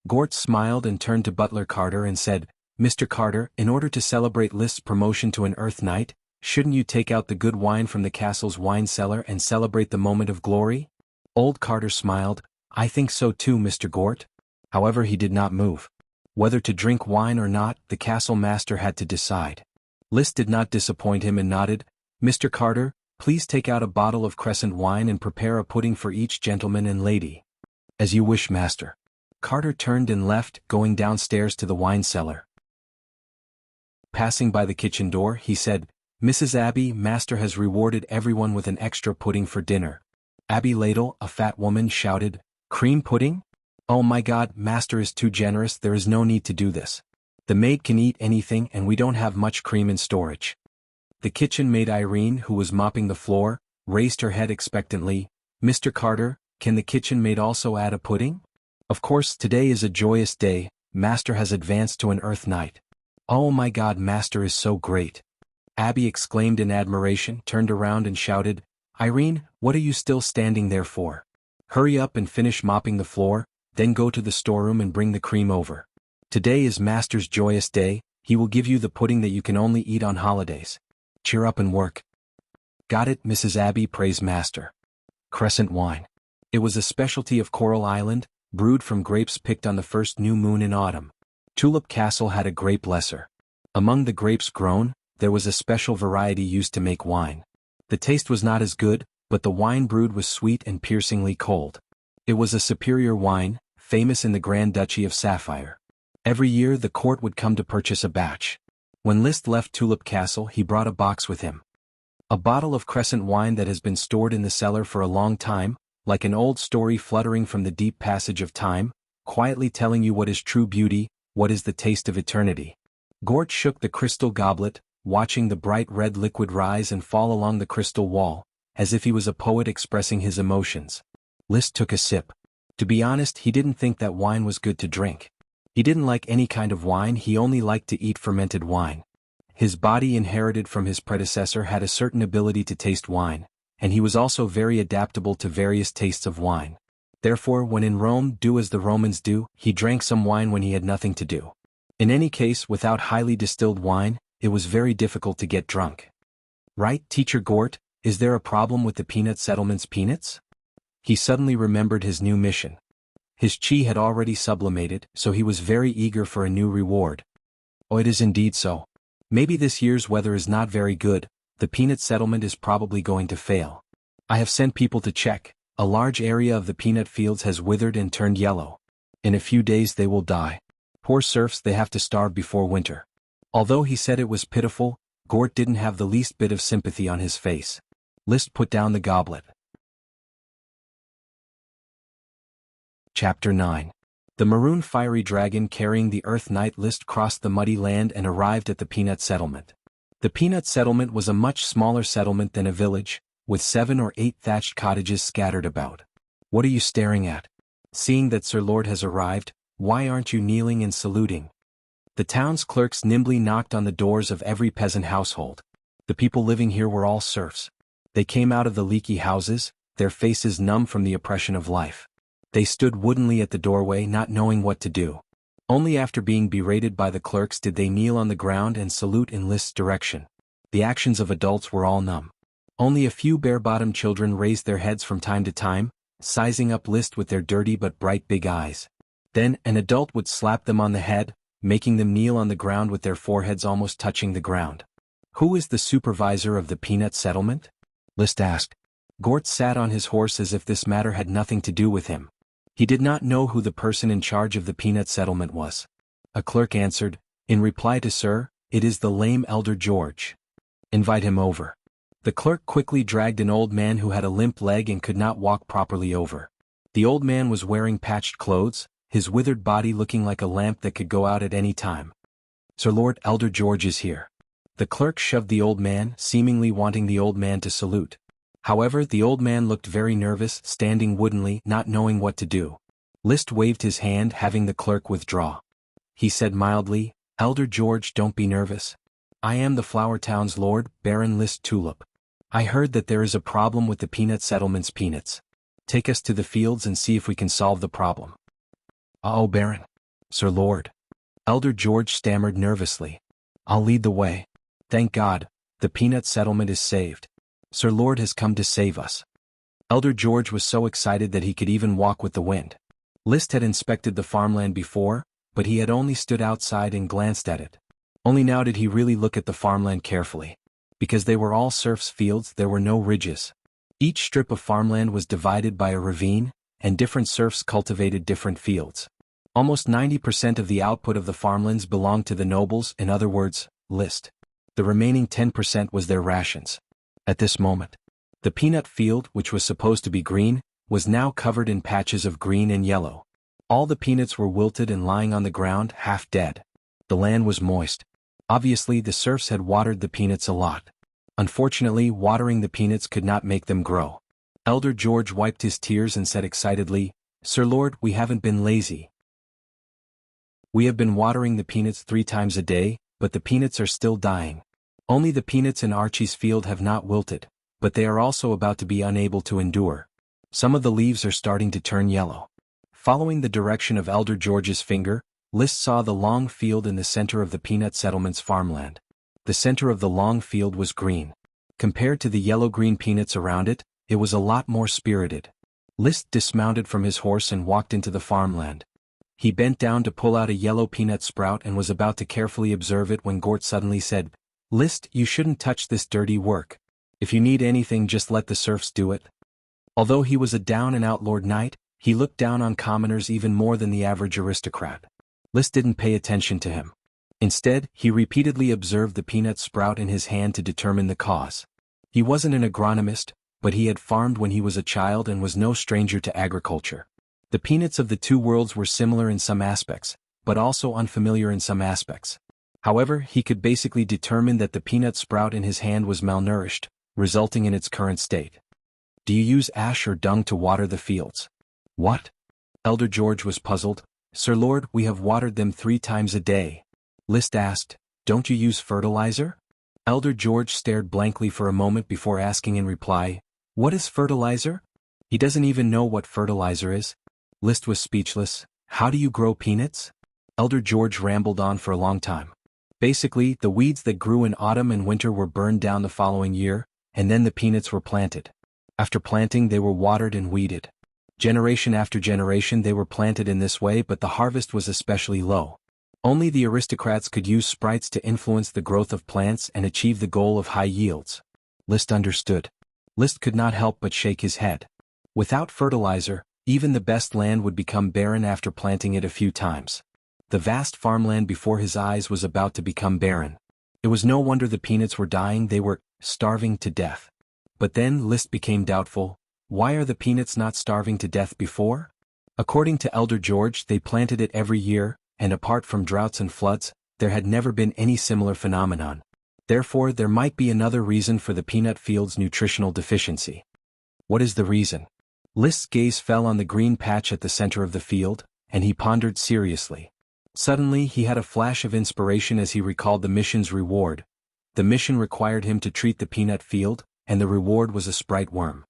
Gort smiled and turned to Butler Carter and said, "Mr. Carter, in order to celebrate List's promotion to an Earth Knight, Shouldn't you take out the good wine from the castle's wine cellar and celebrate the moment of glory? Old Carter smiled. I think so too, Mr. Gort. However, he did not move. Whether to drink wine or not, the castle master had to decide. List did not disappoint him and nodded. Mr. Carter, please take out a bottle of crescent wine and prepare a pudding for each gentleman and lady. As you wish, master. Carter turned and left, going downstairs to the wine cellar. Passing by the kitchen door, he said, Mrs. Abby, master has rewarded everyone with an extra pudding for dinner. Abby Ladle, a fat woman, shouted, Cream pudding? Oh my God, master is too generous, there is no need to do this. The maid can eat anything and we don't have much cream in storage. The kitchen maid Irene, who was mopping the floor, raised her head expectantly. Mr. Carter, can the kitchen maid also add a pudding? Of course, today is a joyous day, master has advanced to an earth knight. Oh my God, master is so great. Abby exclaimed in admiration, turned around and shouted, Irene, what are you still standing there for? Hurry up and finish mopping the floor, then go to the storeroom and bring the cream over. Today is master's joyous day, he will give you the pudding that you can only eat on holidays. Cheer up and work. Got it, Mrs. Abby, praised master. Crescent wine. It was a specialty of Coral Island, brewed from grapes picked on the first new moon in autumn. Tulip Castle had a grape lesser. Among the grapes grown, there was a special variety used to make wine. The taste was not as good, but the wine brewed was sweet and piercingly cold. It was a superior wine, famous in the Grand Duchy of Sapphire. Every year the court would come to purchase a batch. When Liszt left Tulip Castle, he brought a box with him. A bottle of crescent wine that has been stored in the cellar for a long time, like an old story fluttering from the deep passage of time, quietly telling you what is true beauty, what is the taste of eternity. Gort shook the crystal goblet, watching the bright red liquid rise and fall along the crystal wall, as if he was a poet expressing his emotions. Liszt took a sip. To be honest, he didn't think that wine was good to drink. He didn't like any kind of wine, he only liked to eat fermented wine. His body, inherited from his predecessor, had a certain ability to taste wine, and he was also very adaptable to various tastes of wine. Therefore, when in Rome, do as the Romans do, he drank some wine when he had nothing to do. In any case, without highly distilled wine, it was very difficult to get drunk. Right, Teacher Gort, is there a problem with the peanut settlement's peanuts? He suddenly remembered his new mission. His chi had already sublimated, so he was very eager for a new reward. Oh, it is indeed so. Maybe this year's weather is not very good, the peanut settlement is probably going to fail. I have sent people to check, a large area of the peanut fields has withered and turned yellow. In a few days they will die. Poor serfs, they have to starve before winter. Although he said it was pitiful, Gort didn't have the least bit of sympathy on his face. Liszt put down the goblet. Chapter 9. The maroon fiery dragon carrying the Earth Knight Liszt crossed the muddy land and arrived at the peanut settlement. The peanut settlement was a much smaller settlement than a village, with 7 or 8 thatched cottages scattered about. What are you staring at? Seeing that Sir Lord has arrived, why aren't you kneeling and saluting? The town's clerks nimbly knocked on the doors of every peasant household. The people living here were all serfs. They came out of the leaky houses, their faces numb from the oppression of life. They stood woodenly at the doorway, not knowing what to do. Only after being berated by the clerks did they kneel on the ground and salute in Liszt's direction. The actions of adults were all numb. Only a few bare-bottomed children raised their heads from time to time, sizing up Liszt with their dirty but bright big eyes. Then, an adult would slap them on the head, making them kneel on the ground with their foreheads almost touching the ground. Who is the supervisor of the peanut settlement? Liszt asked. Gort sat on his horse as if this matter had nothing to do with him. He did not know who the person in charge of the peanut settlement was. A clerk answered, in reply to Sir, it is the lame elder George. Invite him over. The clerk quickly dragged an old man who had a limp leg and could not walk properly over. The old man was wearing patched clothes, his withered body looking like a lamp that could go out at any time. Sir Lord, Elder George is here. The clerk shoved the old man, seemingly wanting the old man to salute. However, the old man looked very nervous, standing woodenly, not knowing what to do. Liszt waved his hand, having the clerk withdraw. He said mildly, Elder George, don't be nervous. I am the Flower Town's Lord, Baron Liszt Tulip. I heard that there is a problem with the peanut settlement's peanuts. Take us to the fields and see if we can solve the problem. Oh, Baron. Sir Lord. Elder George stammered nervously. I'll lead the way. Thank God, The peanut settlement is saved. Sir Lord has come to save us. Elder George was so excited that he could even walk with the wind. List had inspected the farmland before, but he had only stood outside and glanced at it. Only now did he really look at the farmland carefully. Because they were all serfs' fields, there were no ridges. Each strip of farmland was divided by a ravine, and different serfs cultivated different fields. Almost 90% of the output of the farmlands belonged to the nobles, in other words, List. The remaining 10% was their rations. At this moment, the peanut field, which was supposed to be green, was now covered in patches of green and yellow. All the peanuts were wilted and lying on the ground, half dead. The land was moist. Obviously, the serfs had watered the peanuts a lot. Unfortunately, watering the peanuts could not make them grow. Elder George wiped his tears and said excitedly, "Sir Lord, we haven't been lazy. We have been watering the peanuts 3 times a day, but the peanuts are still dying. Only the peanuts in Archie's field have not wilted, but they are also about to be unable to endure. Some of the leaves are starting to turn yellow." Following the direction of Elder George's finger, List saw the long field in the center of the peanut settlement's farmland. The center of the long field was green. Compared to the yellow-green peanuts around it, it was a lot more spirited. List dismounted from his horse and walked into the farmland. He bent down to pull out a yellow peanut sprout and was about to carefully observe it when Gort suddenly said, "List, you shouldn't touch this dirty work. If you need anything, just let the serfs do it." Although he was a down-and-out lord knight, he looked down on commoners even more than the average aristocrat. List didn't pay attention to him. Instead, he repeatedly observed the peanut sprout in his hand to determine the cause. He wasn't an agronomist, but he had farmed when he was a child and was no stranger to agriculture. The peanuts of the two worlds were similar in some aspects, but also unfamiliar in some aspects. However, he could basically determine that the peanut sprout in his hand was malnourished, resulting in its current state. "Do you use ash or dung to water the fields?" "What?" Elder George was puzzled. "Sir Lord, we have watered them 3 times a day." List asked, "Don't you use fertilizer?" Elder George stared blankly for a moment before asking in reply, "What is fertilizer?" He doesn't even know what fertilizer is. List was speechless. "How do you grow peanuts?" Elder George rambled on for a long time. Basically, the weeds that grew in autumn and winter were burned down the following year, and then the peanuts were planted. After planting, they were watered and weeded. Generation after generation they were planted in this way, but the harvest was especially low. Only the aristocrats could use sprites to influence the growth of plants and achieve the goal of high yields. List understood. List could not help but shake his head. Without fertilizer, even the best land would become barren after planting it a few times. The vast farmland before his eyes was about to become barren. It was no wonder the peanuts were dying, they were starving to death. But then List became doubtful. Why are the peanuts not starving to death before? According to Elder George, they planted it every year, and apart from droughts and floods, there had never been any similar phenomenon. Therefore, there might be another reason for the peanut field's nutritional deficiency. What is the reason? List's gaze fell on the green patch at the center of the field, and he pondered seriously. Suddenly, he had a flash of inspiration as he recalled the mission's reward. The mission required him to treat the peanut field, and the reward was a sprite worm.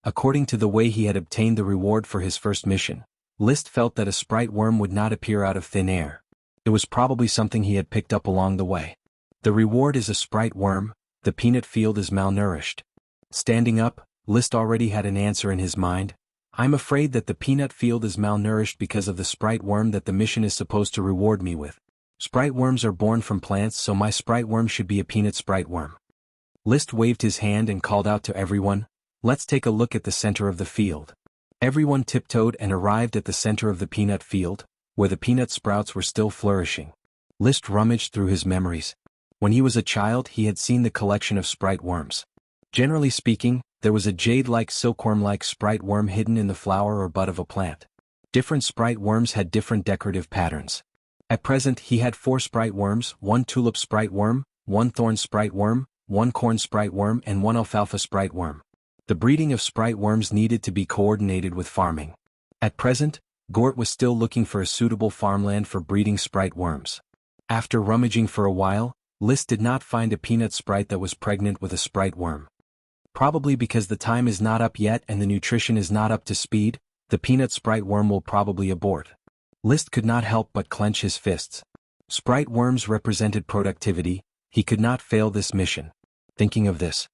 According to the way he had obtained the reward for his first mission, List felt that a sprite worm would not appear out of thin air. It was probably something he had picked up along the way. The reward is a sprite worm, the peanut field is malnourished. Standing up, List already had an answer in his mind. "I'm afraid that the peanut field is malnourished because of the sprite worm that the mission is supposed to reward me with. Sprite worms are born from plants, so my sprite worm should be a peanut sprite worm." List waved his hand and called out to everyone, "Let's take a look at the center of the field." Everyone tiptoed and arrived at the center of the peanut field, where the peanut sprouts were still flourishing. List rummaged through his memories. When he was a child, he had seen the collection of sprite worms. Generally speaking, there was a jade-like silkworm-like sprite worm hidden in the flower or bud of a plant. Different sprite worms had different decorative patterns. At present, he had 4 sprite worms, 1 tulip sprite worm, 1 thorn sprite worm, 1 corn sprite worm, and 1 alfalfa sprite worm. The breeding of sprite worms needed to be coordinated with farming. At present, Gort was still looking for a suitable farmland for breeding sprite worms. After rummaging for a while, List did not find a peanut sprite that was pregnant with a sprite worm. Probably because the time is not up yet and the nutrition is not up to speed, the peanut sprite worm will probably abort. List could not help but clench his fists. Sprite worms represented productivity, He could not fail this mission. Thinking of this,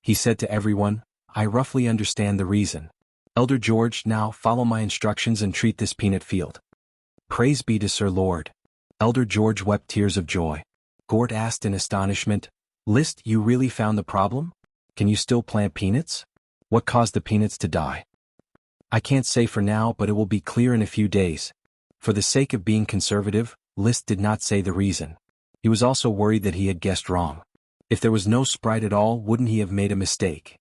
he said to everyone, I roughly understand the reason. Elder George, now follow my instructions and treat this peanut field. Praise be to Sir Lord. Elder George wept tears of joy. Gort asked in astonishment, List, you really found the problem? Can you still plant peanuts? What caused the peanuts to die? I can't say for now, but it will be clear in a few days. For the sake of being conservative, List did not say the reason. He was also worried that he had guessed wrong. If there was no Sprite at all, wouldn't he have made a mistake?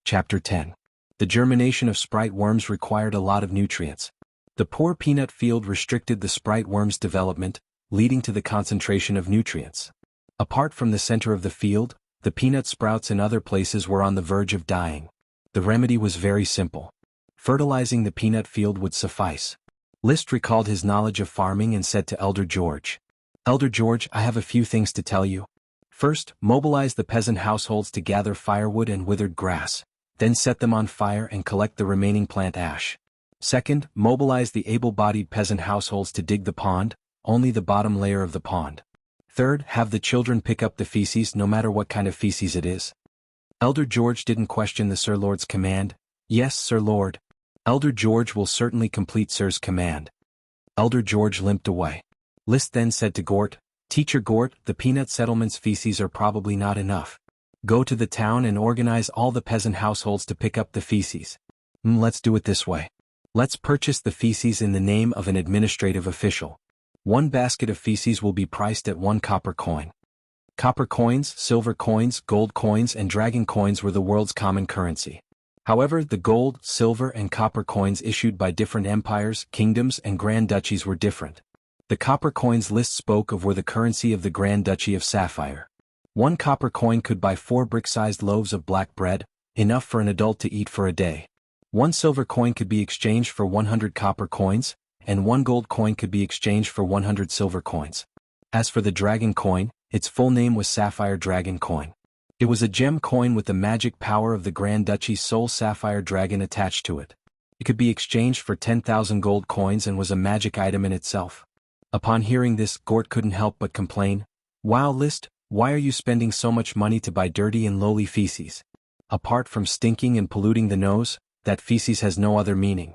Chapter 10. The germination of Sprite worms required a lot of nutrients. The poor peanut field restricted the Sprite worm's development, leading to the concentration of nutrients. Apart from the center of the field, the peanut sprouts in other places were on the verge of dying. The remedy was very simple. Fertilizing the peanut field would suffice. List recalled his knowledge of farming and said to Elder George, Elder George, I have a few things to tell you. First, mobilize the peasant households to gather firewood and withered grass. Then set them on fire and collect the remaining plant ash. Second, mobilize the able-bodied peasant households to dig the pond, only the bottom layer of the pond. Third, have the children pick up the feces no matter what kind of feces it is. Elder George didn't question the Sir Lord's command. Yes, Sir Lord. Elder George will certainly complete Sir's command. Elder George limped away. List then said to Gort, Teacher Gort, the peanut settlement's feces are probably not enough. Go to the town and organize all the peasant households to pick up the feces. Let's do it this way. Let's purchase the feces in the name of an administrative official. 1 basket of feces will be priced at 1 copper coin. Copper coins, silver coins, gold coins and dragon coins were the world's common currency. However, the gold, silver and copper coins issued by different empires, kingdoms and grand duchies were different. The copper coins List spoke of were the currency of the Grand Duchy of Sapphire. 1 copper coin could buy 4 brick-sized loaves of black bread, enough for an adult to eat for a day. 1 silver coin could be exchanged for 100 copper coins, and 1 gold coin could be exchanged for 100 silver coins. As for the dragon coin, its full name was Sapphire Dragon Coin. It was a gem coin with the magic power of the Grand Duchy's sole sapphire dragon attached to it. It could be exchanged for 10,000 gold coins and was a magic item in itself. Upon hearing this, Gort couldn't help but complain, Wow, List, why are you spending so much money to buy dirty and lowly feces? Apart from stinking and polluting the nose, that feces has no other meaning.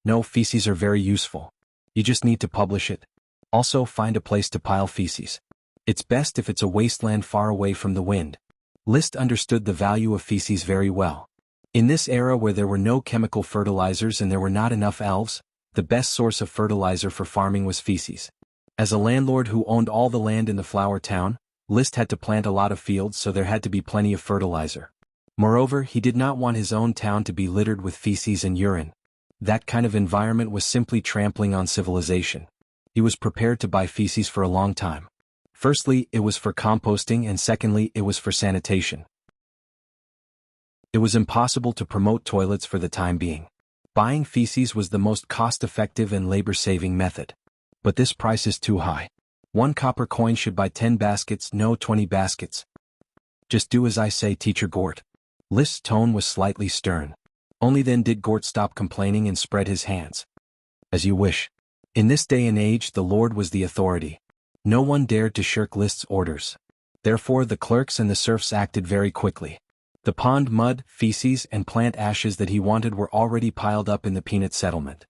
No, feces are very useful. You just need to publish it. Also, find a place to pile feces. It's best if it's a wasteland far away from the wind. List understood the value of feces very well. In this era where there were no chemical fertilizers and there were not enough elves, the best source of fertilizer for farming was feces. As a landlord who owned all the land in the flower town, List had to plant a lot of fields, so there had to be plenty of fertilizer. Moreover, he did not want his own town to be littered with feces and urine. That kind of environment was simply trampling on civilization. He was prepared to buy feces for a long time. Firstly, it was for composting, and secondly, it was for sanitation. It was impossible to promote toilets for the time being. Buying feces was the most cost-effective and labor-saving method. But this price is too high. 1 copper coin should buy 10 baskets, no 20 baskets. Just do as I say, Teacher Gort. List's tone was slightly stern. Only then did Gort stop complaining and spread his hands. As you wish. In this day and age, the Lord was the authority. No one dared to shirk List's orders. Therefore the clerks and the serfs acted very quickly. The pond mud, feces, and plant ashes that he wanted were already piled up in the peanut settlement.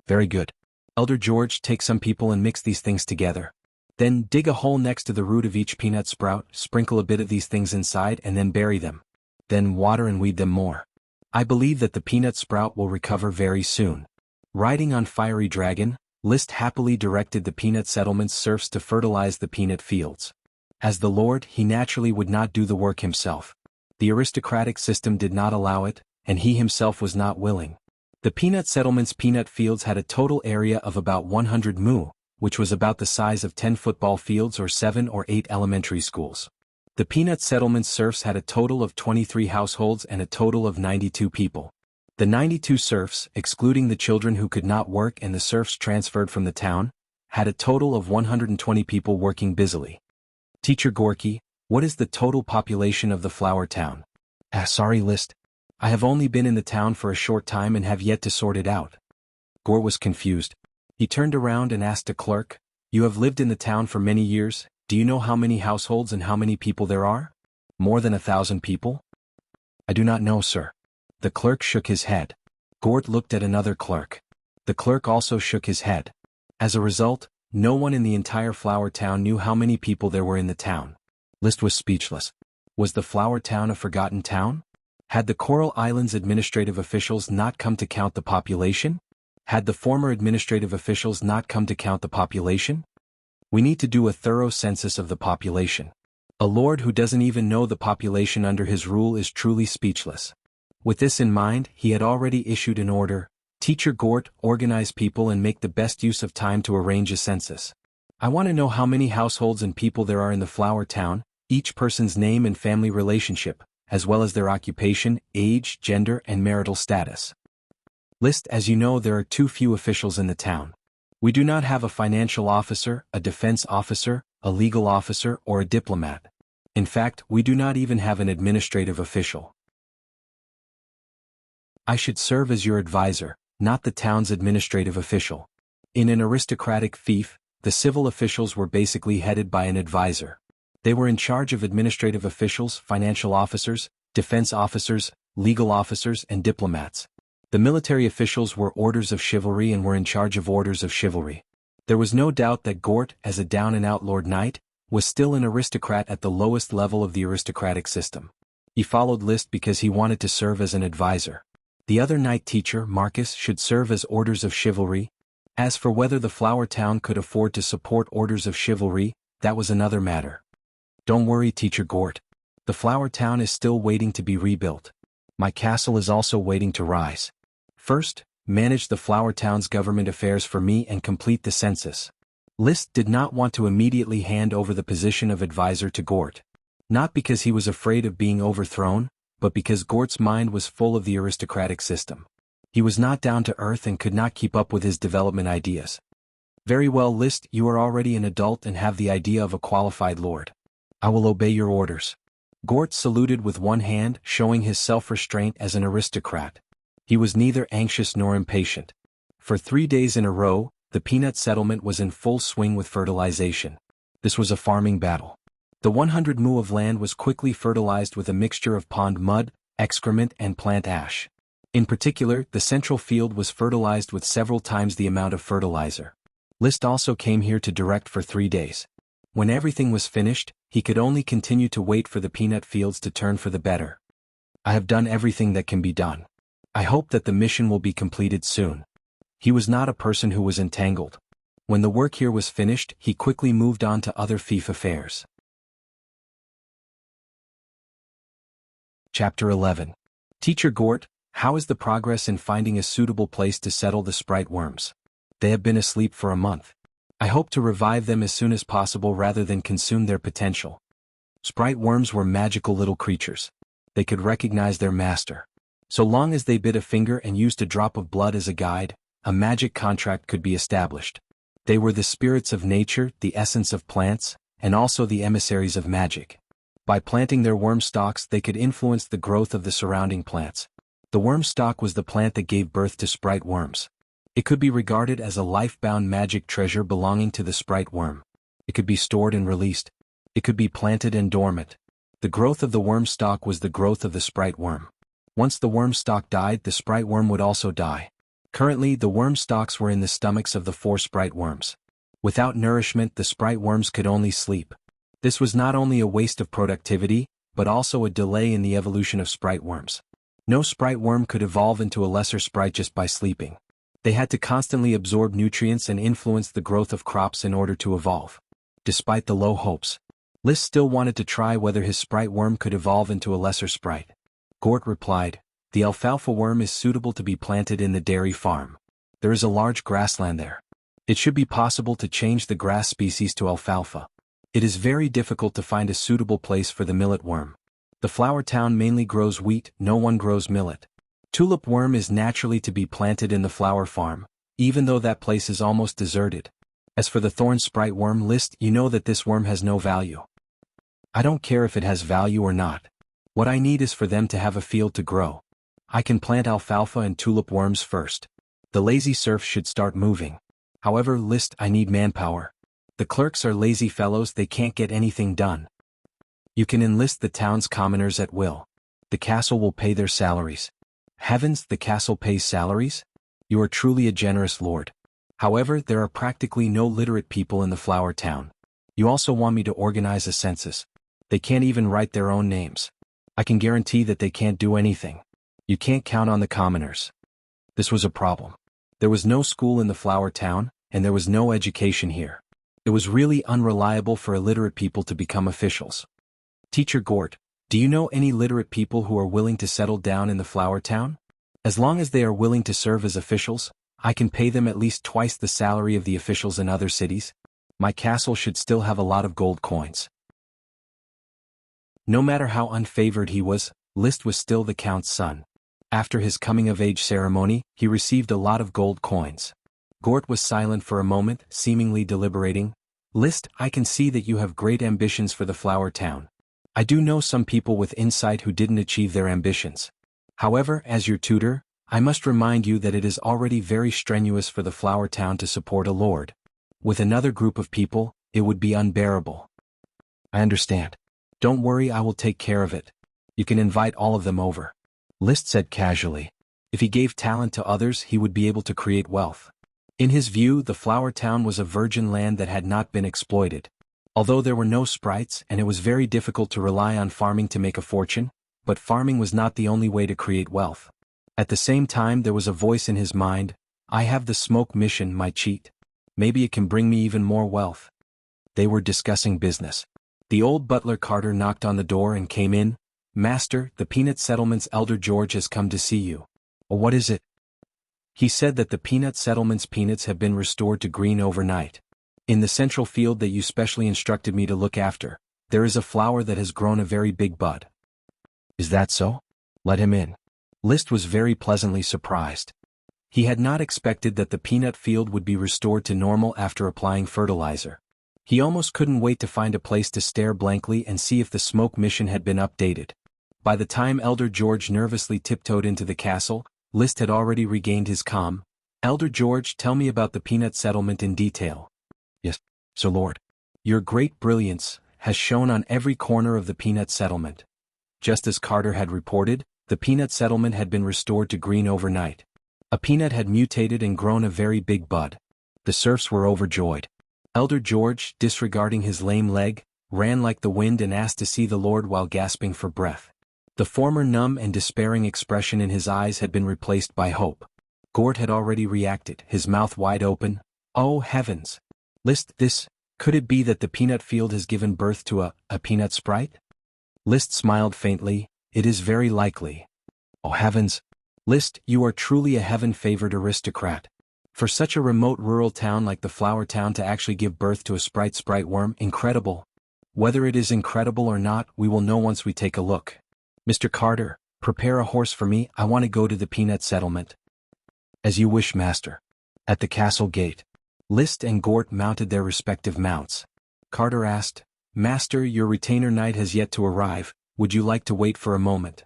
Very good. Elder George, take some people and mix these things together. Then dig a hole next to the root of each peanut sprout, sprinkle a bit of these things inside and then bury them. Then water and weed them more. I believe that the peanut sprout will recover very soon. Riding on Fiery Dragon, List happily directed the peanut settlement's serfs to fertilize the peanut fields. As the Lord, he naturally would not do the work himself. The aristocratic system did not allow it, and he himself was not willing. The peanut settlement's peanut fields had a total area of about 100 mu, which was about the size of 10 football fields or 7 or 8 elementary schools. The peanut settlement's serfs had a total of 23 households and a total of 92 people. The 92 serfs, excluding the children who could not work and the serfs transferred from the town, had a total of 120 people working busily. Teacher Gorky, what is the total population of the flower town? Sorry, List. I have only been in the town for a short time and have yet to sort it out. Gore was confused. He turned around and asked a clerk, You have lived in the town for many years. Do you know how many households and how many people there are? More than 1,000 people? I do not know, sir. The clerk shook his head. Gort looked at another clerk. The clerk also shook his head. As a result, no one in the entire flower town knew how many people there were in the town. List was speechless. Was the flower town a forgotten town? Had the Coral Islands administrative officials not come to count the population? Had the former administrative officials not come to count the population? We need to do a thorough census of the population. A lord who doesn't even know the population under his rule is truly speechless. With this in mind, he had already issued an order: Teacher Gort, organize people and make the best use of time to arrange a census. I want to know how many households and people there are in the flower town, each person's name and family relationship, as well as their occupation, age, gender, and marital status. List: as you know, there are too few officials in the town. We do not have a financial officer, a defense officer, a legal officer, or a diplomat. In fact, we do not even have an administrative official. I should serve as your advisor, not the town's administrative official. In an aristocratic fief, the civil officials were basically headed by an advisor. They were in charge of administrative officials, financial officers, defense officers, legal officers, and diplomats. The military officials were orders of chivalry and were in charge of orders of chivalry. There was no doubt that Gort, as a down-and-out Lord Knight, was still an aristocrat at the lowest level of the aristocratic system. He followed List because he wanted to serve as an advisor. The other knight teacher, Marcus, should serve as orders of chivalry. As for whether the flower town could afford to support orders of chivalry, that was another matter. Don't worry, Teacher Gort. The flower town is still waiting to be rebuilt. My castle is also waiting to rise. First, manage the flower town's government affairs for me and complete the census. List did not want to immediately hand over the position of advisor to Gort. Not because he was afraid of being overthrown, but because Gort's mind was full of the aristocratic system. He was not down to earth and could not keep up with his development ideas. Very well, List, you are already an adult and have the idea of a qualified lord. I will obey your orders. Gort saluted with one hand, showing his self-restraint as an aristocrat. He was neither anxious nor impatient. For 3 days in a row, the peanut settlement was in full swing with fertilization. This was a farming battle. The 100 mu of land was quickly fertilized with a mixture of pond mud, excrement, and plant ash. In particular, the central field was fertilized with several times the amount of fertilizer. List also came here to direct for 3 days. When everything was finished, he could only continue to wait for the peanut fields to turn for the better. I have done everything that can be done. I hope that the mission will be completed soon. He was not a person who was entangled. When the work here was finished, he quickly moved on to other fief affairs. Chapter 11. Teacher Gort, how is the progress in finding a suitable place to settle the sprite worms? They have been asleep for a month. I hope to revive them as soon as possible rather than consume their potential. Sprite worms were magical little creatures. They could recognize their master. So long as they bit a finger and used a drop of blood as a guide, a magic contract could be established. They were the spirits of nature, the essence of plants, and also the emissaries of magic. By planting their worm stalks, they could influence the growth of the surrounding plants. The worm stalk was the plant that gave birth to sprite worms. It could be regarded as a life-bound magic treasure belonging to the sprite worm. It could be stored and released. It could be planted and dormant. The growth of the worm stalk was the growth of the sprite worm. Once the worm stalk died, the sprite worm would also die. Currently, the worm stalks were in the stomachs of the 4 sprite worms. Without nourishment, the sprite worms could only sleep. This was not only a waste of productivity, but also a delay in the evolution of sprite worms. No sprite worm could evolve into a lesser sprite just by sleeping. They had to constantly absorb nutrients and influence the growth of crops in order to evolve. Despite the low hopes, List still wanted to try whether his sprite worm could evolve into a lesser sprite. Gort replied, "The alfalfa worm is suitable to be planted in the dairy farm. There is a large grassland there. It should be possible to change the grass species to alfalfa. It is very difficult to find a suitable place for the millet worm. The flower town mainly grows wheat, no one grows millet. Tulip worm is naturally to be planted in the flower farm, even though that place is almost deserted. As for the thorn sprite worm, List, you know that this worm has no value. I don't care if it has value or not. What I need is for them to have a field to grow. I can plant alfalfa and tulip worms first. The lazy serfs should start moving. However, List, I need manpower. The clerks are lazy fellows, they can't get anything done. You can enlist the town's commoners at will. The castle will pay their salaries. Heavens, the castle pays salaries? You are truly a generous lord. However, there are practically no literate people in the flower town. You also want me to organize a census. They can't even write their own names. I can guarantee that they can't do anything. You can't count on the commoners. This was a problem. There was no school in the flower town, and there was no education here. It was really unreliable for illiterate people to become officials. Teacher Gort, do you know any literate people who are willing to settle down in the flower town? As long as they are willing to serve as officials, I can pay them at least twice the salary of the officials in other cities. My castle should still have a lot of gold coins. No matter how unfavored he was, Liszt was still the count's son. After his coming-of-age ceremony, he received a lot of gold coins. Gort was silent for a moment, seemingly deliberating. Liszt, I can see that you have great ambitions for the flower town. I do know some people with insight who didn't achieve their ambitions. However, as your tutor, I must remind you that it is already very strenuous for the flower town to support a lord. With another group of people, it would be unbearable. I understand. Don't worry, I will take care of it. You can invite all of them over. Liszt said casually. If he gave talent to others, he would be able to create wealth. In his view, the flower town was a virgin land that had not been exploited. Although there were no sprites and it was very difficult to rely on farming to make a fortune, but farming was not the only way to create wealth. At the same time, there was a voice in his mind, I have the smoke mission, my cheat. Maybe it can bring me even more wealth. They were discussing business. The old butler Carter knocked on the door and came in. Master, the peanut settlement's elder George has come to see you. Oh, what is it? He said that the peanut settlement's peanuts have been restored to green overnight. In the central field that you specially instructed me to look after, there is a flower that has grown a very big bud. Is that so? Let him in. Liszt was very pleasantly surprised. He had not expected that the peanut field would be restored to normal after applying fertilizer. He almost couldn't wait to find a place to stare blankly and see if the smoke mission had been updated. By the time Elder George nervously tiptoed into the castle, Liszt had already regained his calm. Elder George, tell me about the peanut settlement in detail. Yes, Sir Lord. Your great brilliance has shone on every corner of the peanut settlement. Just as Carter had reported, the peanut settlement had been restored to green overnight. A peanut had mutated and grown a very big bud. The serfs were overjoyed. Elder George, disregarding his lame leg, ran like the wind and asked to see the Lord while gasping for breath. The former numb and despairing expression in his eyes had been replaced by hope. Gort had already reacted, his mouth wide open. Oh heavens! Liszt, could it be that the peanut field has given birth to a peanut sprite? Liszt smiled faintly, it is very likely. Oh heavens! Liszt, you are truly a heaven-favored aristocrat. For such a remote rural town like the flower town to actually give birth to a sprite worm, incredible. Whether it is incredible or not, we will know once we take a look. Mr. Carter, prepare a horse for me, I want to go to the peanut settlement. As you wish, master. At the castle gate, Liszt and Gort mounted their respective mounts. Carter asked, Master, your retainer knight has yet to arrive, would you like to wait for a moment?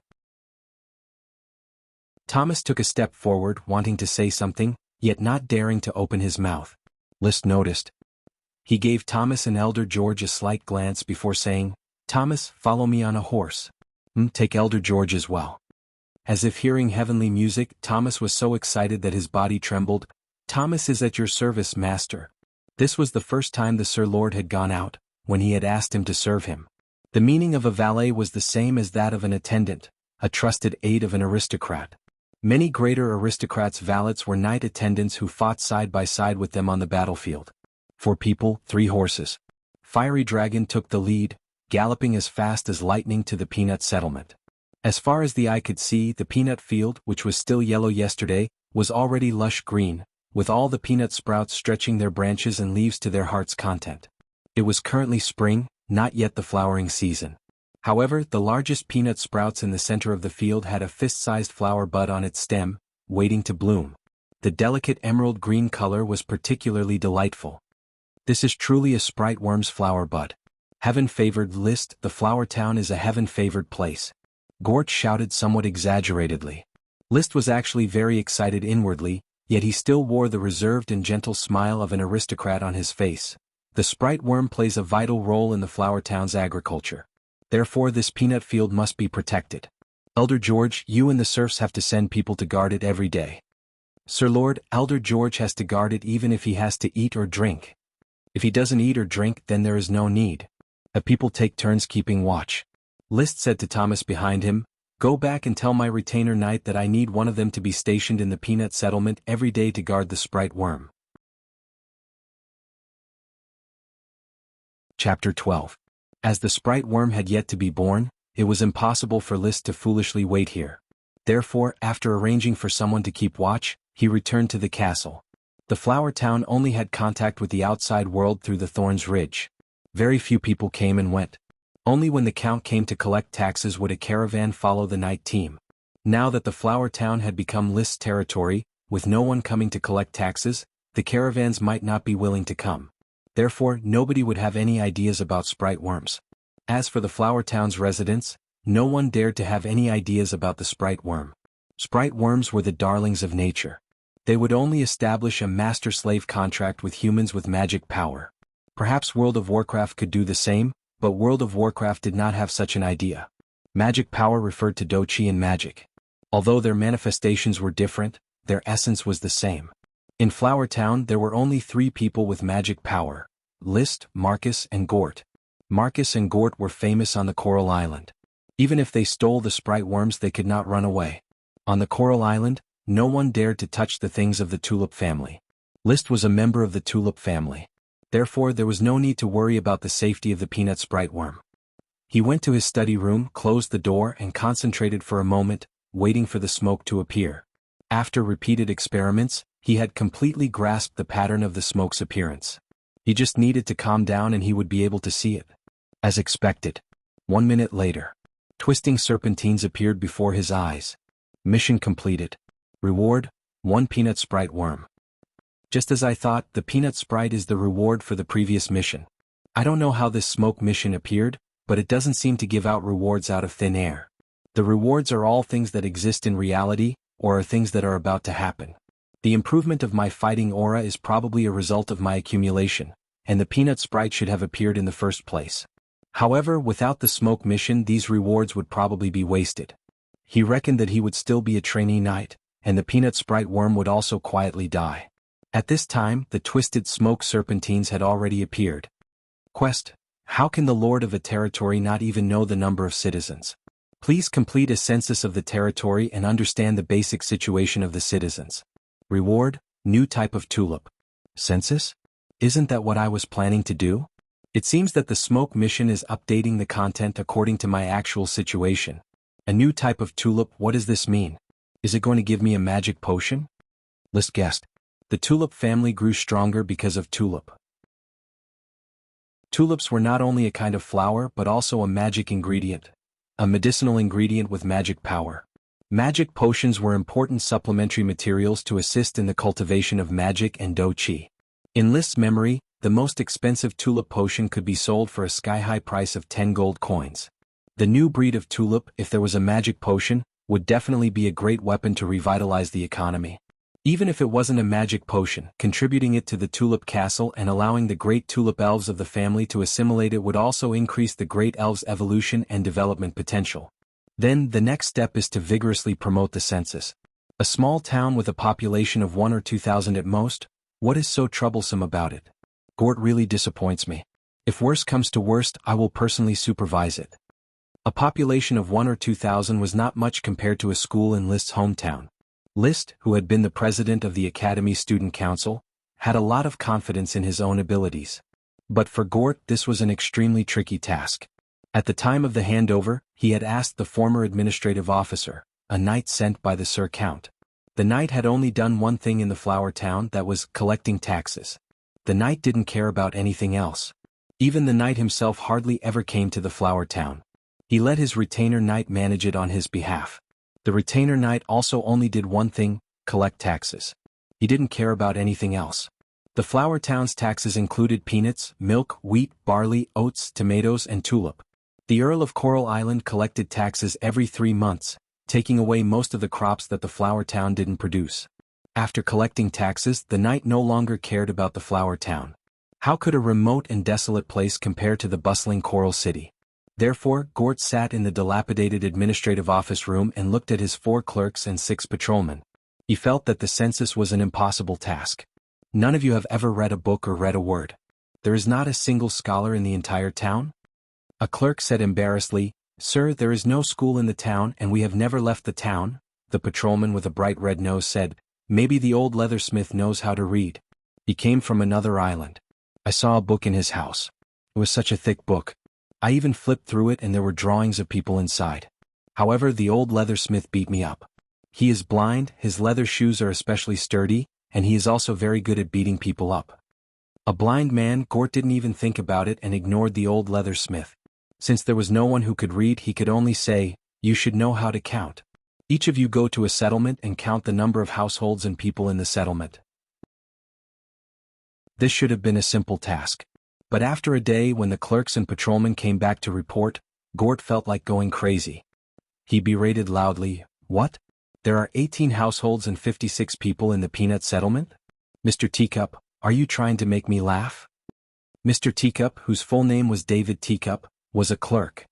Thomas took a step forward, wanting to say something, yet not daring to open his mouth. Liszt noticed. He gave Thomas and Elder George a slight glance before saying, Thomas, follow me on a horse. Take Elder George as well. As if hearing heavenly music, Thomas was so excited that his body trembled. Thomas is at your service, master. This was the first time the Sir Lord had gone out, when he had asked him to serve him. The meaning of a valet was the same as that of an attendant, a trusted aide of an aristocrat. Many greater aristocrats' valets were knight attendants who fought side by side with them on the battlefield. 4 people, 3 horses. Fiery Dragon took the lead, galloping as fast as lightning to the peanut settlement. As far as the eye could see, the peanut field, which was still yellow yesterday, was already lush green, with all the peanut sprouts stretching their branches and leaves to their heart's content. It was currently spring, not yet the flowering season. However, the largest peanut sprouts in the center of the field had a fist-sized flower bud on its stem, waiting to bloom. The delicate emerald green color was particularly delightful. This is truly a sprite worm's flower bud. Heaven-favored Liszt, the flower town is a heaven-favored place. Gort shouted somewhat exaggeratedly. Liszt was actually very excited inwardly, yet he still wore the reserved and gentle smile of an aristocrat on his face. The sprite worm plays a vital role in the flower town's agriculture. Therefore this peanut field must be protected. Elder George, you and the serfs have to send people to guard it every day. Sir Lord, Elder George has to guard it even if he has to eat or drink. If he doesn't eat or drink, then there is no need. Have people take turns keeping watch. List said to Thomas behind him, "Go back and tell my retainer knight that I need one of them to be stationed in the peanut settlement every day to guard the sprite worm." Chapter 12. As the sprite worm had yet to be born, it was impossible for List to foolishly wait here. Therefore, after arranging for someone to keep watch, he returned to the castle. The flower town only had contact with the outside world through the Thorns Ridge. Very few people came and went. Only when the count came to collect taxes would a caravan follow the night team. Now that the flower town had become List's territory, with no one coming to collect taxes, the caravans might not be willing to come. Therefore, nobody would have any ideas about sprite worms. As for the flower town's residents, no one dared to have any ideas about the sprite worm. Sprite worms were the darlings of nature. They would only establish a master-slave contract with humans with magic power. Perhaps World of Warcraft could do the same, but World of Warcraft did not have such an idea. Magic power referred to Dochi and magic. Although their manifestations were different, their essence was the same. In Flower Town there were only 3 people with magic power: List, Marcus, and Gort. Marcus and Gort were famous on the Coral Island. Even if they stole the sprite worms they could not run away. On the Coral Island, no one dared to touch the things of the Tulip family. List was a member of the Tulip family. Therefore there was no need to worry about the safety of the peanut sprite worm. He went to his study room, closed the door, and concentrated for a moment, waiting for the smoke to appear. After repeated experiments, he had completely grasped the pattern of the smoke's appearance. He just needed to calm down and he would be able to see it. As expected. 1 minute later. Twisting serpentines appeared before his eyes. Mission completed. Reward: 1 peanut sprite worm. Just as I thought, the peanut sprite is the reward for the previous mission. I don't know how this smoke mission appeared, but it doesn't seem to give out rewards out of thin air. The rewards are all things that exist in reality, or are things that are about to happen. The improvement of my fighting aura is probably a result of my accumulation, and the peanut sprite should have appeared in the first place. However, without the smoke mission these rewards would probably be wasted. He reckoned that he would still be a trainee knight, and the peanut sprite worm would also quietly die. At this time, the twisted smoke serpentines had already appeared. Quest: how can the lord of a territory not even know the number of citizens? Please complete a census of the territory and understand the basic situation of the citizens. Reward: new type of tulip. Census? Isn't that what I was planning to do? It seems that the smoke mission is updating the content according to my actual situation. A new type of tulip, what does this mean? Is it going to give me a magic potion? List guessed. The tulip family grew stronger because of tulip. Tulips were not only a kind of flower but also a magic ingredient. A medicinal ingredient with magic power. Magic potions were important supplementary materials to assist in the cultivation of magic and do-chi. In List's memory, the most expensive tulip potion could be sold for a sky-high price of 10 gold coins. The new breed of tulip, if there was a magic potion, would definitely be a great weapon to revitalize the economy. Even if it wasn't a magic potion, contributing it to the tulip castle and allowing the great tulip elves of the family to assimilate it would also increase the great elves' evolution and development potential. Then, the next step is to vigorously promote the census. A small town with a population of 1 or 2,000 at most? What is so troublesome about it? Gort really disappoints me. If worst comes to worst, I will personally supervise it. A population of 1 or 2,000 was not much compared to a school in List's hometown. List, who had been the president of the Academy Student Council, had a lot of confidence in his own abilities. But for Gort this was an extremely tricky task. At the time of the handover, he had asked the former administrative officer, a knight sent by the Sir Count. The knight had only done one thing in the flower town, that was collecting taxes. The knight didn't care about anything else. Even the knight himself hardly ever came to the flower town. He let his retainer knight manage it on his behalf. The retainer knight also only did one thing: collect taxes. He didn't care about anything else. The flower town's taxes included peanuts, milk, wheat, barley, oats, tomatoes, and tulip. The Earl of Coral Island collected taxes every 3 months, taking away most of the crops that the flower town didn't produce. After collecting taxes, the knight no longer cared about the flower town. How could a remote and desolate place compare to the bustling coral city? Therefore, Gort sat in the dilapidated administrative office room and looked at his 4 clerks and 6 patrolmen. He felt that the census was an impossible task. None of you have ever read a book or read a word. There is not a single scholar in the entire town? A clerk said embarrassedly, "Sir, there is no school in the town and we have never left the town." The patrolman with a bright red nose said, "Maybe the old leathersmith knows how to read. He came from another island. I saw a book in his house. It was such a thick book. I even flipped through it and there were drawings of people inside. However, the old leathersmith beat me up. He is blind, his leather shoes are especially sturdy, and he is also very good at beating people up." A blind man, Gort didn't even think about it and ignored the old leathersmith. Since there was no one who could read, he could only say, "You should know how to count. Each of you go to a settlement and count the number of households and people in the settlement." This should have been a simple task. But after a day when the clerks and patrolmen came back to report, Gort felt like going crazy. He berated loudly, "What? There are 18 households and 56 people in the peanut settlement? Mr. Teacup, are you trying to make me laugh?" Mr. Teacup, whose full name was David Teacup, was a clerk.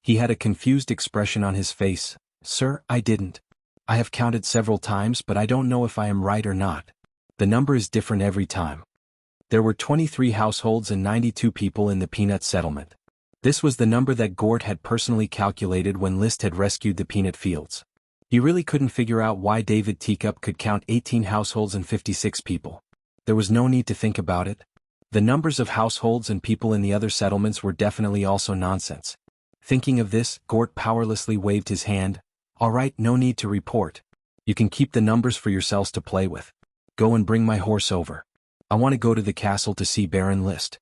He had a confused expression on his face. "Sir, I didn't. I have counted several times but I don't know if I am right or not. The number is different every time." There were 23 households and 92 people in the peanut settlement. This was the number that Gort had personally calculated when List had rescued the peanut fields. He really couldn't figure out why David Teacup could count 18 households and 56 people. There was no need to think about it. The numbers of households and people in the other settlements were definitely also nonsense. Thinking of this, Gort powerlessly waved his hand. "All right, no need to report. You can keep the numbers for yourselves to play with. Go and bring my horse over. I want to go to the castle to see Baron List."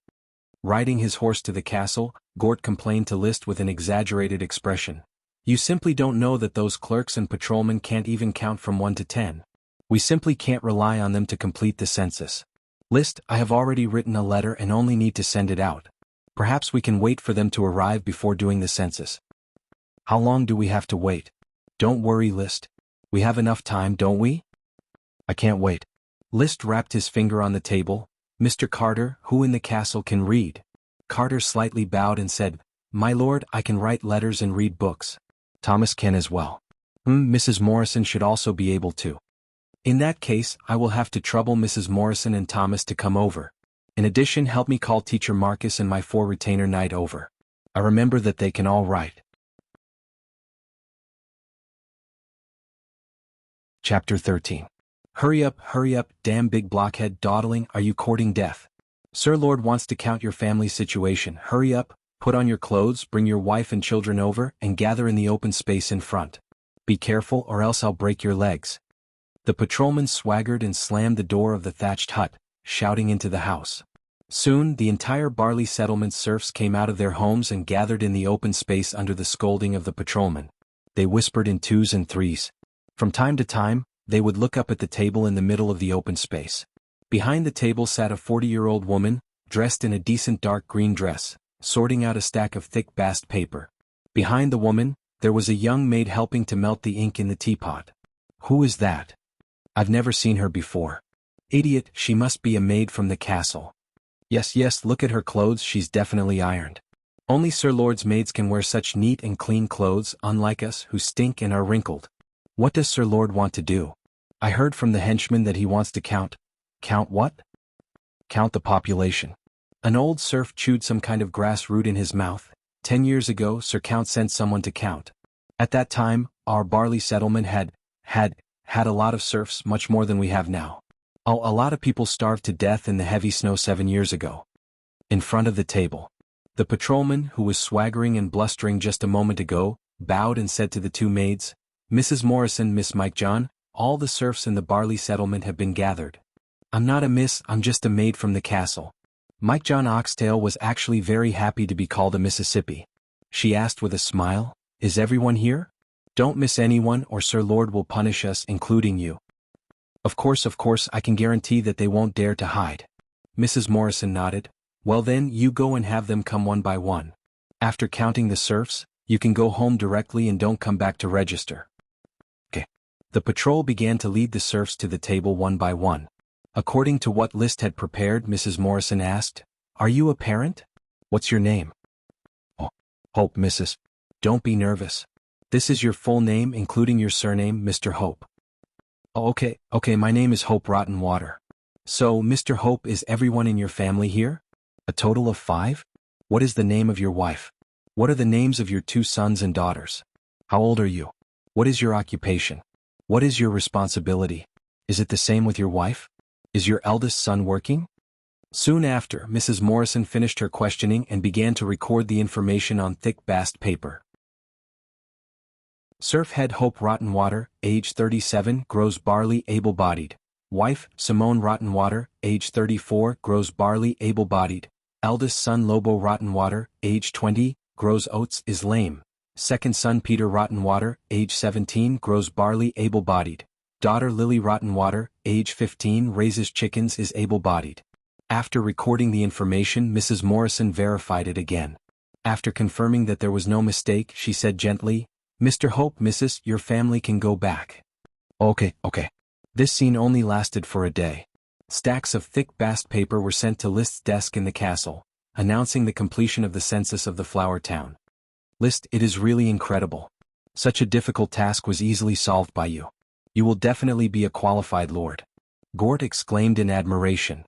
Riding his horse to the castle, Gort complained to List with an exaggerated expression. "You simply don't know that those clerks and patrolmen can't even count from 1 to 10. We simply can't rely on them to complete the census. List, I have already written a letter and only need to send it out. Perhaps we can wait for them to arrive before doing the census." "How long do we have to wait?" "Don't worry, List. We have enough time, don't we?" "I can't wait." List rapped his finger on the table. "Mr. Carter, who in the castle can read?" Carter slightly bowed and said, "My lord, I can write letters and read books." "Thomas can as well." Mrs. Morrison should also be able to." "In that case, I will have to trouble Mrs. Morrison and Thomas to come over. In addition, help me call Teacher Marcus and my 4 retainer knight over. I remember that they can all write." Chapter 13. Hurry up, damn big blockhead dawdling, are you courting death? Sir Lord wants to count your family situation. Hurry up, put on your clothes, bring your wife and children over, and gather in the open space in front. Be careful or else I'll break your legs." The patrolman swaggered and slammed the door of the thatched hut, shouting into the house. Soon, the entire Barley Settlement serfs came out of their homes and gathered in the open space under the scolding of the patrolman. They whispered in 2s and 3s. From time to time, they would look up at the table in the middle of the open space. Behind the table sat a 40-year-old woman, dressed in a decent dark green dress, sorting out a stack of thick bast paper. Behind the woman, there was a young maid helping to melt the ink in the teapot. "Who is that? I've never seen her before." "Idiot, she must be a maid from the castle." Yes, look at her clothes, she's definitely ironed. Only Sir Lord's maids can wear such neat and clean clothes, unlike us who stink and are wrinkled. What does Sir Lord want to do? I heard from the henchman that he wants to count." "Count what?" "Count the population." An old serf chewed some kind of grass root in his mouth. 10 years ago, Sir Count sent someone to count. At that time, our Barley Settlement had a lot of serfs, much more than we have now. A lot of people starved to death in the heavy snow 7 years ago. In front of the table, the patrolman, who was swaggering and blustering just a moment ago, bowed and said to the 2 maids, "Mrs. Morrison, Miss Mike John, all the serfs in the Barley Settlement have been gathered." "I'm not a miss, I'm just a maid from the castle." Mike John Oxtail was actually very happy to be called a Mississippi. She asked with a smile, "Is everyone here? Don't miss anyone or Sir Lord will punish us, including you." Of course, I can guarantee that they won't dare to hide." Mrs. Morrison nodded. "Well then, you go and have them come one by one. After counting the serfs, you can go home directly and don't come back to register." Okay. The patrol began to lead the serfs to the table one by one. According to what List had prepared, Mrs. Morrison asked, "Are you a parent? What's your name?" "Oh, Hope, Mrs. Don't be nervous. This is your full name including your surname, Mr. Hope." "Oh, okay, my name is Hope Rotten Water." "So, Mr. Hope, is everyone in your family here? A total of 5? What is the name of your wife? What are the names of your 2 sons and daughters? How old are you? What is your occupation? What is your responsibility? Is it the same with your wife? Is your eldest son working?" Soon after, Mrs. Morrison finished her questioning and began to record the information on thick bast paper. Surfhead Hope Rotten Water, age 37, grows barley, able-bodied. Wife, Simone Rotten Water, age 34, grows barley, able-bodied. Eldest son Lobo Rotten Water, age 20, grows oats, is lame. Second son Peter Rotten Water, age 17, grows barley, able-bodied. Daughter Lily Rotten Water, age 15, raises chickens, is able-bodied. After recording the information, Mrs. Morrison verified it again. After confirming that there was no mistake, she said gently, "Mr. Hope, Mrs., your family can go back." Okay. This scene only lasted for a day. Stacks of thick bast paper were sent to List's desk in the castle, announcing the completion of the census of the flower town. "List, it is really incredible. Such a difficult task was easily solved by you. You will definitely be a qualified lord." Gort exclaimed in admiration.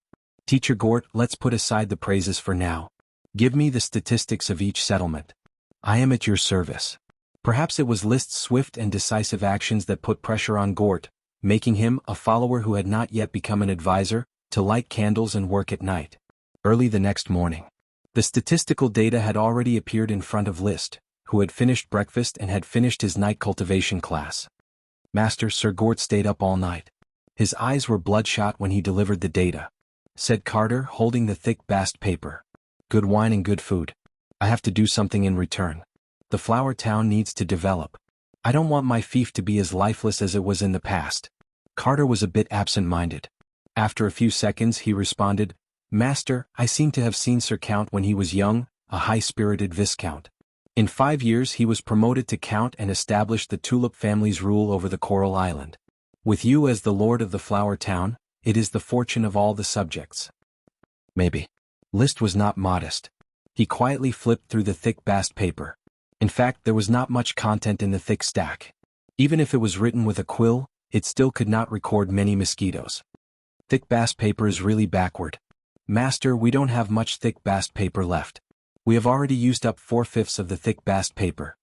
"Teacher Gort, let's put aside the praises for now. Give me the statistics of each settlement. I am at your service." Perhaps it was List's swift and decisive actions that put pressure on Gort, making him, a follower who had not yet become an advisor, to light candles and work at night. Early the next morning, the statistical data had already appeared in front of List, who had finished breakfast and had finished his night cultivation class. "Master, Sir Gort stayed up all night. His eyes were bloodshot when he delivered the data," said Carter, holding the thick bast paper. "Good wine and good food. I have to do something in return. The flower town needs to develop. I don't want my fief to be as lifeless as it was in the past." Carter was a bit absent-minded. After a few seconds he responded, "Master, I seem to have seen Sir Count when he was young, a high-spirited viscount. In 5 years he was promoted to count and established the Tulip family's rule over the Coral Island. With you as the lord of the flower town, it is the fortune of all the subjects." "Maybe." List was not modest. He quietly flipped through the thick bast paper. In fact, there was not much content in the thick stack. Even if it was written with a quill, it still could not record many mosquitoes. "Thick bast paper is really backward. Master, we don't have much thick bast paper left. We have already used up 4/5 of the thick bast paper."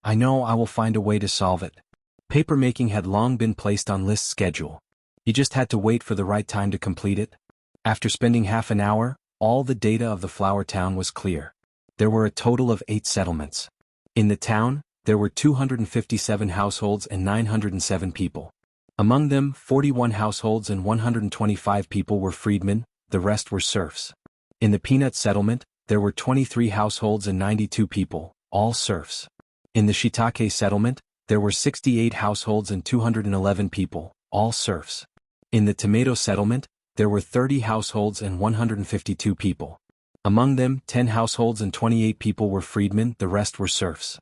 "I know, I will find a way to solve it." Paper making had long been placed on List's schedule. He just had to wait for the right time to complete it. After spending half an hour, all the data of the flower town was clear. There were a total of 8 settlements. In the town, there were 257 households and 907 people. Among them, 41 households and 125 people were freedmen, the rest were serfs. In the peanut settlement, there were 23 households and 92 people, all serfs. In the shiitake settlement, there were 68 households and 211 people, all serfs. In the tomato settlement, there were 30 households and 152 people. Among them, 10 households and 28 people were freedmen, the rest were serfs.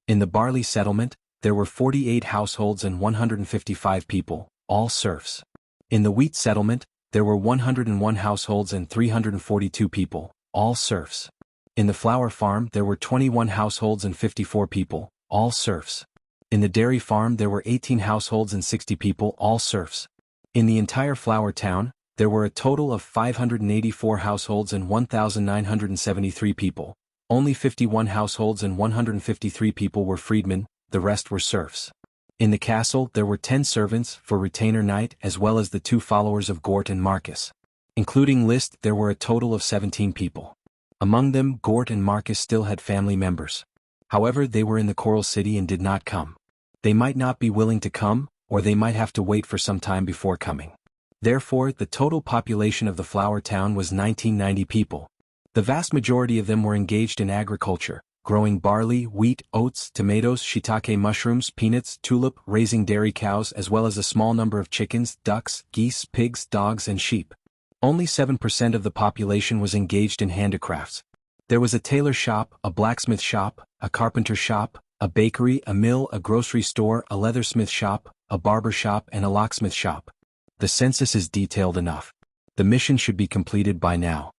In the barley settlement, there were 48 households and 155 people, all serfs. In the wheat settlement, there were 101 households and 342 people, all serfs. In the flour farm, there were 21 households and 54 people, all serfs. In the dairy farm, there were 18 households and 60 people, all serfs. In the entire flour town, there were a total of 584 households and 1,973 people. Only 51 households and 153 people were freedmen, the rest were serfs. In the castle, there were 10 servants for retainer knight as well as the 2 followers of Gort and Marcus. Including List, there were a total of 17 people. Among them, Gort and Marcus still had family members. However, they were in the Coral City and did not come. They might not be willing to come, or they might have to wait for some time before coming. Therefore, the total population of the flower town was 1990 people. The vast majority of them were engaged in agriculture, growing barley, wheat, oats, tomatoes, shiitake mushrooms, peanuts, tulip, raising dairy cows as well as a small number of chickens, ducks, geese, pigs, dogs and sheep. Only 7% of the population was engaged in handicrafts. There was a tailor shop, a blacksmith shop, a carpenter shop, a bakery, a mill, a grocery store, a leathersmith shop, a barber shop and a locksmith shop. The census is detailed enough. The mission should be completed by now,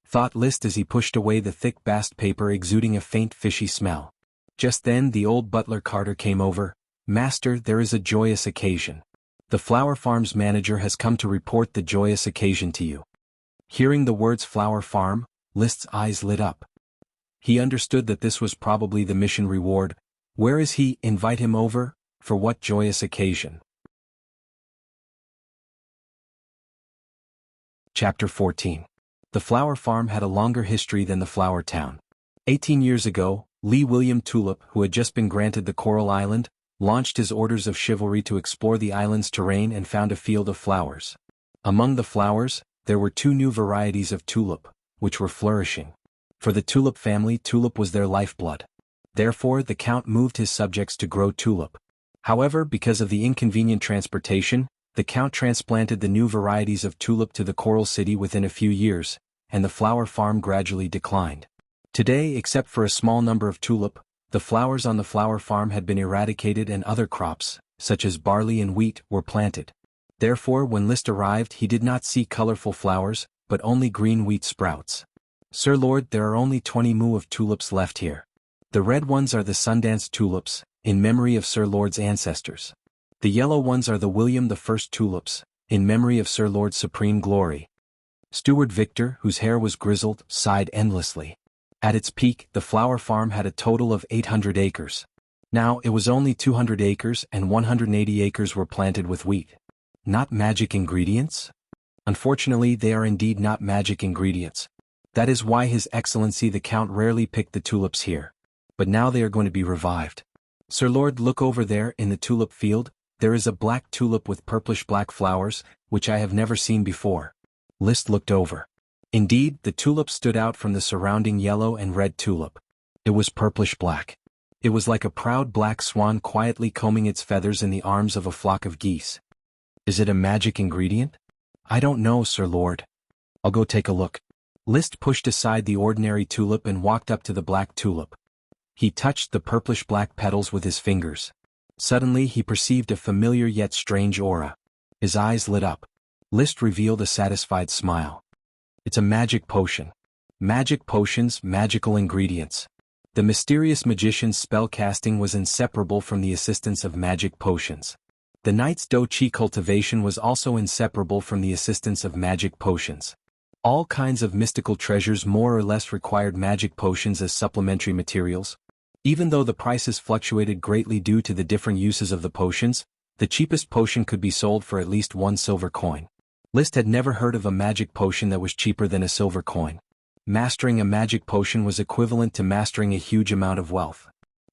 thought List as he pushed away the thick bast paper exuding a faint fishy smell. Just then the old butler Carter came over. "Master, there is a joyous occasion. The flower farm's manager has come to report the joyous occasion to you." Hearing the words flower farm, List's eyes lit up. He understood that this was probably the mission reward. Where is he? Invite him over? For what joyous occasion? Chapter 14. The flower farm had a longer history than the flower town. 18 years ago, Lee William Tulip, who had just been granted the Coral Island, launched his orders of chivalry to explore the island's terrain and found a field of flowers. Among the flowers, there were 2 new varieties of tulip, which were flourishing. For the tulip family, tulip was their lifeblood. Therefore, the Count moved his subjects to grow tulip. However, because of the inconvenient transportation, the Count transplanted the new varieties of tulip to the Coral City within a few years, and the flower farm gradually declined. Today, except for a small number of tulip, the flowers on the flower farm had been eradicated and other crops, such as barley and wheat, were planted. Therefore, when List arrived, he did not see colorful flowers, but only green wheat sprouts. "Sir Lord, there are only 20 mu of tulips left here. The red ones are the Sundance tulips, in memory of Sir Lord's ancestors. The yellow ones are the William I tulips, in memory of Sir Lord's supreme glory." Steward Victor, whose hair was grizzled, sighed endlessly. At its peak, the flower farm had a total of 800 acres. Now it was only 200 acres and 180 acres were planted with wheat. Not magic ingredients? Unfortunately, they are indeed not magic ingredients. That is why His Excellency the Count rarely picked the tulips here. But now they are going to be revived. "Sir Lord, look over there in the tulip field. There is a black tulip with purplish-black flowers, which I have never seen before." List looked over. Indeed, the tulip stood out from the surrounding yellow and red tulip. It was purplish-black. It was like a proud black swan quietly combing its feathers in the arms of a flock of geese. "Is it a magic ingredient?" "I don't know, Sir Lord." "I'll go take a look." List pushed aside the ordinary tulip and walked up to the black tulip. He touched the purplish-black petals with his fingers. Suddenly he perceived a familiar yet strange aura. His eyes lit up. List revealed a satisfied smile. "It's a magic potion." Magic potions, magical ingredients. The mysterious magician's spell casting was inseparable from the assistance of magic potions. The knight's do-chi cultivation was also inseparable from the assistance of magic potions. All kinds of mystical treasures more or less required magic potions as supplementary materials. Even though the prices fluctuated greatly due to the different uses of the potions, the cheapest potion could be sold for at least 1 silver coin. List had never heard of a magic potion that was cheaper than a silver coin. Mastering a magic potion was equivalent to mastering a huge amount of wealth.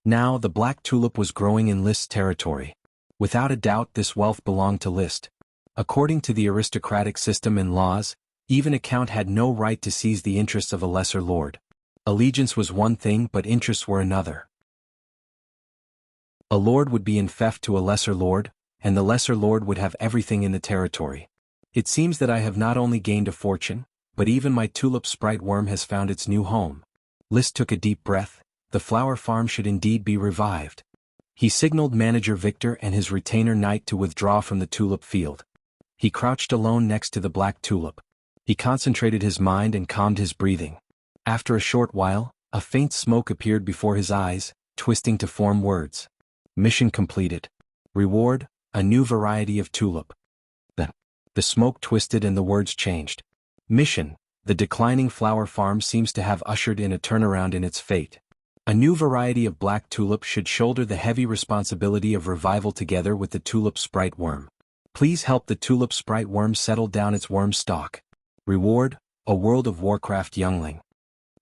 Now the black tulip was growing in List's territory. Without a doubt, this wealth belonged to List. According to the aristocratic system and laws, even a count had no right to seize the interests of a lesser lord. Allegiance was one thing, but interests were another. A lord would be in fief to a lesser lord, and the lesser lord would have everything in the territory. "It seems that I have not only gained a fortune, but even my tulip sprite worm has found its new home." List took a deep breath. The flower farm should indeed be revived. He signaled Manager Victor and his retainer Knight to withdraw from the tulip field. He crouched alone next to the black tulip. He concentrated his mind and calmed his breathing. After a short while, a faint smoke appeared before his eyes, twisting to form words. "Mission completed. Reward, a new variety of tulip." The smoke twisted and the words changed. "Mission, the declining flower farm seems to have ushered in a turnaround in its fate. A new variety of black tulip should shoulder the heavy responsibility of revival together with the tulip sprite worm. Please help the tulip sprite worm settle down its worm stalk. Reward, a World of Warcraft youngling."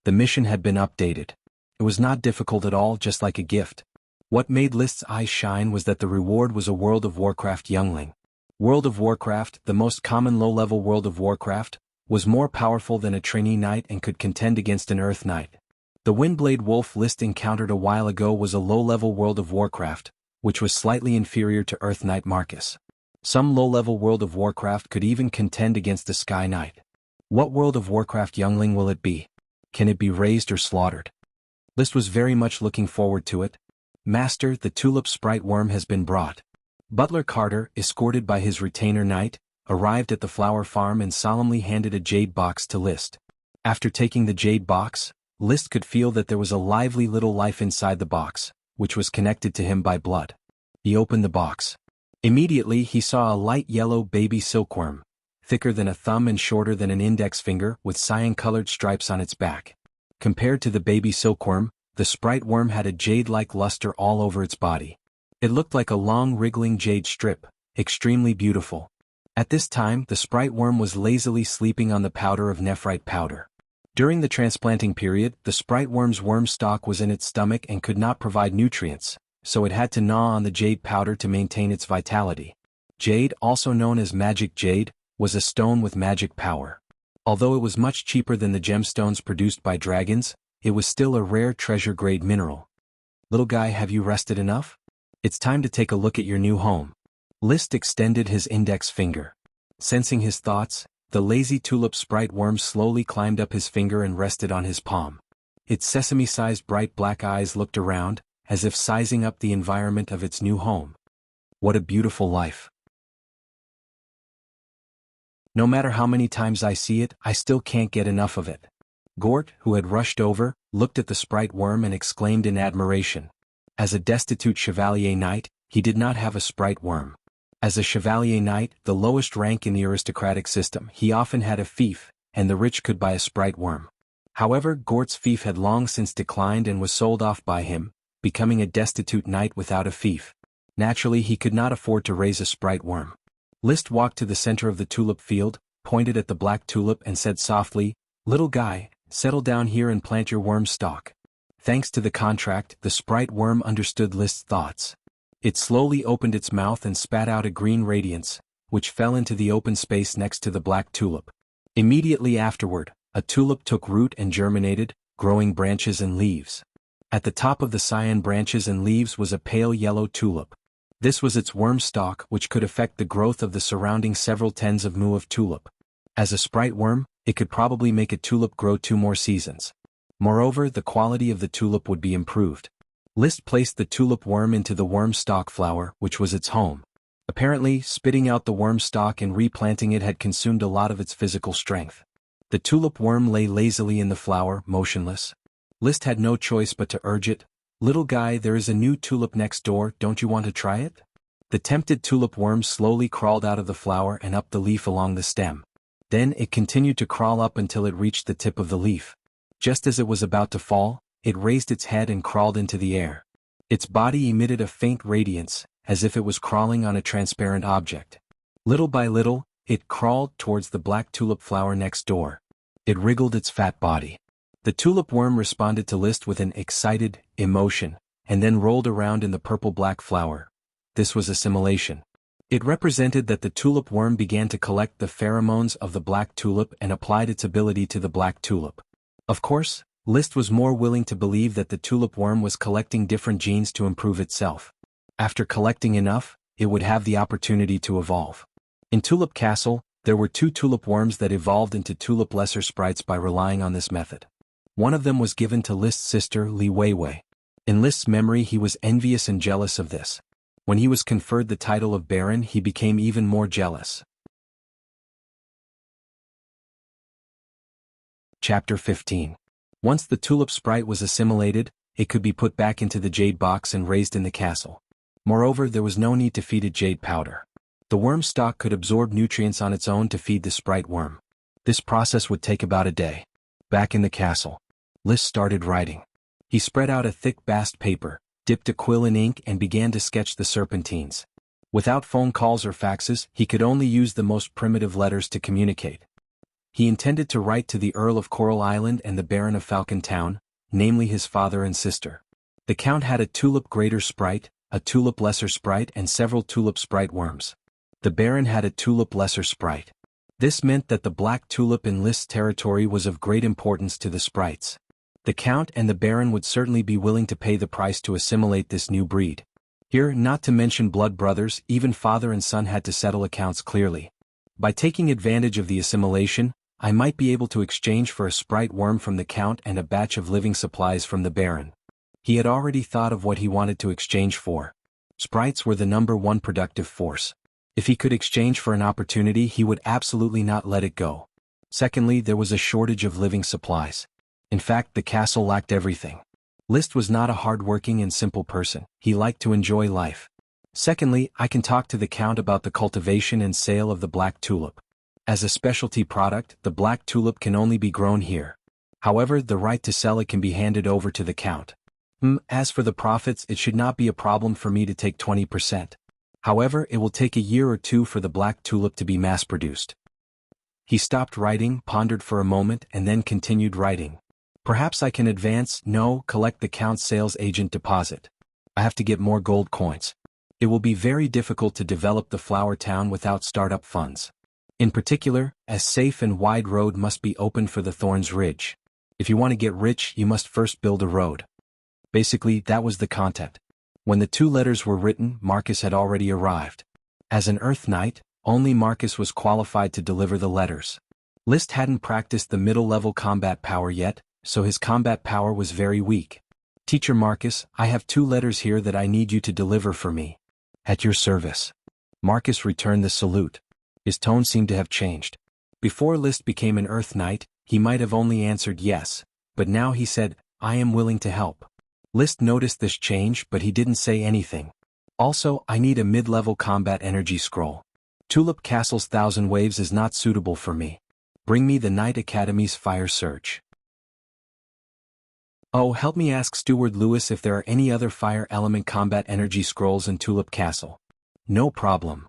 The mission had been updated. It was not difficult at all, just like a gift. What made List's eyes shine was that the reward was a World of Warcraft youngling. World of Warcraft, the most common low-level World of Warcraft, was more powerful than a trainee knight and could contend against an Earth Knight. The Windblade Wolf List encountered a while ago was a low-level World of Warcraft, which was slightly inferior to Earth Knight Marcus. Some low-level World of Warcraft could even contend against the Sky Knight. What World of Warcraft youngling will it be? Can it be raised or slaughtered? List was very much looking forward to it. "Master, the tulip sprite worm has been brought." Butler Carter, escorted by his retainer Knight, arrived at the flower farm and solemnly handed a jade box to List. After taking the jade box, List could feel that there was a lively little life inside the box, which was connected to him by blood. He opened the box. Immediately he saw a light yellow baby silkworm, thicker than a thumb and shorter than an index finger, with cyan-colored stripes on its back. Compared to the baby silkworm, the sprite worm had a jade-like luster all over its body. It looked like a long wriggling jade strip, extremely beautiful. At this time the sprite worm was lazily sleeping on the powder of nephrite powder. During the transplanting period, the sprite worm's worm stalk was in its stomach and could not provide nutrients, so it had to gnaw on the jade powder to maintain its vitality. Jade, also known as magic jade, was a stone with magic power. Although it was much cheaper than the gemstones produced by dragons, it was still a rare treasure-grade mineral. Little guy, have you rested enough? It's time to take a look at your new home. List extended his index finger. Sensing his thoughts, the lazy tulip sprite worm slowly climbed up his finger and rested on his palm. Its sesame-sized bright black eyes looked around, as if sizing up the environment of its new home. What a beautiful life. No matter how many times I see it, I still can't get enough of it. Gort, who had rushed over, looked at the sprite worm and exclaimed in admiration. As a destitute Chevalier Knight, he did not have a sprite worm. As a Chevalier Knight, the lowest rank in the aristocratic system, he often had a fief, and the rich could buy a sprite worm. However, Gort's fief had long since declined and was sold off by him, becoming a destitute knight without a fief. Naturally, he could not afford to raise a sprite worm. List walked to the center of the tulip field, pointed at the black tulip and said softly, "Little guy, settle down here and plant your worm stalk." Thanks to the contract, the sprite worm understood List's thoughts. It slowly opened its mouth and spat out a green radiance, which fell into the open space next to the black tulip. Immediately afterward, a tulip took root and germinated, growing branches and leaves. At the top of the cyan branches and leaves was a pale yellow tulip. This was its worm stalk, which could affect the growth of the surrounding several tens of mu of tulip. As a sprite worm, it could probably make a tulip grow 2 more seasons. Moreover, the quality of the tulip would be improved. List placed the tulip worm into the worm stalk flower, which was its home. Apparently, spitting out the worm stalk and replanting it had consumed a lot of its physical strength. The tulip worm lay lazily in the flower, motionless. List had no choice but to urge it. "Little guy, there is a new tulip next door, don't you want to try it?" The tempted tulip worm slowly crawled out of the flower and up the leaf along the stem. Then it continued to crawl up until it reached the tip of the leaf. Just as it was about to fall, it raised its head and crawled into the air. Its body emitted a faint radiance, as if it was crawling on a transparent object. Little by little, it crawled towards the black tulip flower next door. It wriggled its fat body. The tulip worm responded to List with an excited emotion, and then rolled around in the purple-black flower. This was assimilation. It represented that the tulip worm began to collect the pheromones of the black tulip and applied its ability to the black tulip. Of course, List was more willing to believe that the tulip worm was collecting different genes to improve itself. After collecting enough, it would have the opportunity to evolve. In Tulip Castle, there were 2 tulip worms that evolved into tulip lesser sprites by relying on this method. One of them was given to List's sister, Li Weiwei. In List's memory, he was envious and jealous of this. When he was conferred the title of Baron, he became even more jealous. Chapter 15. Once the tulip sprite was assimilated, it could be put back into the jade box and raised in the castle. Moreover, there was no need to feed it jade powder. The worm stalk could absorb nutrients on its own to feed the sprite worm. This process would take about a day. Back in the castle, List started writing. He spread out a thick bast paper, dipped a quill in ink and began to sketch the serpentines. Without phone calls or faxes, he could only use the most primitive letters to communicate. He intended to write to the Earl of Coral Island and the Baron of Falcon Town, namely his father and sister. The Count had a tulip greater sprite, a tulip lesser sprite and several tulip sprite worms. The Baron had a tulip lesser sprite. This meant that the black tulip in List's territory was of great importance to the sprites. The Count and the Baron would certainly be willing to pay the price to assimilate this new breed. Here, not to mention blood brothers, even father and son had to settle accounts clearly. By taking advantage of the assimilation, I might be able to exchange for a sprite worm from the Count and a batch of living supplies from the Baron. He had already thought of what he wanted to exchange for. Sprites were the #1 productive force. If he could exchange for an opportunity, he would absolutely not let it go. Secondly, there was a shortage of living supplies. In fact, the castle lacked everything. List was not a hard-working and simple person. He liked to enjoy life. Secondly, I can talk to the Count about the cultivation and sale of the black tulip. As a specialty product, the black tulip can only be grown here. However, the right to sell it can be handed over to the Count. As for the profits, it should not be a problem for me to take 20%. However, it will take a year or two for the black tulip to be mass-produced. He stopped writing, pondered for a moment, and then continued writing. Perhaps I can advance, collect the Count's sales agent deposit. I have to get more gold coins. It will be very difficult to develop the flower town without startup funds. In particular, a safe and wide road must be opened for the Thorns Ridge. If you want to get rich, you must first build a road. Basically, that was the content. When the 2 letters were written, Marcus had already arrived. As an Earth Knight, only Marcus was qualified to deliver the letters. List hadn't practiced the middle-level combat power yet, so his combat power was very weak. Teacher Marcus, I have 2 letters here that I need you to deliver for me. At your service. Marcus returned the salute. His tone seemed to have changed. Before List became an Earth Knight, he might have only answered yes, but now he said, I am willing to help. List noticed this change, but he didn't say anything. Also, I need a mid-level combat energy scroll. Tulip Castle's 1,000 waves is not suitable for me. Bring me the Knight Academy's Fire Surge. Oh, help me ask Steward Lewis if there are any other fire element combat energy scrolls in Tulip Castle. No problem.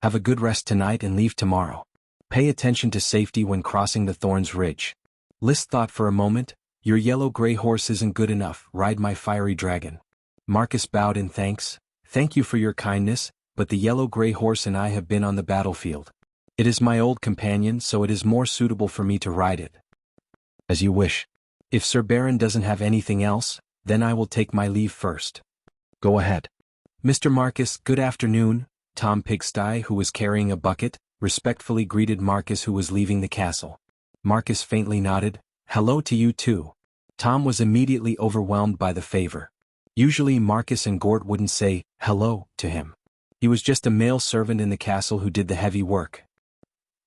Have a good rest tonight and leave tomorrow. Pay attention to safety when crossing the Thorns Ridge. List thought for a moment. Your yellow-gray horse isn't good enough, ride my fiery dragon. Marcus bowed in thanks. Thank you for your kindness, but the yellow-gray horse and I have been on the battlefield. It is my old companion, so it is more suitable for me to ride it. As you wish. If Sir Baron doesn't have anything else, then I will take my leave first. Go ahead. Mr. Marcus, good afternoon. Tom Pigsty, who was carrying a bucket, respectfully greeted Marcus, who was leaving the castle. Marcus faintly nodded. Hello to you too. Tom was immediately overwhelmed by the favor. Usually Marcus and Gort wouldn't say hello to him. He was just a male servant in the castle who did the heavy work.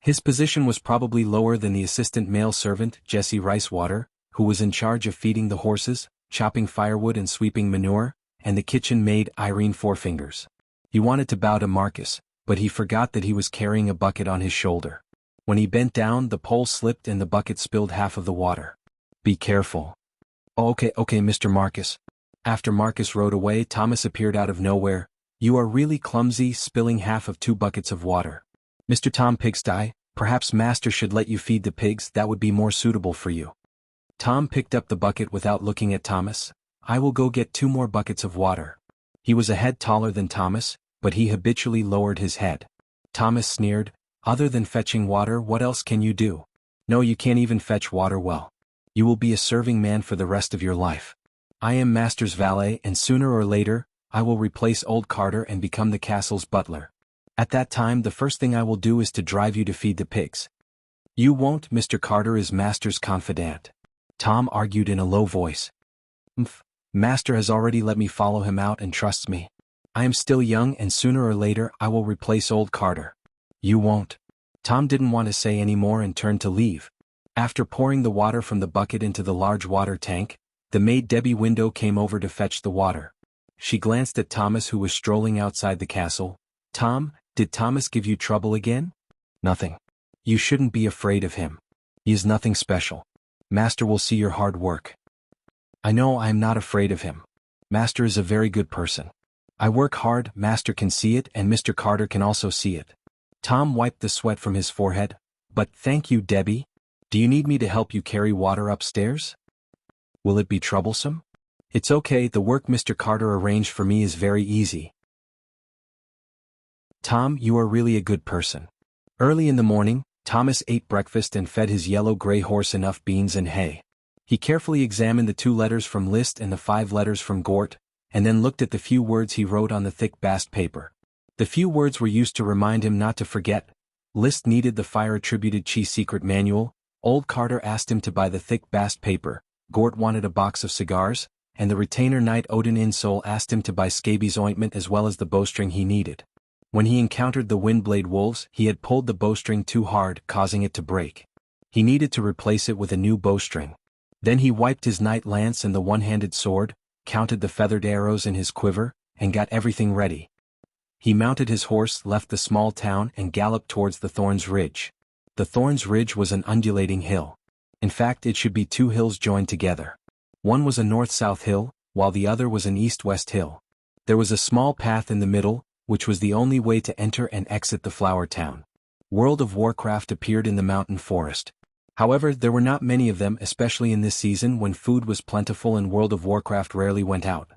His position was probably lower than the assistant male servant, Jesse Ricewater, who was in charge of feeding the horses, chopping firewood and sweeping manure, and the kitchen maid Irene Fourfingers. He wanted to bow to Marcus, but he forgot that he was carrying a bucket on his shoulder. When he bent down, the pole slipped and the bucket spilled half of the water. Be careful. Oh, okay, Mr. Marcus. After Marcus rode away, Thomas appeared out of nowhere. You are really clumsy, spilling half of 2 buckets of water. Mr. Tom Pigsty, perhaps Master should let you feed the pigs, that would be more suitable for you. Tom picked up the bucket without looking at Thomas. I will go get 2 more buckets of water. He was a head taller than Thomas, but he habitually lowered his head. Thomas sneered, other than fetching water, what else can you do? No, you can't even fetch water well. You will be a serving man for the rest of your life. I am Master's valet, and sooner or later, I will replace old Carter and become the castle's butler. At that time, the first thing I will do is to drive you to feed the pigs. You won't, Mr. Carter is Master's confidant. Tom argued in a low voice. Master has already let me follow him out and trusts me. I am still young and sooner or later I will replace old Carter. You won't. Tom didn't want to say any more and turned to leave. After pouring the water from the bucket into the large water tank, the maid Debbie Window came over to fetch the water. She glanced at Thomas, who was strolling outside the castle. Tom, did Thomas give you trouble again? Nothing. You shouldn't be afraid of him. He is nothing special. Master will see your hard work. I know I am not afraid of him. Master is a very good person. I work hard, Master can see it, and Mr. Carter can also see it. Tom wiped the sweat from his forehead. But thank you, Debbie. Do you need me to help you carry water upstairs? Will it be troublesome? It's okay, the work Mr. Carter arranged for me is very easy. Tom, you are really a good person. Early in the morning, Thomas ate breakfast and fed his yellow-gray horse enough beans and hay. He carefully examined the 2 letters from List and the 5 letters from Gort, and then looked at the few words he wrote on the thick bast paper. The few words were used to remind him not to forget. List needed the fire-attributed cheese secret manual, old Carter asked him to buy the thick bast paper, Gort wanted a box of cigars, and the retainer knight Odin Insol asked him to buy scabies ointment as well as the bowstring he needed. When he encountered the Windblade wolves, he had pulled the bowstring too hard, causing it to break. He needed to replace it with a new bowstring. Then he wiped his knight lance and the one-handed sword, counted the feathered arrows in his quiver, and got everything ready. He mounted his horse, left the small town, and galloped towards the Thorns Ridge. The Thorns Ridge was an undulating hill. In fact, it should be two hills joined together. One was a north-south hill, while the other was an east-west hill. There was a small path in the middle, which was the only way to enter and exit the flower town. World of Warcraft appeared in the mountain forest. However, there were not many of them, especially in this season when food was plentiful and World of Warcraft rarely went out.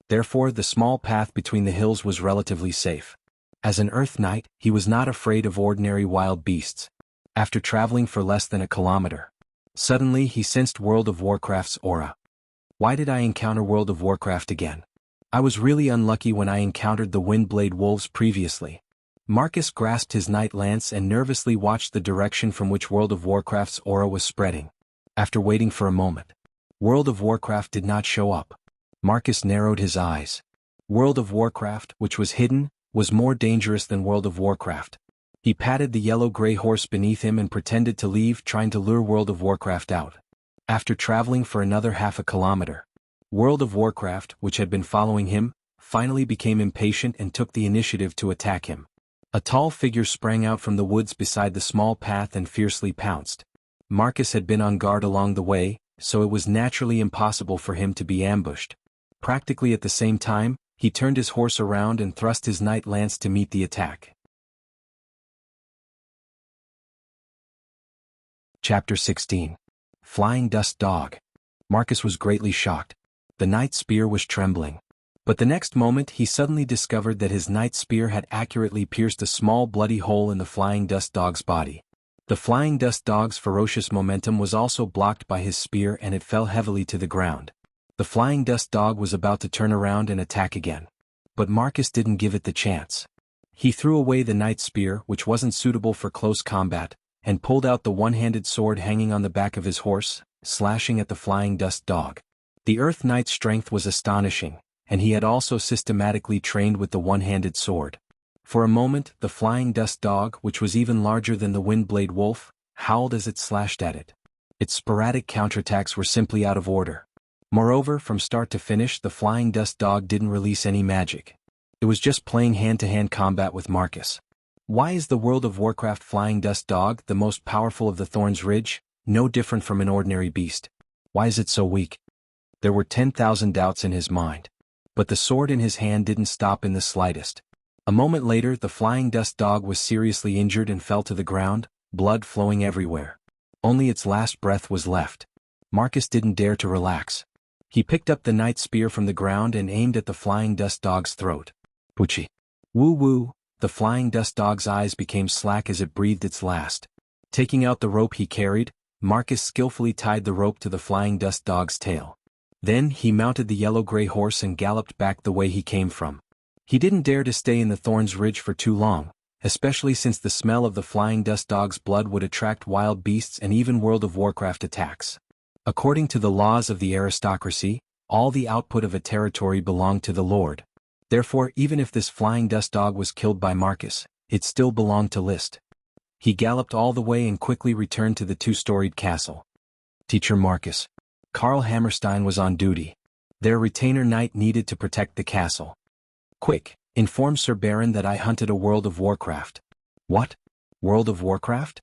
Therefore, the small path between the hills was relatively safe. As an Earth Knight, he was not afraid of ordinary wild beasts. After traveling for less than a kilometer, suddenly he sensed World of Warcraft's aura. Why did I encounter World of Warcraft again? I was really unlucky when I encountered the Windblade wolves previously. Marcus grasped his knight lance and nervously watched the direction from which World of Warcraft's aura was spreading. After waiting for a moment, World of Warcraft did not show up. Marcus narrowed his eyes. World of Warcraft, which was hidden, was more dangerous than World of Warcraft. He patted the yellow-gray horse beneath him and pretended to leave, trying to lure World of Warcraft out. After traveling for another half a kilometer, World of Warcraft, which had been following him, finally became impatient and took the initiative to attack him. A tall figure sprang out from the woods beside the small path and fiercely pounced. Marcus had been on guard along the way, so it was naturally impossible for him to be ambushed. Practically at the same time, he turned his horse around and thrust his knight lance to meet the attack. Chapter 16. Flying Dust Dog. Marcus was greatly shocked. The knight's spear was trembling. But the next moment he suddenly discovered that his knight's spear had accurately pierced a small bloody hole in the Flying Dust Dog's body. The Flying Dust Dog's ferocious momentum was also blocked by his spear and it fell heavily to the ground. The Flying Dust Dog was about to turn around and attack again. But Marcus didn't give it the chance. He threw away the knight's spear, which wasn't suitable for close combat, and pulled out the one-handed sword hanging on the back of his horse, slashing at the Flying Dust Dog. The Earth Knight's strength was astonishing, and he had also systematically trained with the one-handed sword. For a moment, the Flying Dust Dog, which was even larger than the Windblade wolf, howled as it slashed at it. Its sporadic counterattacks were simply out of order. Moreover, from start to finish, the Flying Dust Dog didn't release any magic. It was just playing hand-to-hand combat with Marcus. Why is the World of Warcraft Flying Dust Dog the most powerful of the Thorns Ridge, no different from an ordinary beast? Why is it so weak? There were 10,000 doubts in his mind. But the sword in his hand didn't stop in the slightest. A moment later, the Flying Dust Dog was seriously injured and fell to the ground, blood flowing everywhere. Only its last breath was left. Marcus didn't dare to relax. He picked up the knight's spear from the ground and aimed at the Flying Dust Dog's throat. Poochie. Woo-woo, the Flying Dust Dog's eyes became slack as it breathed its last. Taking out the rope he carried, Marcus skillfully tied the rope to the Flying Dust Dog's tail. Then he mounted the yellow-gray horse and galloped back the way he came from. He didn't dare to stay in the Thorns Ridge for too long, especially since the smell of the Flying Dust Dog's blood would attract wild beasts and even World of Warcraft attacks. According to the laws of the aristocracy, all the output of a territory belonged to the Lord. Therefore, even if this Flying Dust Dog was killed by Marcus, it still belonged to List. He galloped all the way and quickly returned to the two-storied castle. Teacher Marcus. Karl Hammerstein was on duty. Their retainer knight needed to protect the castle. Quick, inform Sir Baron that I hunted a World of Warcraft. What? World of Warcraft?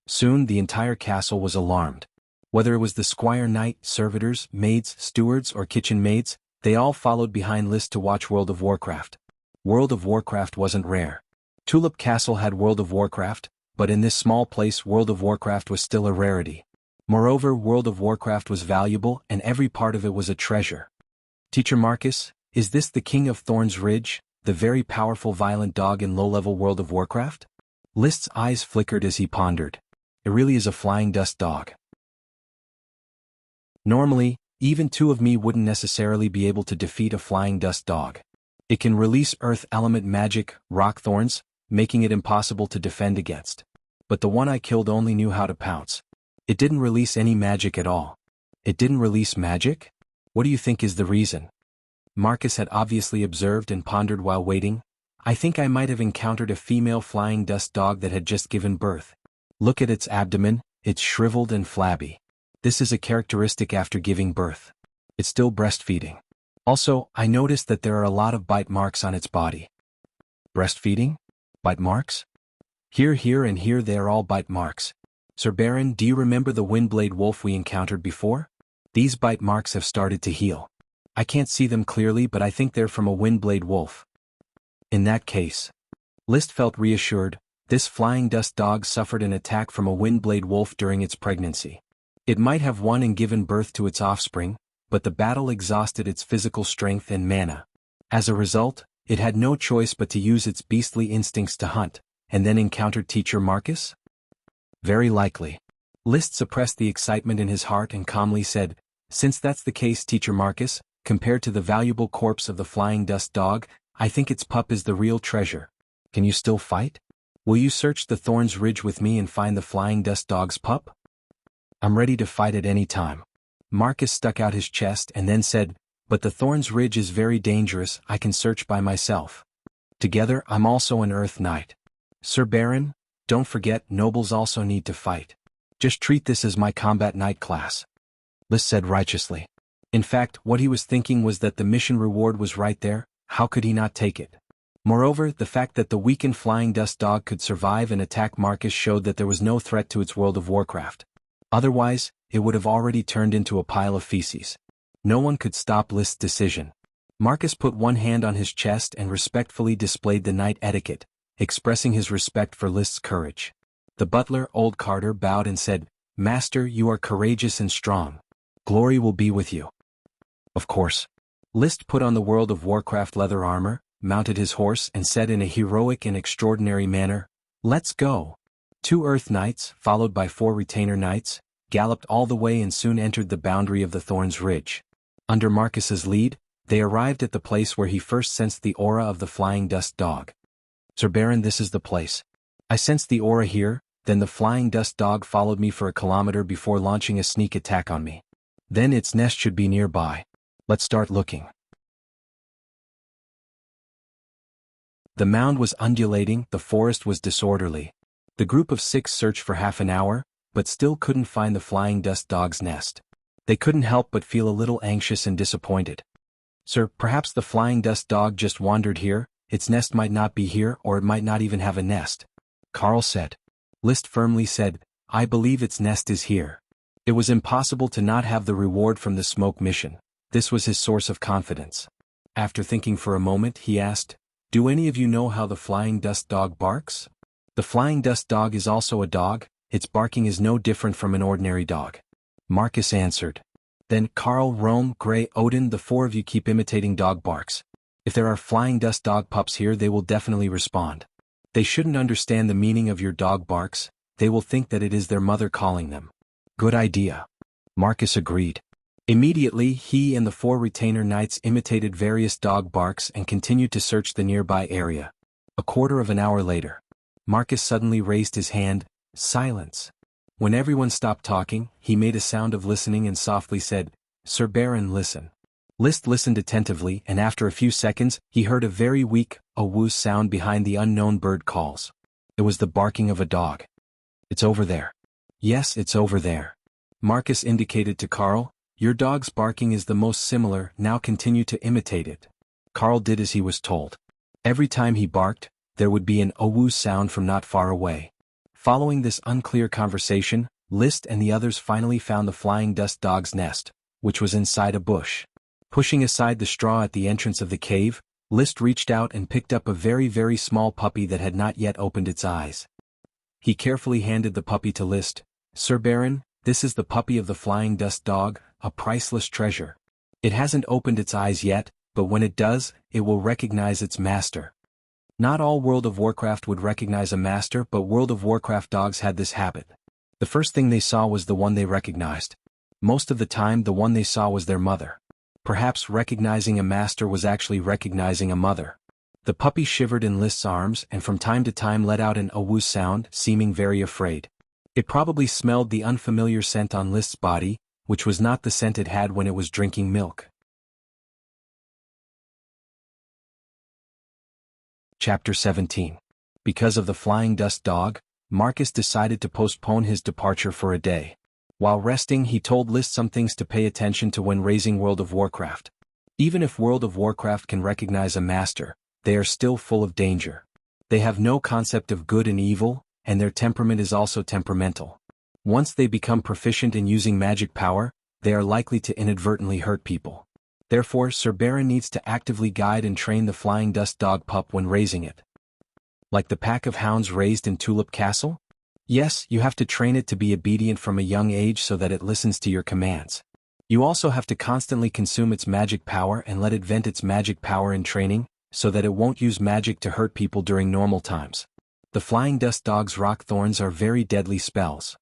Soon the entire castle was alarmed. Whether it was the squire knight, servitors, maids, stewards, or kitchen maids, they all followed behind List to watch World of Warcraft. World of Warcraft wasn't rare. Tulip Castle had World of Warcraft, but in this small place World of Warcraft was still a rarity. Moreover, World of Warcraft was valuable and every part of it was a treasure. Teacher Marcus, is this the King of Thorns Ridge, the very powerful violent dog in low-level World of Warcraft? List's eyes flickered as he pondered. It really is a Flying Dust Dog. Normally, even two of me wouldn't necessarily be able to defeat a Flying Dust Dog. It can release earth element magic, rock thorns, making it impossible to defend against. But the one I killed only knew how to pounce. It didn't release any magic at all. It didn't release magic? What do you think is the reason? Marcus had obviously observed and pondered while waiting. I think I might have encountered a female flying dust dog that had just given birth. Look at its abdomen, it's shriveled and flabby. This is a characteristic after giving birth. It's still breastfeeding. Also, I noticed that there are a lot of bite marks on its body. Breastfeeding? Bite marks? Here and here they are all bite marks. Sir Baron, do you remember the windblade wolf we encountered before? These bite marks have started to heal. I can't see them clearly, but I think they're from a windblade wolf. In that case, List felt reassured. This flying dust dog suffered an attack from a windblade wolf during its pregnancy. It might have won and given birth to its offspring, but the battle exhausted its physical strength and mana. As a result, it had no choice but to use its beastly instincts to hunt, and then encountered Teacher Marcus? Very likely. List suppressed the excitement in his heart and calmly said, since that's the case, Teacher Marcus, compared to the valuable corpse of the flying dust dog, I think its pup is the real treasure. Can you still fight? Will you search the Thorns Ridge with me and find the flying dust dog's pup? I'm ready to fight at any time. Marcus stuck out his chest and then said, but the Thorns Ridge is very dangerous, I can search by myself. Together, I'm also an Earth Knight. Sir Baron, don't forget, nobles also need to fight. Just treat this as my combat knight class. List said righteously. In fact, what he was thinking was that the mission reward was right there, how could he not take it? Moreover, the fact that the weakened flying dust dog could survive and attack Marcus showed that there was no threat to its World of Warcraft. Otherwise, it would have already turned into a pile of feces. No one could stop List's decision. Marcus put one hand on his chest and respectfully displayed the knight etiquette, expressing his respect for List's courage. The butler, Old Carter, bowed and said, Master, you are courageous and strong. Glory will be with you. Of course. List put on the World of Warcraft leather armor, mounted his horse and said in a heroic and extraordinary manner, let's go. 2 Earth Knights, followed by 4 Retainer Knights, galloped all the way and soon entered the boundary of the Thorns Ridge. Under Marcus's lead, they arrived at the place where he first sensed the aura of the flying dust dog. Sir Baron, this is the place. I sensed the aura here, then the flying dust dog followed me for a kilometer before launching a sneak attack on me. Then its nest should be nearby. Let's start looking. The mound was undulating, the forest was disorderly. The group of 6 searched for half an hour, but still couldn't find the flying dust dog's nest. They couldn't help but feel a little anxious and disappointed. Sir, perhaps the flying dust dog just wandered here, its nest might not be here or it might not even have a nest. Carl said. List firmly said, I believe its nest is here. It was impossible to not have the reward from the smoke mission. This was his source of confidence. After thinking for a moment, he asked, do any of you know how the flying dust dog barks? The flying dust dog is also a dog, its barking is no different from an ordinary dog. Marcus answered. Then Carl, Rome, Gray, Odin, the 4 of you keep imitating dog barks. If there are flying dust dog pups here, they will definitely respond. They shouldn't understand the meaning of your dog barks, they will think that it is their mother calling them. Good idea. Marcus agreed. Immediately, he and the 4 Retainer Knights imitated various dog barks and continued to search the nearby area. A quarter of an hour later, Marcus suddenly raised his hand, silence. When everyone stopped talking, he made a sound of listening and softly said, Sir Baron, listen. List listened attentively and after a few seconds, he heard a very weak, whoosh sound behind the unknown bird calls. It was the barking of a dog. It's over there. Yes, it's over there. Marcus indicated to Carl, your dog's barking is the most similar, now continue to imitate it. Carl did as he was told. Every time he barked, there would be an whoosh sound from not far away. Following this unclear conversation, List and the others finally found the flying dust dog's nest, which was inside a bush. Pushing aside the straw at the entrance of the cave, List reached out and picked up a very, very small puppy that had not yet opened its eyes. He carefully handed the puppy to List. Sir Baron, this is the puppy of the flying dust dog, a priceless treasure. It hasn't opened its eyes yet, but when it does, it will recognize its master. Not all World of Warcraft would recognize a master, but World of Warcraft dogs had this habit. The first thing they saw was the one they recognized. Most of the time the one they saw was their mother. Perhaps recognizing a master was actually recognizing a mother. The puppy shivered in List's arms and from time to time let out an whoosh sound, seeming very afraid. It probably smelled the unfamiliar scent on List's body, which was not the scent it had when it was drinking milk. Chapter 17. Because of the flying dust dog, Marcus decided to postpone his departure for a day. While resting, he told List some things to pay attention to when raising World of Warcraft. Even if World of Warcraft can recognize a master, they are still full of danger. They have no concept of good and evil, and their temperament is also temperamental. Once they become proficient in using magic power, they are likely to inadvertently hurt people. Therefore, Sir Baron needs to actively guide and train the flying dust dog pup when raising it. Like the pack of hounds raised in Tulip Castle? Yes, you have to train it to be obedient from a young age so that it listens to your commands. You also have to constantly consume its magic power and let it vent its magic power in training, so that it won't use magic to hurt people during normal times. The flying dust dog's rock thorns are very deadly spells.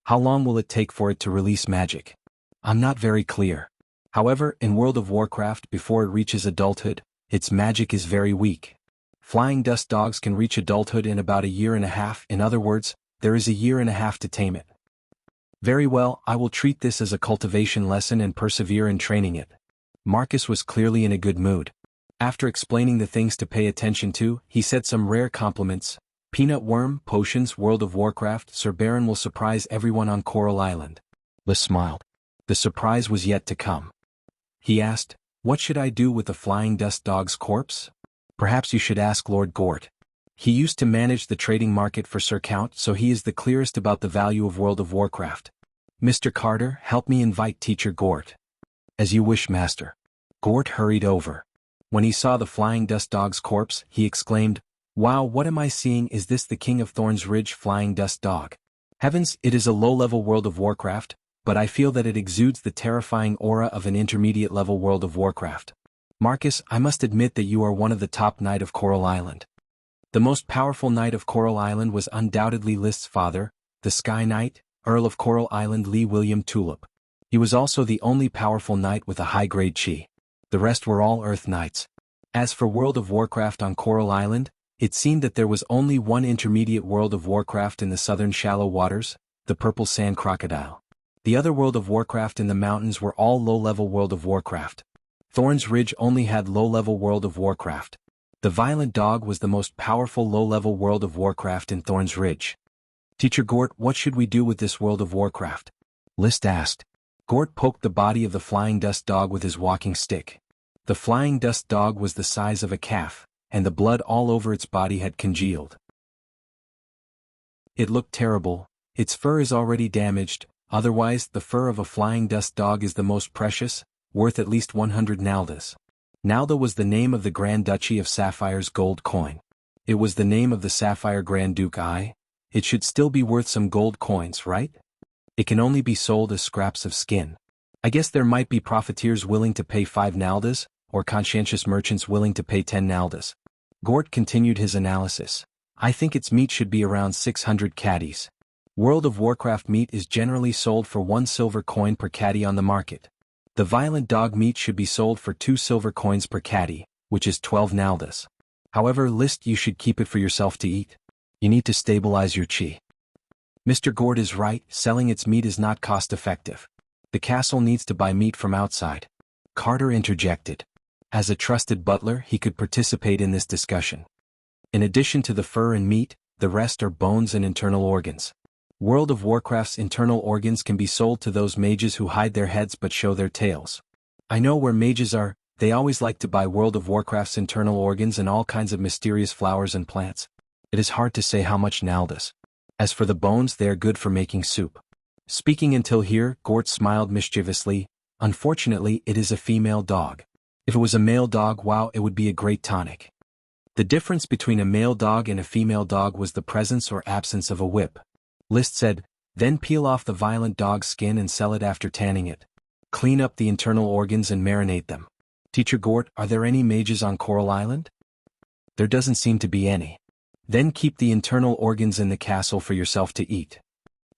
How long will it take for it to release magic? I'm not very clear. However, in World of Warcraft, before it reaches adulthood, its magic is very weak. Flying dust dogs can reach adulthood in about a year and a half. In other words, there is a year and a half to tame it. Very well, I will treat this as a cultivation lesson and persevere in training it. Marcus was clearly in a good mood. After explaining the things to pay attention to, he said some rare compliments. Peanut worm, potions, World of Warcraft, Sir Baron will surprise everyone on Coral Island. Liz smiled. The surprise was yet to come. He asked, what should I do with the flying dust dog's corpse? Perhaps you should ask Lord Gort. He used to manage the trading market for Sir Count, so he is the clearest about the value of World of Warcraft. Mr. Carter, help me invite Teacher Gort. As you wish, Master. Gort hurried over. When he saw the flying dust dog's corpse, he exclaimed, wow, what am I seeing? Is this the King of Thorns Ridge flying dust dog? Heavens, it is a low-level World of Warcraft, but I feel that it exudes the terrifying aura of an intermediate-level World of Warcraft. Marcus, I must admit that you are one of the top knight of Coral Island. The most powerful knight of Coral Island was undoubtedly List's father, the Sky Knight, Earl of Coral Island Lee William Tulip. He was also the only powerful knight with a high-grade chi. The rest were all Earth Knights. As for World of Warcraft on Coral Island, it seemed that there was only one intermediate World of Warcraft in the southern shallow waters, the Purple Sand Crocodile. The other World of Warcraft in the mountains were all low-level World of Warcraft. Thorns Ridge only had low-level World of Warcraft. The Violent Dog was the most powerful low-level World of Warcraft in Thorns Ridge. Teacher Gort, what should we do with this World of Warcraft? List asked. Gort poked the body of the flying dust dog with his walking stick. The flying dust dog was the size of a calf, and the blood all over its body had congealed. It looked terrible. Its fur is already damaged, otherwise the fur of a flying dust dog is the most precious, worth at least 100 naldas. Nalda was the name of the Grand Duchy of Sapphire's gold coin. It was the name of the Sapphire Grand Duke It should still be worth some gold coins, right? It can only be sold as scraps of skin. I guess there might be profiteers willing to pay 5 naldas, or conscientious merchants willing to pay 10 naldas. Gort continued his analysis. I think its meat should be around 600 caddies. World of Warcraft meat is generally sold for 1 silver coin per caddy on the market. The Violent Dog meat should be sold for 2 silver coins per caddy, which is 12 naldas. However, List, you should keep it for yourself to eat. You need to stabilize your chi. Mr. Gort is right, selling its meat is not cost-effective. The castle needs to buy meat from outside. Carter interjected. As a trusted butler, he could participate in this discussion. In addition to the fur and meat, the rest are bones and internal organs. World of Warcraft's internal organs can be sold to those mages who hide their heads but show their tails. I know where mages are, they always like to buy World of Warcraft's internal organs and all kinds of mysterious flowers and plants. It is hard to say how much naldas. As for the bones, they are good for making soup. Speaking until here, Gort smiled mischievously. Unfortunately, it is a female dog. If it was a male dog, wow, it would be a great tonic. The difference between a male dog and a female dog was the presence or absence of a whip. List said, then peel off the Violent Dog's skin and sell it after tanning it. Clean up the internal organs and marinate them. Teacher Gort, are there any mages on Coral Island? There doesn't seem to be any. Then keep the internal organs in the castle for yourself to eat.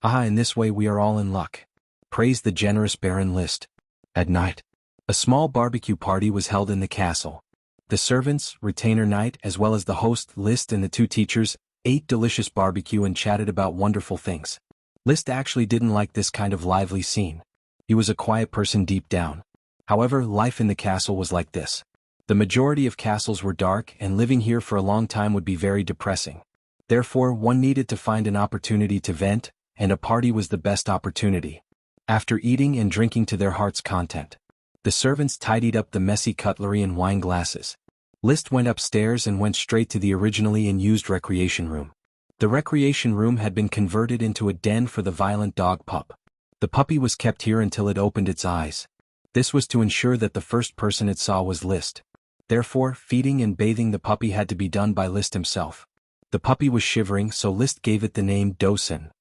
Ah, in this way we are all in luck. Praise the generous Baron List. At night, a small barbecue party was held in the castle. The servants, retainer knight, as well as the host List and the 2 teachers, ate delicious barbecue and chatted about wonderful things. List actually didn't like this kind of lively scene. He was a quiet person deep down. However, life in the castle was like this. The majority of castles were dark, and living here for a long time would be very depressing. Therefore, one needed to find an opportunity to vent, and a party was the best opportunity. After eating and drinking to their heart's content, the servants tidied up the messy cutlery and wine glasses. Liszt went upstairs and went straight to the originally unused recreation room. The recreation room had been converted into a den for the violent dog pup. The puppy was kept here until it opened its eyes. This was to ensure that the first person it saw was Liszt. Therefore, feeding and bathing the puppy had to be done by Liszt himself. The puppy was shivering, so Liszt gave it the name Dosen.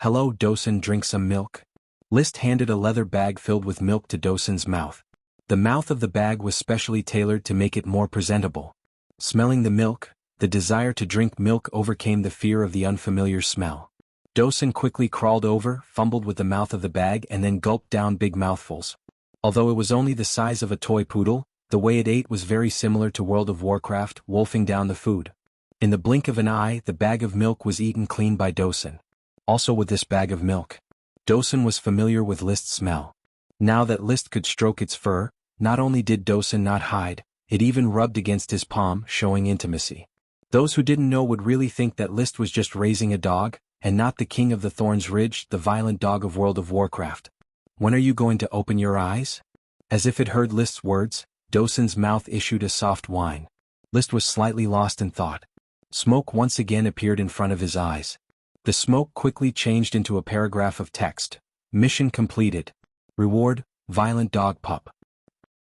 "Hello, Dosen, drink some milk?" Liszt handed a leather bag filled with milk to Dosen's mouth. The mouth of the bag was specially tailored to make it more presentable. Smelling the milk, the desire to drink milk overcame the fear of the unfamiliar smell. Dosen quickly crawled over, fumbled with the mouth of the bag and then gulped down big mouthfuls. Although it was only the size of a toy poodle, the way it ate was very similar to World of Warcraft, wolfing down the food. In the blink of an eye, the bag of milk was eaten clean by Dosen. Also with this bag of milk, Dosen was familiar with Liszt's smell. Now that Liszt could stroke its fur, not only did Dosen not hide, it even rubbed against his palm, showing intimacy. Those who didn't know would really think that Liszt was just raising a dog, and not the king of the Thorns Ridge, the violent dog of World of Warcraft. "When are you going to open your eyes?" As if it heard Liszt's words, Dosen's mouth issued a soft whine. Liszt was slightly lost in thought. Smoke once again appeared in front of his eyes. The smoke quickly changed into a paragraph of text. "Mission completed. Reward, violent dog pup."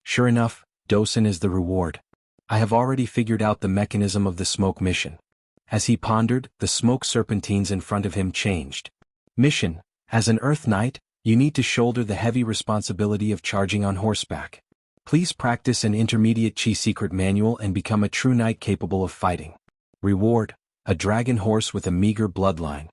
Sure enough, Dosen is the reward. I have already figured out the mechanism of the smoke mission. As he pondered, the smoke serpentines in front of him changed. Mission: as an Earth Knight, you need to shoulder the heavy responsibility of charging on horseback. Please practice an intermediate Chi secret manual and become a true knight capable of fighting. Reward: a dragon horse with a meager bloodline.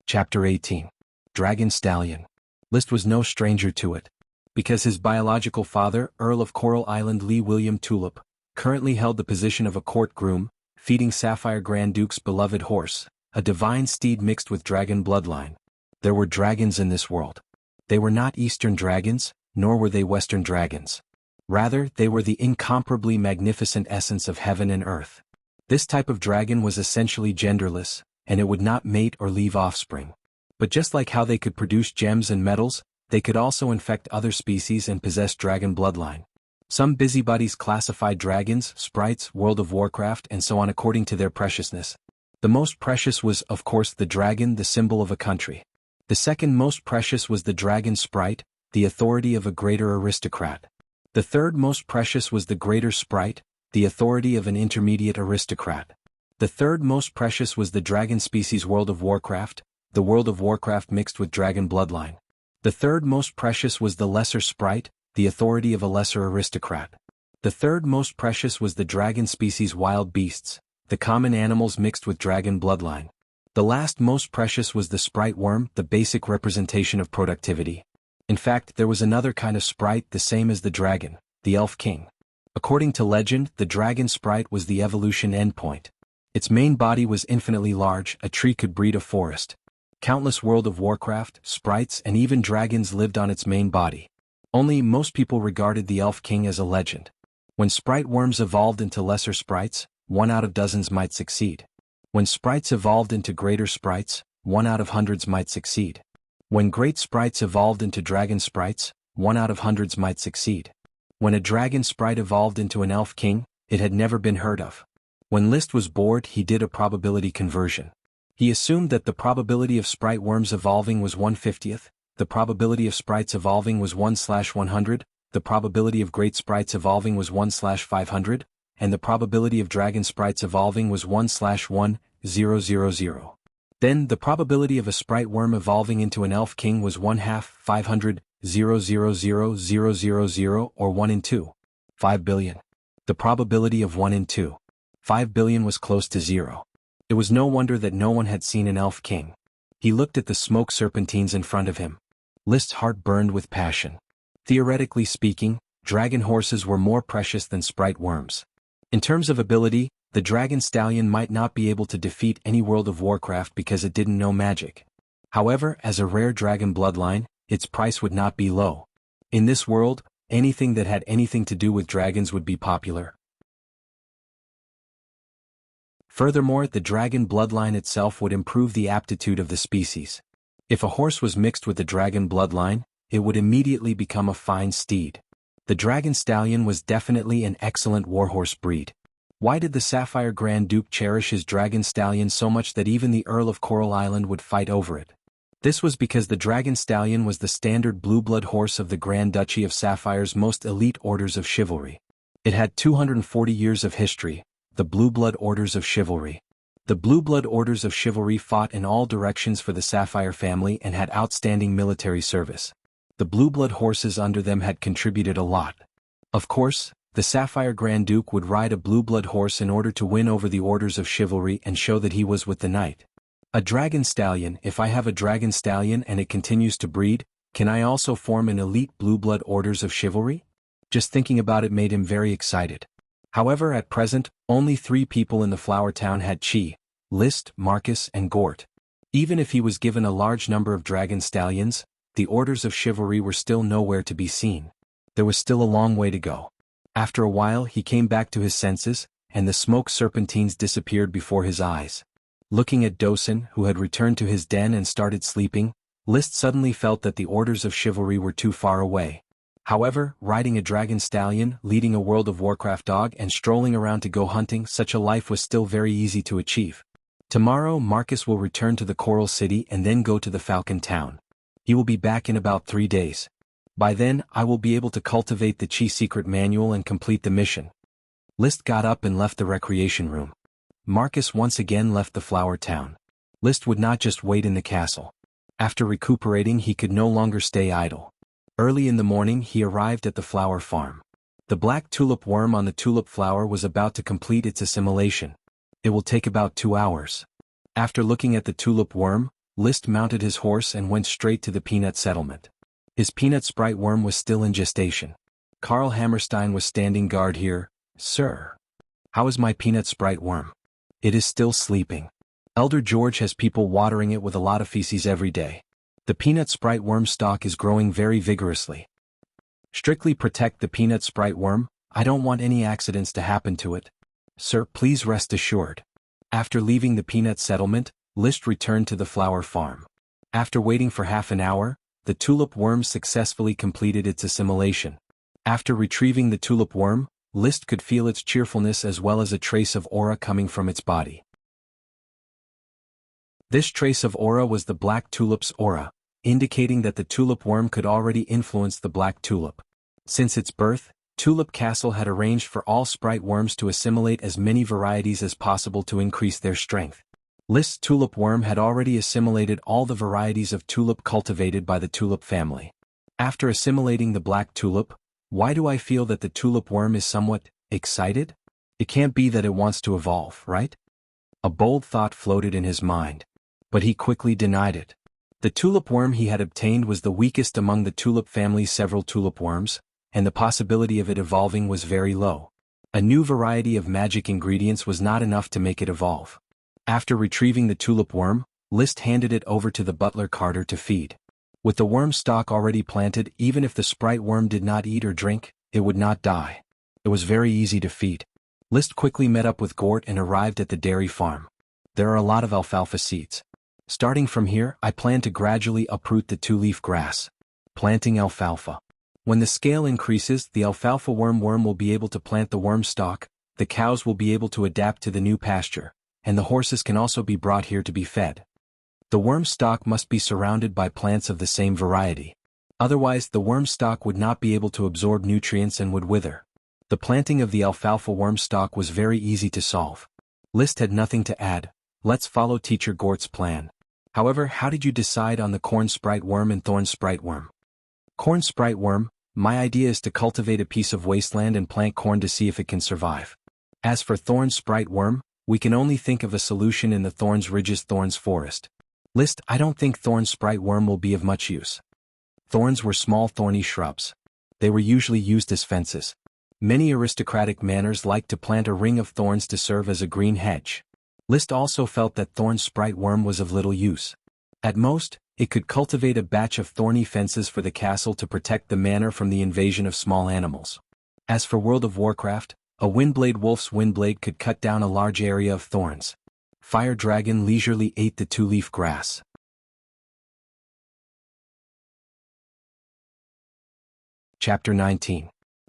Chapter 18. Dragon Stallion. Liszt was no stranger to it. Because his biological father, Earl of Coral Island Lee William Tulip, currently held the position of a court groom, feeding Sapphire Grand Duke's beloved horse, a divine steed mixed with dragon bloodline. There were dragons in this world. They were not Eastern dragons, nor were they Western dragons. Rather, they were the incomparably magnificent essence of heaven and earth. This type of dragon was essentially genderless, and it would not mate or leave offspring. But just like how they could produce gems and metals, they could also infect other species and possess dragon bloodline. Some busybodies classified dragons, sprites, World of Warcraft, and so on according to their preciousness. The most precious was, of course, the dragon, the symbol of a country. The second most precious was the dragon sprite, the authority of a greater aristocrat. The third most precious was the greater sprite, the authority of an intermediate aristocrat. The third most precious was the dragon species World of Warcraft, the World of Warcraft mixed with dragon bloodline. The third most precious was the lesser sprite, the authority of a lesser aristocrat. The third most precious was the dragon species Wild Beasts, the common animals mixed with dragon bloodline. The last most precious was the sprite worm, the basic representation of productivity. In fact, there was another kind of sprite the same as the dragon, the elf king. According to legend, the dragon sprite was the evolution endpoint. Its main body was infinitely large, a tree could breed a forest. Countless World of Warcraft, sprites, and even dragons lived on its main body. Only most people regarded the elf king as a legend. When sprite worms evolved into lesser sprites, 1 out of dozens might succeed. When sprites evolved into greater sprites, 1 out of hundreds might succeed. When great sprites evolved into dragon sprites, 1 out of hundreds might succeed. When a dragon sprite evolved into an elf king, it had never been heard of. When Liszt was bored, he did a probability conversion. He assumed that the probability of sprite worms evolving was 1/50th, the probability of sprites evolving was 1/100, the probability of great sprites evolving was 1/500, and the probability of dragon sprites evolving was 1/1000. Then the probability of a sprite worm evolving into an elf king was 1/2 500,000,000 or 1 in 2. 5 billion. The probability of 1 in 2. 5 billion was close to 0. It was no wonder that no one had seen an elf king. He looked at the smoke serpentines in front of him. Liszt's heart burned with passion. Theoretically speaking, dragon horses were more precious than sprite worms. In terms of ability, The dragon stallion might not be able to defeat any World of Warcraft because it didn't know magic. However, as a rare dragon bloodline, its price would not be low. In this world, anything that had anything to do with dragons would be popular. Furthermore, the dragon bloodline itself would improve the aptitude of the species. If a horse was mixed with the dragon bloodline, it would immediately become a fine steed. The dragon stallion was definitely an excellent warhorse breed. Why did the Sapphire Grand Duke cherish his dragon stallion so much that even the Earl of Coral Island would fight over it? This was because the dragon stallion was the standard blue-blood horse of the Grand Duchy of Sapphire's most elite orders of chivalry. It had 240 years of history, the blue-blood orders of chivalry. The blue-blood orders of chivalry fought in all directions for the Sapphire family and had outstanding military service. The blue-blood horses under them had contributed a lot. Of course, the Sapphire Grand Duke would ride a blue-blood horse in order to win over the orders of chivalry and show that he was with the knight. A dragon stallion. If I have a dragon stallion and it continues to breed, can I also form an elite blue-blood orders of chivalry? Just thinking about it made him very excited. However, at present, only 3 people in the Flower Town had Chi, List, Marcus, and Gort. Even if he was given a large number of dragon stallions, the orders of chivalry were still nowhere to be seen. There was still a long way to go. After a while he came back to his senses, and the smoke serpentines disappeared before his eyes. Looking at Dosen, who had returned to his den and started sleeping, List suddenly felt that the orders of chivalry were too far away. However, riding a dragon stallion, leading a World of Warcraft dog and strolling around to go hunting, such a life was still very easy to achieve. Tomorrow Marcus will return to the Coral City and then go to the Falcon Town. He will be back in about 3 days. By then, I will be able to cultivate the Chi secret manual and complete the mission. List got up and left the recreation room. Marcus once again left the Flower Town. List would not just wait in the castle. After recuperating, he could no longer stay idle. Early in the morning he arrived at the flower farm. The black tulip worm on the tulip flower was about to complete its assimilation. It will take about 2 hours. After looking at the tulip worm, List mounted his horse and went straight to the peanut settlement. His peanut sprite worm was still in gestation. Karl Hammerstein was standing guard here. Sir. How is my peanut sprite worm? It is still sleeping. Elder George has people watering it with a lot of feces every day. The peanut sprite worm stock is growing very vigorously. Strictly protect the peanut sprite worm. I don't want any accidents to happen to it. Sir, please rest assured. After leaving the peanut settlement, List returned to the flower farm. After waiting for half an hour, the tulip worm successfully completed its assimilation. After retrieving the tulip worm, List could feel its cheerfulness as well as a trace of aura coming from its body. This trace of aura was the black tulip's aura, indicating that the tulip worm could already influence the black tulip. Since its birth, Tulip Castle had arranged for all sprite worms to assimilate as many varieties as possible to increase their strength. List's tulip worm had already assimilated all the varieties of tulip cultivated by the tulip family. After assimilating the black tulip, why do I feel that the tulip worm is somewhat excited? It can't be that it wants to evolve, right? A bold thought floated in his mind. But he quickly denied it. The tulip worm he had obtained was the weakest among the tulip family's several tulip worms, and the possibility of it evolving was very low. A new variety of magic ingredients was not enough to make it evolve. After retrieving the tulip worm, List handed it over to the butler Carter to feed. With the worm stock already planted, even if the sprite worm did not eat or drink, it would not die. It was very easy to feed. List quickly met up with Gort and arrived at the dairy farm. There are a lot of alfalfa seeds. Starting from here, I plan to gradually uproot the 2-leaf grass. Planting alfalfa. When the scale increases, the alfalfa worm will be able to plant the worm stalk, the cows will be able to adapt to the new pasture, and the horses can also be brought here to be fed. The worm stalk must be surrounded by plants of the same variety. Otherwise, the worm stalk would not be able to absorb nutrients and would wither. The planting of the alfalfa worm stalk was very easy to solve. List had nothing to add. Let's follow Teacher Gort's plan. However, how did you decide on the corn sprite worm and thorn sprite worm? Corn sprite worm, my idea is to cultivate a piece of wasteland and plant corn to see if it can survive. As for thorn sprite worm, we can only think of a solution in the Thorns Ridges Thorns Forest. List, I don't think thorn sprite worm will be of much use. Thorns were small thorny shrubs. They were usually used as fences. Many aristocratic manors liked to plant a ring of thorns to serve as a green hedge. List also felt that thorn sprite worm was of little use. At most, it could cultivate a batch of thorny fences for the castle to protect the manor from the invasion of small animals. As for World of Warcraft, a Windblade wolf's windblade could cut down a large area of thorns. Fire Dragon leisurely ate the two-leaf grass. Chapter 19.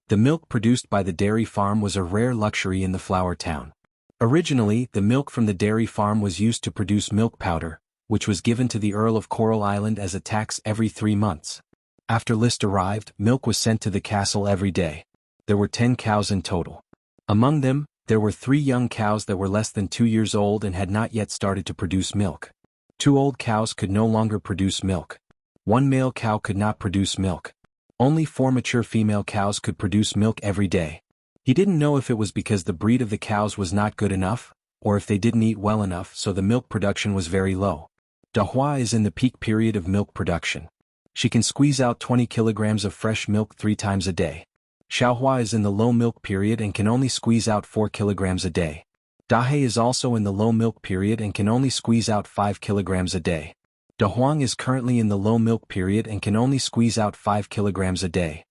The milk produced by the dairy farm was a rare luxury in the flower town. Originally, the milk from the dairy farm was used to produce milk powder, which was given to the Earl of Coral Island as a tax every 3 months. After List arrived, milk was sent to the castle every day. There were 10 cows in total. Among them, there were 3 young cows that were less than 2 years old and had not yet started to produce milk. 2 old cows could no longer produce milk. 1 male cow could not produce milk. Only 4 mature female cows could produce milk every day. He didn't know if it was because the breed of the cows was not good enough, or if they didn't eat well enough, so the milk production was very low. Dahua is in the peak period of milk production. She can squeeze out 20 kilograms of fresh milk 3 times a day. Xiaohua is in the low milk period and can only squeeze out 4 kilograms a day. Dahe is also in the low milk period and can only squeeze out 5 kilograms a day. Dahuang is currently in the low milk period and can only squeeze out 5 kilograms a day.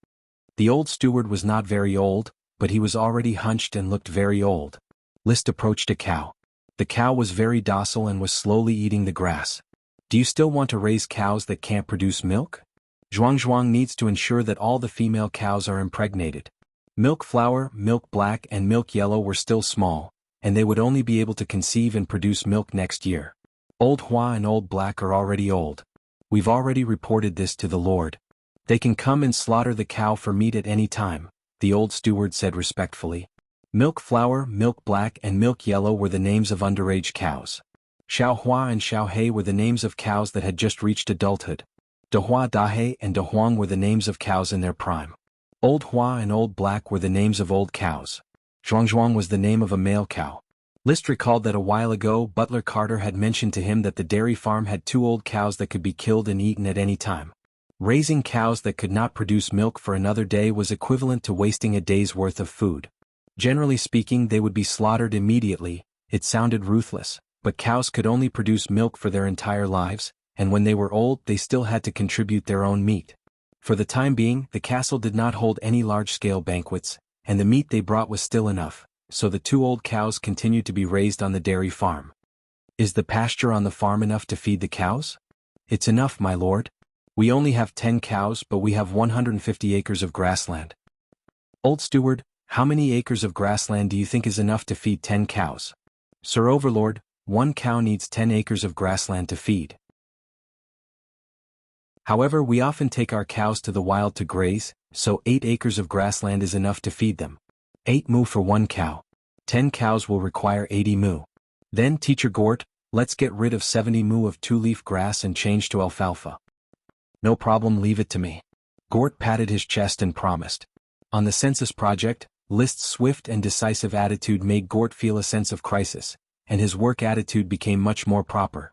The old steward was not very old, but he was already hunched and looked very old. List approached a cow. The cow was very docile and was slowly eating the grass. Do you still want to raise cows that can't produce milk? Zhuang needs to ensure that all the female cows are impregnated. Milk flower, milk black and milk yellow were still small, and they would only be able to conceive and produce milk next year. Old Hua and Old Black are already old. We've already reported this to the Lord. They can come and slaughter the cow for meat at any time, the old steward said respectfully. Milk Flower, Milk Black and Milk Yellow were the names of underage cows. Xiao Hua and Xiao He were the names of cows that had just reached adulthood. Dahua Dahe and Dahuang were the names of cows in their prime. Old Hua and Old Black were the names of old cows. Zhuang was the name of a male cow. List recalled that a while ago Butler Carter had mentioned to him that the dairy farm had 2 old cows that could be killed and eaten at any time. Raising cows that could not produce milk for another day was equivalent to wasting a day's worth of food. Generally speaking, they would be slaughtered immediately. It sounded ruthless, but cows could only produce milk for their entire lives, and when they were old they still had to contribute their own meat. For the time being, the castle did not hold any large-scale banquets, and the meat they brought was still enough, so the 2 old cows continued to be raised on the dairy farm. Is the pasture on the farm enough to feed the cows? It's enough, my lord. We only have 10 cows, but we have 150 acres of grassland. Old steward, how many acres of grassland do you think is enough to feed 10 cows? Sir Overlord, 1 cow needs 10 acres of grassland to feed. However, we often take our cows to the wild to graze, so 8 acres of grassland is enough to feed them. 8 mu for 1 cow. 10 cows will require 80 mu. Then, Teacher Gort, let's get rid of 70 mu of 2-leaf grass and change to alfalfa. No problem, leave it to me. Gort patted his chest and promised. On the census project, List's swift and decisive attitude made Gort feel a sense of crisis, and his work attitude became much more proper.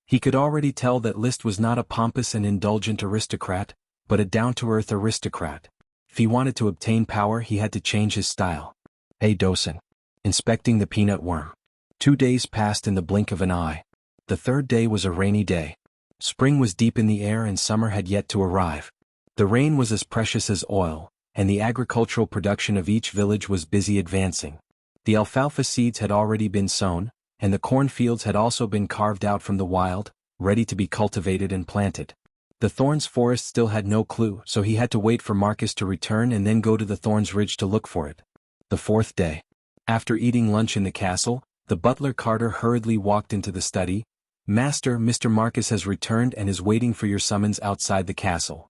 He could already tell that List was not a pompous and indulgent aristocrat, but a down-to-earth aristocrat. If he wanted to obtain power, he had to change his style. Hey Dosen. Inspecting the peanut worm. 2 days passed in the blink of an eye. The 3rd day was a rainy day. Spring was deep in the air and summer had yet to arrive. The rain was as precious as oil, and the agricultural production of each village was busy advancing. The alfalfa seeds had already been sown, and the cornfields had also been carved out from the wild, ready to be cultivated and planted. The Thorns forest still had no clue, so he had to wait for Marcus to return and then go to the Thorns Ridge to look for it. The 4th day. After eating lunch in the castle, the butler Carter hurriedly walked into the study. Master, Mr. Marcus has returned and is waiting for your summons outside the castle.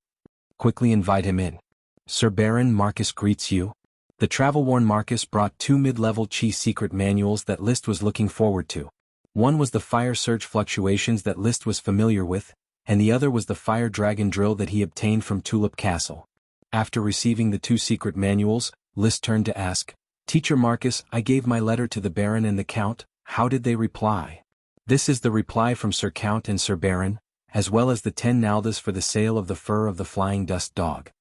Quickly invite him in. Sir Baron, Marcus greets you. The travel-worn Marcus brought 2 mid-level Chi secret manuals that List was looking forward to. One was the fire surge fluctuations that List was familiar with, and the other was the fire dragon drill that he obtained from Tulip Castle. After receiving the 2 secret manuals, List turned to ask, Teacher Marcus, I gave my letter to the Baron and the Count, how did they reply? This is the reply from Sir Count and Sir Baron, as well as the 10 naldas for the sale of the fur of the flying dust dog.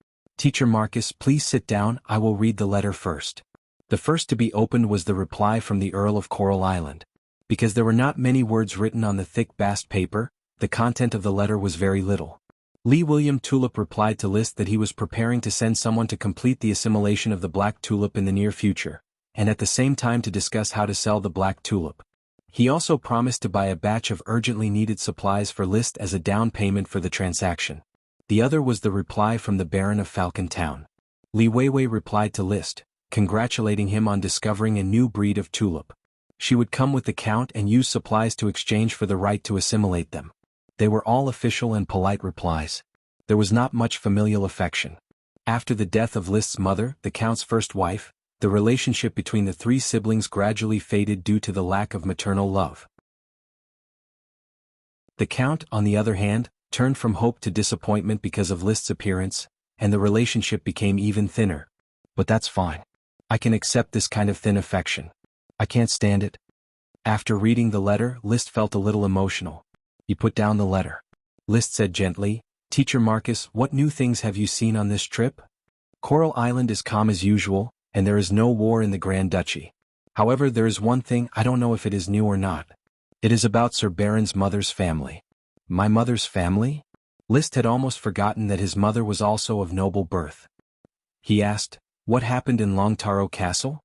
Teacher Marcus, please sit down, I will read the letter first. The first to be opened was the reply from the Earl of Coral Island. Because there were not many words written on the thick bast paper, the content of the letter was very little. Lee William Tulip replied to List that he was preparing to send someone to complete the assimilation of the black tulip in the near future, and at the same time to discuss how to sell the black tulip. He also promised to buy a batch of urgently needed supplies for List as a down payment for the transaction. The other was the reply from the Baron of Falcon Town. Li Weiwei replied to List, congratulating him on discovering a new breed of tulip. She would come with the Count and use supplies to exchange for the right to assimilate them. They were all official and polite replies. There was not much familial affection. After the death of List's mother, the Count's first wife, the relationship between the three siblings gradually faded due to the lack of maternal love. The Count, on the other hand, turned from hope to disappointment because of List's appearance, and the relationship became even thinner. But that's fine. I can accept this kind of thin affection. I can't stand it. After reading the letter, List felt a little emotional. He put down the letter. List said gently, Teacher Marcus, what new things have you seen on this trip? Coral Island is calm as usual, and there is no war in the Grand Duchy. However, there is one thing, I don't know if it is new or not. It is about Sir Baron's mother's family. My mother's family? List had almost forgotten that his mother was also of noble birth. He asked, what happened in Longtaro Castle?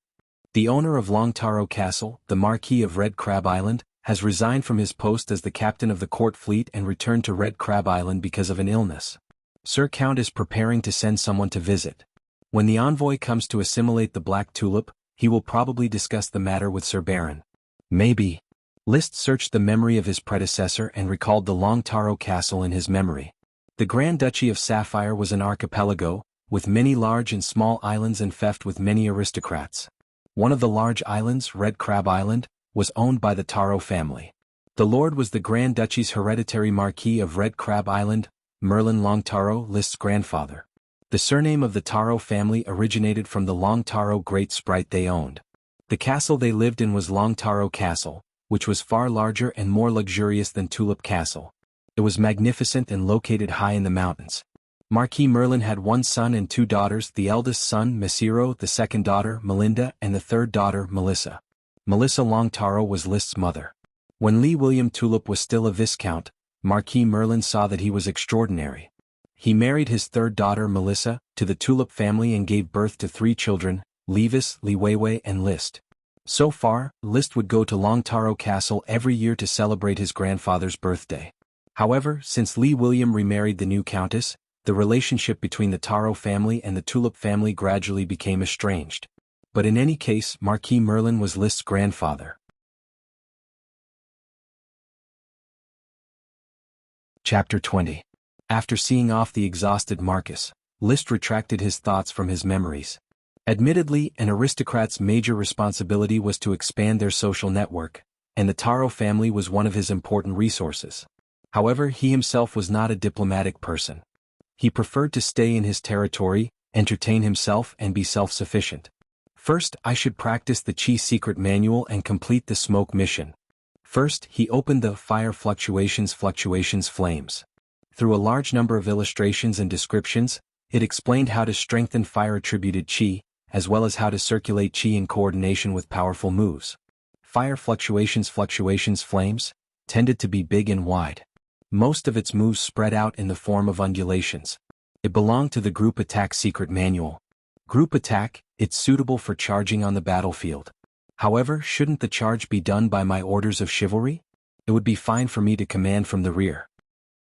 The owner of Longtaro Castle, the Marquis of Red Crab Island, has resigned from his post as the captain of the court fleet and returned to Red Crab Island because of an illness. Sir Count is preparing to send someone to visit. When the envoy comes to assimilate the black tulip, he will probably discuss the matter with Sir Baron. Maybe. List searched the memory of his predecessor and recalled the Longtaro Castle in his memory. The Grand Duchy of Sapphire was an archipelago, with many large and small islands and feft with many aristocrats. One of the large islands, Red Crab Island, was owned by the Taro family. The lord was the Grand Duchy's hereditary Marquis of Red Crab Island, Merlin Longtaro, List's grandfather. The surname of the Taro family originated from the Longtaro Great Sprite they owned. The castle they lived in was Longtaro Castle, which was far larger and more luxurious than Tulip Castle. It was magnificent and located high in the mountains. Marquis Merlin had one son and two daughters, the eldest son Mesiro, the second daughter Melinda, and the third daughter Melissa. Melissa Longtaro was List's mother. When Lee William Tulip was still a viscount, Marquis Merlin saw that he was extraordinary. He married his third daughter Melissa to the Tulip family and gave birth to 3 children, Levis, Li Weiwei and List. So far, List would go to Longtaro Castle every year to celebrate his grandfather's birthday. However, since Lee William remarried the new countess, the relationship between the Taro family and the Tulip family gradually became estranged. But in any case, Marquis Merlin was List's grandfather. Chapter 20. After seeing off the exhausted Marcus, List retracted his thoughts from his memories. Admittedly, an aristocrat's major responsibility was to expand their social network, and the Taro family was one of his important resources. However, he himself was not a diplomatic person. He preferred to stay in his territory, entertain himself and be self-sufficient. First, I should practice the Chi secret manual and complete the smoke mission. First, he opened the Fire Fluctuations Flames. Through a large number of illustrations and descriptions, it explained how to strengthen fire-attributed Chi, as well as how to circulate Chi in coordination with powerful moves. Fire Fluctuations Flames tended to be big and wide. Most of its moves spread out in the form of undulations. It belonged to the Group Attack Secret Manual. Group Attack, it's suitable for charging on the battlefield. However, shouldn't the charge be done by my orders of chivalry? It would be fine for me to command from the rear.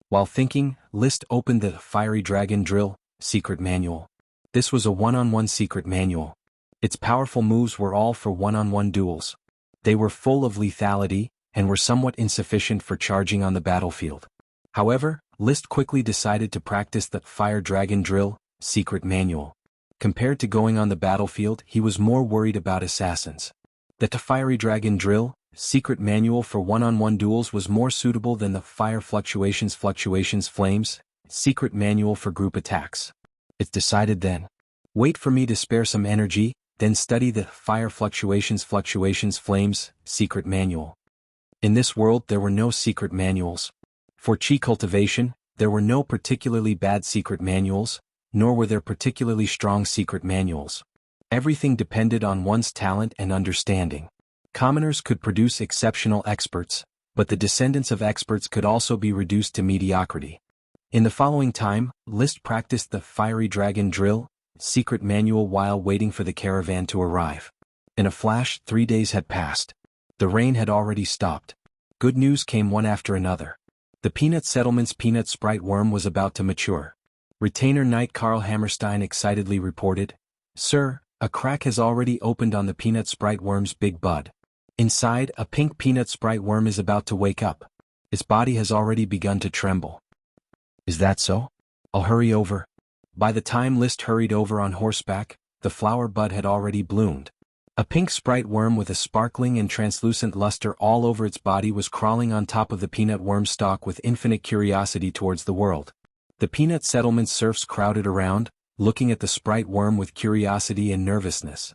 While thinking, List opened the Fiery Dragon Drill Secret Manual. This was a one-on-one secret manual. Its powerful moves were all for one-on-one duels. They were full of lethality, and were somewhat insufficient for charging on the battlefield. However, List quickly decided to practice the Fire Dragon Drill Secret Manual. Compared to going on the battlefield, he was more worried about assassins. The Fiery Dragon Drill Secret Manual for one-on-one duels was more suitable than the Fire Fluctuations Flames Secret Manual for group attacks. It's decided then. Wait for me to spare some energy, then study the Fire Fluctuations Flames Secret Manual. In this world there were no secret manuals. For Chi cultivation, there were no particularly bad secret manuals, nor were there particularly strong secret manuals. Everything depended on one's talent and understanding. Commoners could produce exceptional experts, but the descendants of experts could also be reduced to mediocrity. In the following time, Liszt practiced the fiery dragon drill, secret manual while waiting for the caravan to arrive. In a flash, 3 days had passed. The rain had already stopped. Good news came one after another. The peanut settlement's peanut sprite worm was about to mature. Retainer Knight Karl Hammerstein excitedly reported, "Sir, a crack has already opened on the peanut sprite worm's big bud. Inside, a pink peanut sprite worm is about to wake up. Its body has already begun to tremble." "Is that so? I'll hurry over." By the time Liszt hurried over on horseback, the flower bud had already bloomed. A pink sprite worm with a sparkling and translucent luster all over its body was crawling on top of the peanut worm stalk with infinite curiosity towards the world. The peanut settlement serfs crowded around, looking at the sprite worm with curiosity and nervousness.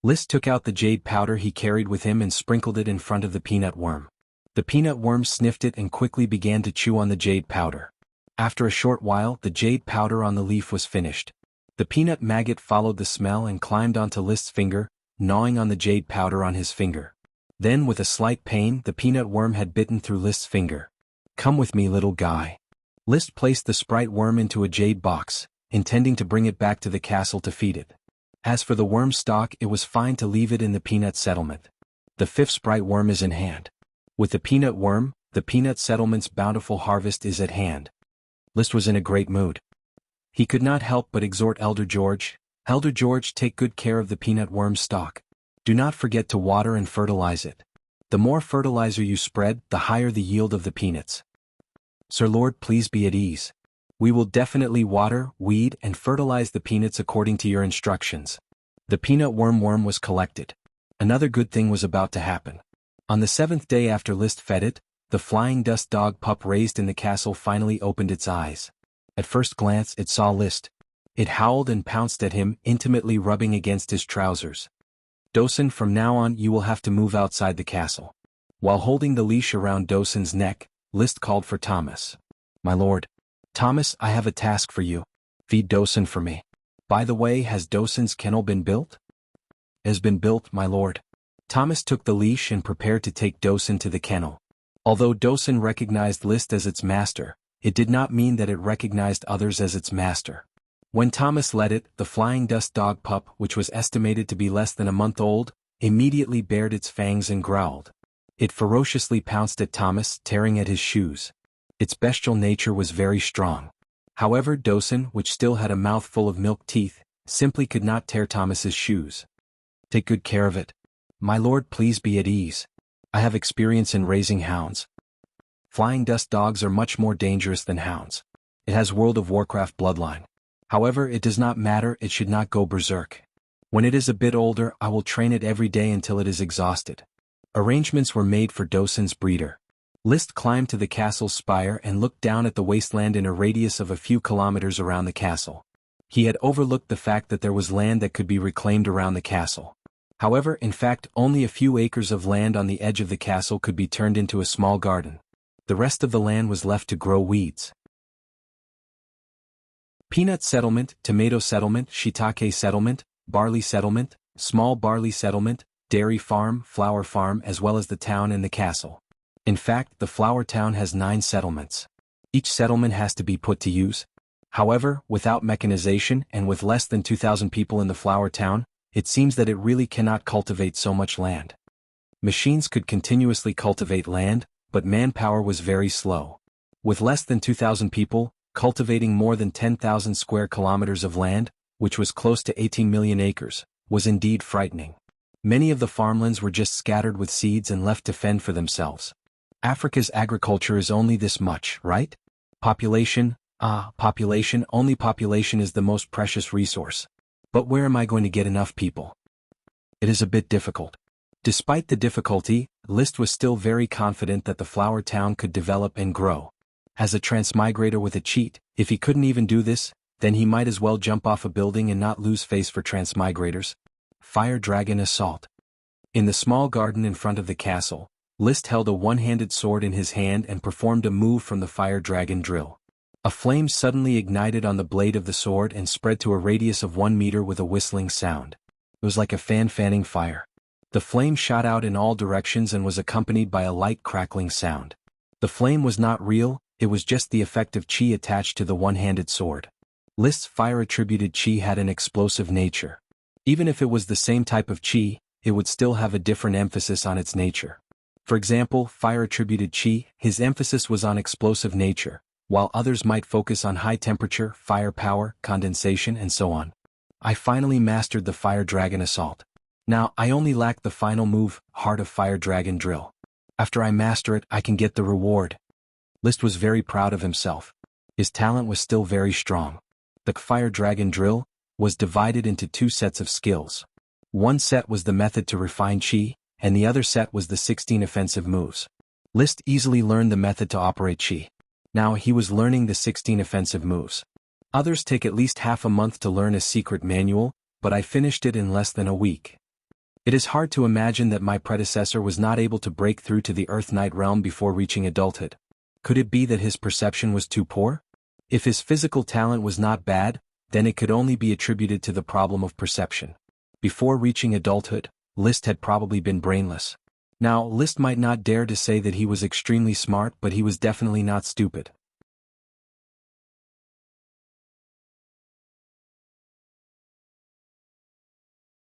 Liszt took out the jade powder he carried with him and sprinkled it in front of the peanut worm. The peanut worm sniffed it and quickly began to chew on the jade powder. After a short while, the jade powder on the leaf was finished. The peanut maggot followed the smell and climbed onto Liszt's finger, gnawing on the jade powder on his finger. Then, with a slight pain, the peanut worm had bitten through Liszt's finger. "Come with me, little guy." Liszt placed the sprite worm into a jade box, intending to bring it back to the castle to feed it. As for the worm stalk, it was fine to leave it in the peanut settlement. The 5th sprite worm is in hand. With the peanut worm, the peanut settlement's bountiful harvest is at hand. Liszt was in a great mood. He could not help but exhort Elder George, "Elder George, take good care of the peanut worm stalk. Do not forget to water and fertilize it. The more fertilizer you spread, the higher the yield of the peanuts." "Sir Lord, please be at ease. We will definitely water, weed, and fertilize the peanuts according to your instructions." The peanut worm was collected. Another good thing was about to happen. On the 7th day after Liszt fed it, the flying dust dog pup raised in the castle finally opened its eyes. At first glance, it saw Liszt. It howled and pounced at him, intimately rubbing against his trousers. "Dosen, from now on you will have to move outside the castle." While holding the leash around Dosen's neck, Liszt called for Thomas. "My lord." "Thomas, I have a task for you. Feed Dosen for me." "By the way, has Dosen's kennel been built?" "It has been built, my lord." Thomas took the leash and prepared to take Dosen to the kennel. Although Dosen recognized Liszt as its master, it did not mean that it recognized others as its master. When Thomas led it, the flying dust dog pup, which was estimated to be less than a month old, immediately bared its fangs and growled. It ferociously pounced at Thomas, tearing at his shoes. Its bestial nature was very strong. However, Dosen, which still had a mouthful of milk teeth, simply could not tear Thomas's shoes. "Take good care of it. My lord, please be at ease. I have experience in raising hounds. Flying dust dogs are much more dangerous than hounds. It has World of Warcraft bloodline. However, it does not matter, it should not go berserk. When it is a bit older, I will train it every day until it is exhausted." Arrangements were made for Dosen's breeder. Liszt climbed to the castle's spire and looked down at the wasteland in a radius of a few kilometers around the castle. He had overlooked the fact that there was land that could be reclaimed around the castle. However, in fact, only a few acres of land on the edge of the castle could be turned into a small garden. The rest of the land was left to grow weeds. Peanut settlement, tomato settlement, shiitake settlement, barley settlement, small barley settlement, dairy farm, flour farm, as well as the town and the castle. In fact, the flour town has 9 settlements. Each settlement has to be put to use. However, without mechanization and with less than 2,000 people in the flour town, it seems that it really cannot cultivate so much land. Machines could continuously cultivate land, but manpower was very slow. With less than 2,000 people, cultivating more than 10,000 square kilometers of land, which was close to 18 million acres, was indeed frightening. Many of the farmlands were just scattered with seeds and left to fend for themselves. Africa's agriculture is only this much, right? Population, population, only population is the most precious resource. But where am I going to get enough people? It is a bit difficult. Despite the difficulty, Liszt was still very confident that the flour town could develop and grow. As a transmigrator with a cheat, if he couldn't even do this, then he might as well jump off a building and not lose face for transmigrators. Fire Dragon Assault. In the small garden in front of the castle, Liszt held a one-handed sword in his hand and performed a move from the Fire Dragon drill. A flame suddenly ignited on the blade of the sword and spread to a radius of 1 meter with a whistling sound. It was like a fan fanning fire. The flame shot out in all directions and was accompanied by a light crackling sound. The flame was not real, it was just the effect of chi attached to the one-handed sword. List's fire-attributed chi had an explosive nature. Even if it was the same type of chi, it would still have a different emphasis on its nature. For example, fire-attributed chi, his emphasis was on explosive nature, while others might focus on high temperature, firepower, condensation, and so on. I finally mastered the Fire Dragon Assault. Now, I only lack the final move, Heart of Fire Dragon Drill. After I master it, I can get the reward. List was very proud of himself. His talent was still very strong. The Fire Dragon Drill was divided into 2 sets of skills. One set was the method to refine chi, and the other set was the 16 offensive moves. List easily learned the method to operate chi. Now he was learning the 16 offensive moves. Others take at least half a month to learn a secret manual, but I finished it in less than a week. It is hard to imagine that my predecessor was not able to break through to the Earth Knight realm before reaching adulthood. Could it be that his perception was too poor? If his physical talent was not bad, then it could only be attributed to the problem of perception. Before reaching adulthood, List had probably been brainless. Now, List might not dare to say that he was extremely smart, but he was definitely not stupid.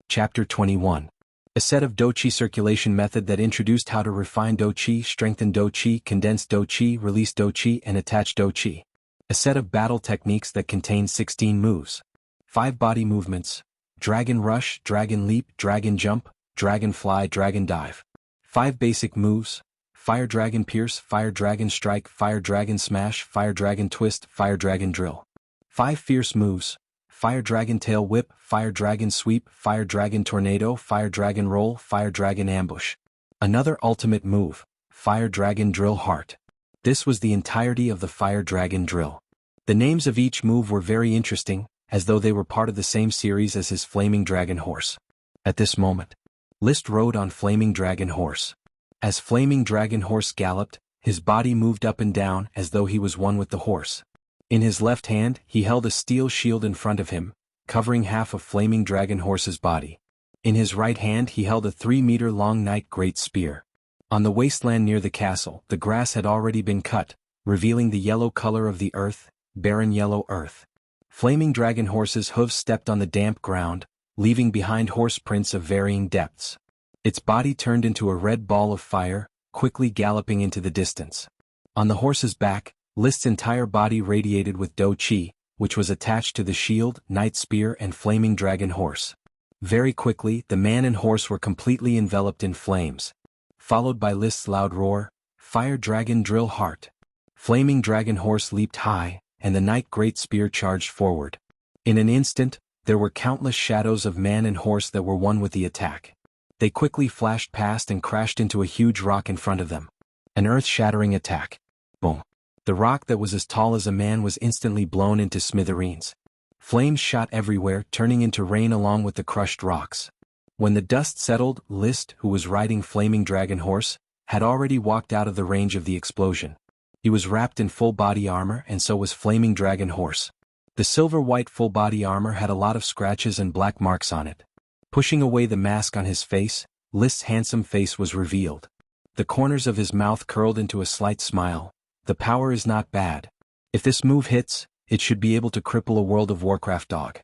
Chapter 21. A set of Do-Chi circulation method that introduced how to refine Do-Chi, strengthen Do-Chi, condense Do-Chi, release Do-Chi, and attach Do-Chi. A set of battle techniques that contain 16 moves. 5 body movements: Dragon Rush, Dragon Leap, Dragon Jump, Dragon Fly, Dragon Dive. 5 basic moves: Fire Dragon Pierce, Fire Dragon Strike, Fire Dragon Smash, Fire Dragon Twist, Fire Dragon Drill. 5 fierce moves: Fire Dragon Tail Whip, Fire Dragon Sweep, Fire Dragon Tornado, Fire Dragon Roll, Fire Dragon Ambush. Another ultimate move: Fire Dragon Drill Heart. This was the entirety of the Fire Dragon Drill. The names of each move were very interesting, as though they were part of the same series as his Flaming Dragon Horse. At this moment, List rode on Flaming Dragon Horse. As Flaming Dragon Horse galloped, his body moved up and down as though he was one with the horse. In his left hand, he held a steel shield in front of him, covering half of Flaming Dragon Horse's body. In his right hand he held a 3-meter-long Knight Great Spear. On the wasteland near the castle, the grass had already been cut, revealing the yellow color of the earth, barren yellow earth. Flaming Dragon Horse's hooves stepped on the damp ground, leaving behind horse prints of varying depths. Its body turned into a red ball of fire, quickly galloping into the distance. On the horse's back, List's entire body radiated with Do-Chi, which was attached to the shield, Knight Spear, and Flaming Dragon Horse. Very quickly, the man and horse were completely enveloped in flames. Followed by List's loud roar, Fire Dragon Drill Heart. Flaming Dragon Horse leaped high, and the Knight Great Spear charged forward. In an instant, there were countless shadows of man and horse that were one with the attack. They quickly flashed past and crashed into a huge rock in front of them. An earth-shattering attack. Boom. The rock that was as tall as a man was instantly blown into smithereens. Flames shot everywhere, turning into rain along with the crushed rocks. When the dust settled, List, who was riding Flaming Dragon Horse, had already walked out of the range of the explosion. He was wrapped in full body armor, and so was Flaming Dragon Horse. The silver-white full body armor had a lot of scratches and black marks on it. Pushing away the mask on his face, List's handsome face was revealed. The corners of his mouth curled into a slight smile. The power is not bad. If this move hits, it should be able to cripple a World of Warcraft dog.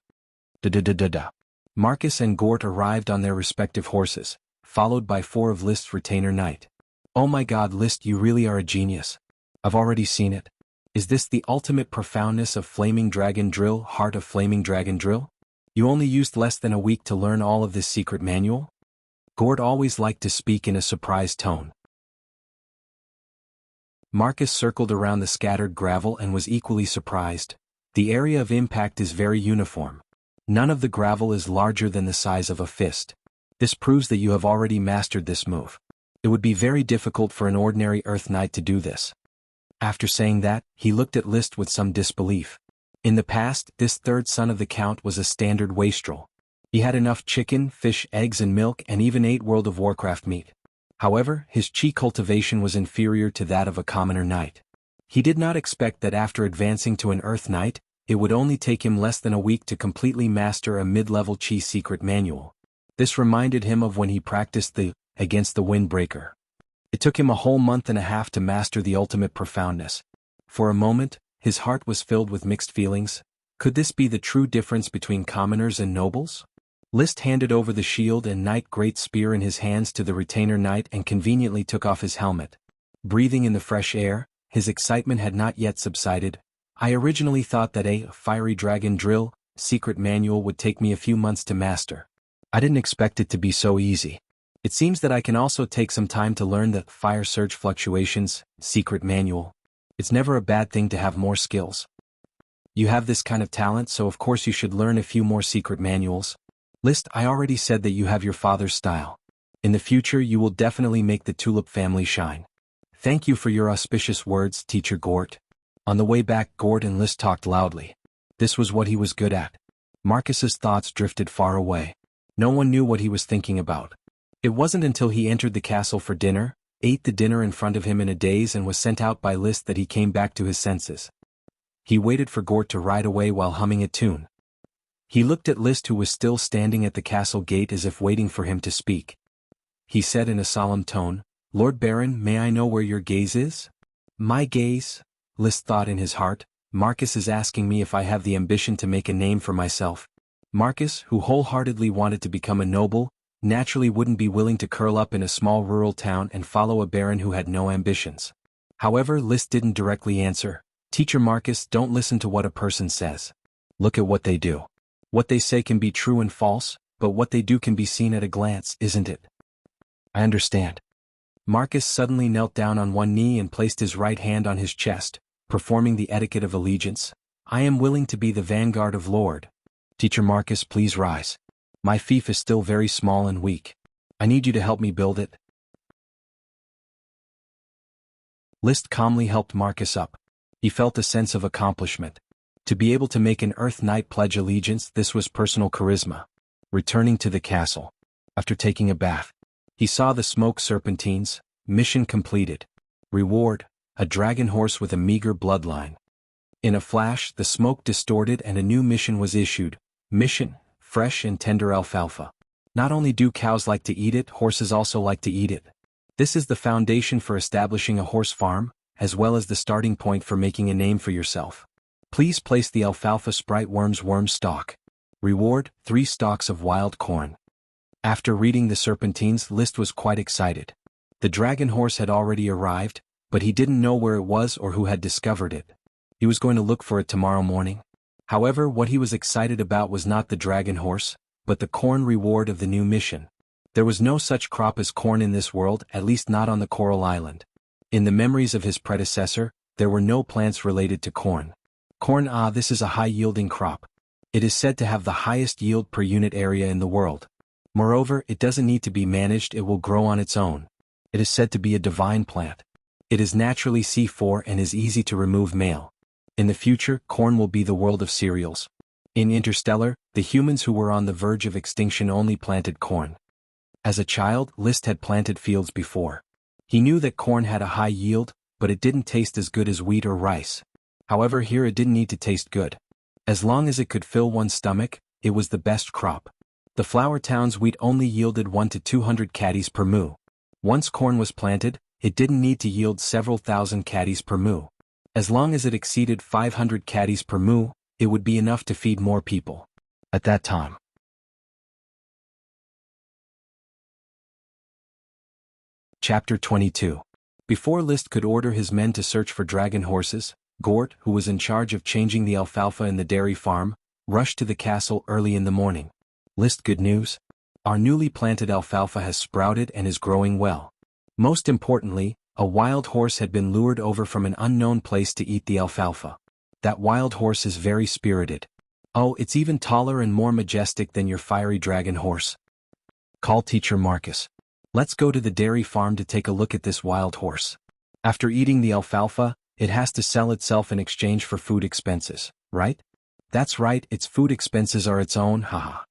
Da-da-da-da-da. Marcus and Gort arrived on their respective horses, followed by 4 of List's retainer knight. Oh my god, List, you really are a genius. I've already seen it. Is this the ultimate profoundness of Flaming Dragon Drill, Heart of Flaming Dragon Drill? You only used less than a week to learn all of this secret manual? Gort always liked to speak in a surprised tone. Marcus circled around the scattered gravel and was equally surprised. The area of impact is very uniform. None of the gravel is larger than the size of a fist. This proves that you have already mastered this move. It would be very difficult for an ordinary Earth Knight to do this. After saying that, he looked at List with some disbelief. In the past, this third son of the Count was a standard wastrel. He had enough chicken, fish, eggs and milk and even ate World of Warcraft meat. However, his chi cultivation was inferior to that of a commoner knight. He did not expect that after advancing to an Earth Knight, it would only take him less than a week to completely master a mid-level chi secret manual. This reminded him of when he practiced the Against the Windbreaker. It took him a whole month and a half to master the ultimate profoundness. For a moment, his heart was filled with mixed feelings. Could this be the true difference between commoners and nobles? List handed over the shield and knight great spear in his hands to the retainer knight and conveniently took off his helmet. Breathing in the fresh air, his excitement had not yet subsided. I originally thought that a fiery dragon drill secret manual would take me a few months to master. I didn't expect it to be so easy. It seems that I can also take some time to learn the fire surge fluctuations secret manual. It's never a bad thing to have more skills. You have this kind of talent, so of course you should learn a few more secret manuals. List, I already said that you have your father's style. In the future you will definitely make the Tulip family shine. Thank you for your auspicious words, Teacher Gort. On the way back, Gort and List talked loudly. This was what he was good at. Marcus's thoughts drifted far away. No one knew what he was thinking about. It wasn't until he entered the castle for dinner, ate the dinner in front of him in a daze and was sent out by List that he came back to his senses. He waited for Gort to ride away while humming a tune. He looked at List, who was still standing at the castle gate as if waiting for him to speak. He said in a solemn tone, "Lord Baron, may I know where your gaze is?" "My gaze?" List thought in his heart. Marcus is asking me if I have the ambition to make a name for myself. Marcus, who wholeheartedly wanted to become a noble, naturally wouldn't be willing to curl up in a small rural town and follow a baron who had no ambitions. However, List didn't directly answer. Teacher Marcus, don't listen to what a person says. Look at what they do. What they say can be true and false, but what they do can be seen at a glance, isn't it? I understand. Marcus suddenly knelt down on one knee and placed his right hand on his chest, performing the etiquette of allegiance. I am willing to be the vanguard of Lord. Teacher Marcus, please rise. My fief is still very small and weak. I need you to help me build it. List calmly helped Marcus up. He felt a sense of accomplishment. To be able to make an Earth Knight pledge allegiance, this was personal charisma. Returning to the castle. After taking a bath, he saw the smoke serpentines. Mission completed. Reward, a dragon horse with a meager bloodline. In a flash, the smoke distorted and a new mission was issued. Mission, fresh and tender alfalfa. Not only do cows like to eat it, horses also like to eat it. This is the foundation for establishing a horse farm, as well as the starting point for making a name for yourself. Please place the alfalfa sprite worm's worm stalk. Reward, 3 stalks of wild corn. After reading the serpentines, List was quite excited. The dragon horse had already arrived, but he didn't know where it was or who had discovered it. He was going to look for it tomorrow morning. However, what he was excited about was not the dragon horse, but the corn reward of the new mission. There was no such crop as corn in this world, at least not on the Coral Island. In the memories of his predecessor, there were no plants related to corn. Corn, this is a high-yielding crop. It is said to have the highest yield per unit area in the world. Moreover, it doesn't need to be managed, it will grow on its own. It is said to be a divine plant. It is naturally C4 and is easy to remove male. In the future, corn will be the world of cereals. In Interstellar, the humans who were on the verge of extinction only planted corn. As a child, List had planted fields before. He knew that corn had a high yield, but it didn't taste as good as wheat or rice. However, here it didn't need to taste good. As long as it could fill one's stomach, it was the best crop. The flower town's wheat only yielded 1 to 200 caddies per moo. Once corn was planted, it didn't need to yield several thousand caddies per moo. As long as it exceeded 500 caddies per moo, it would be enough to feed more people. At that time. Chapter 22. Before List could order his men to search for dragon horses, Gort, who was in charge of changing the alfalfa in the dairy farm, rushed to the castle early in the morning. List, good news? Our newly planted alfalfa has sprouted and is growing well. Most importantly, a wild horse had been lured over from an unknown place to eat the alfalfa. That wild horse is very spirited. Oh, it's even taller and more majestic than your fiery dragon horse. Call Teacher Marcus. Let's go to the dairy farm to take a look at this wild horse. After eating the alfalfa, it has to sell itself in exchange for food expenses, right? That's right, its food expenses are its own, haha.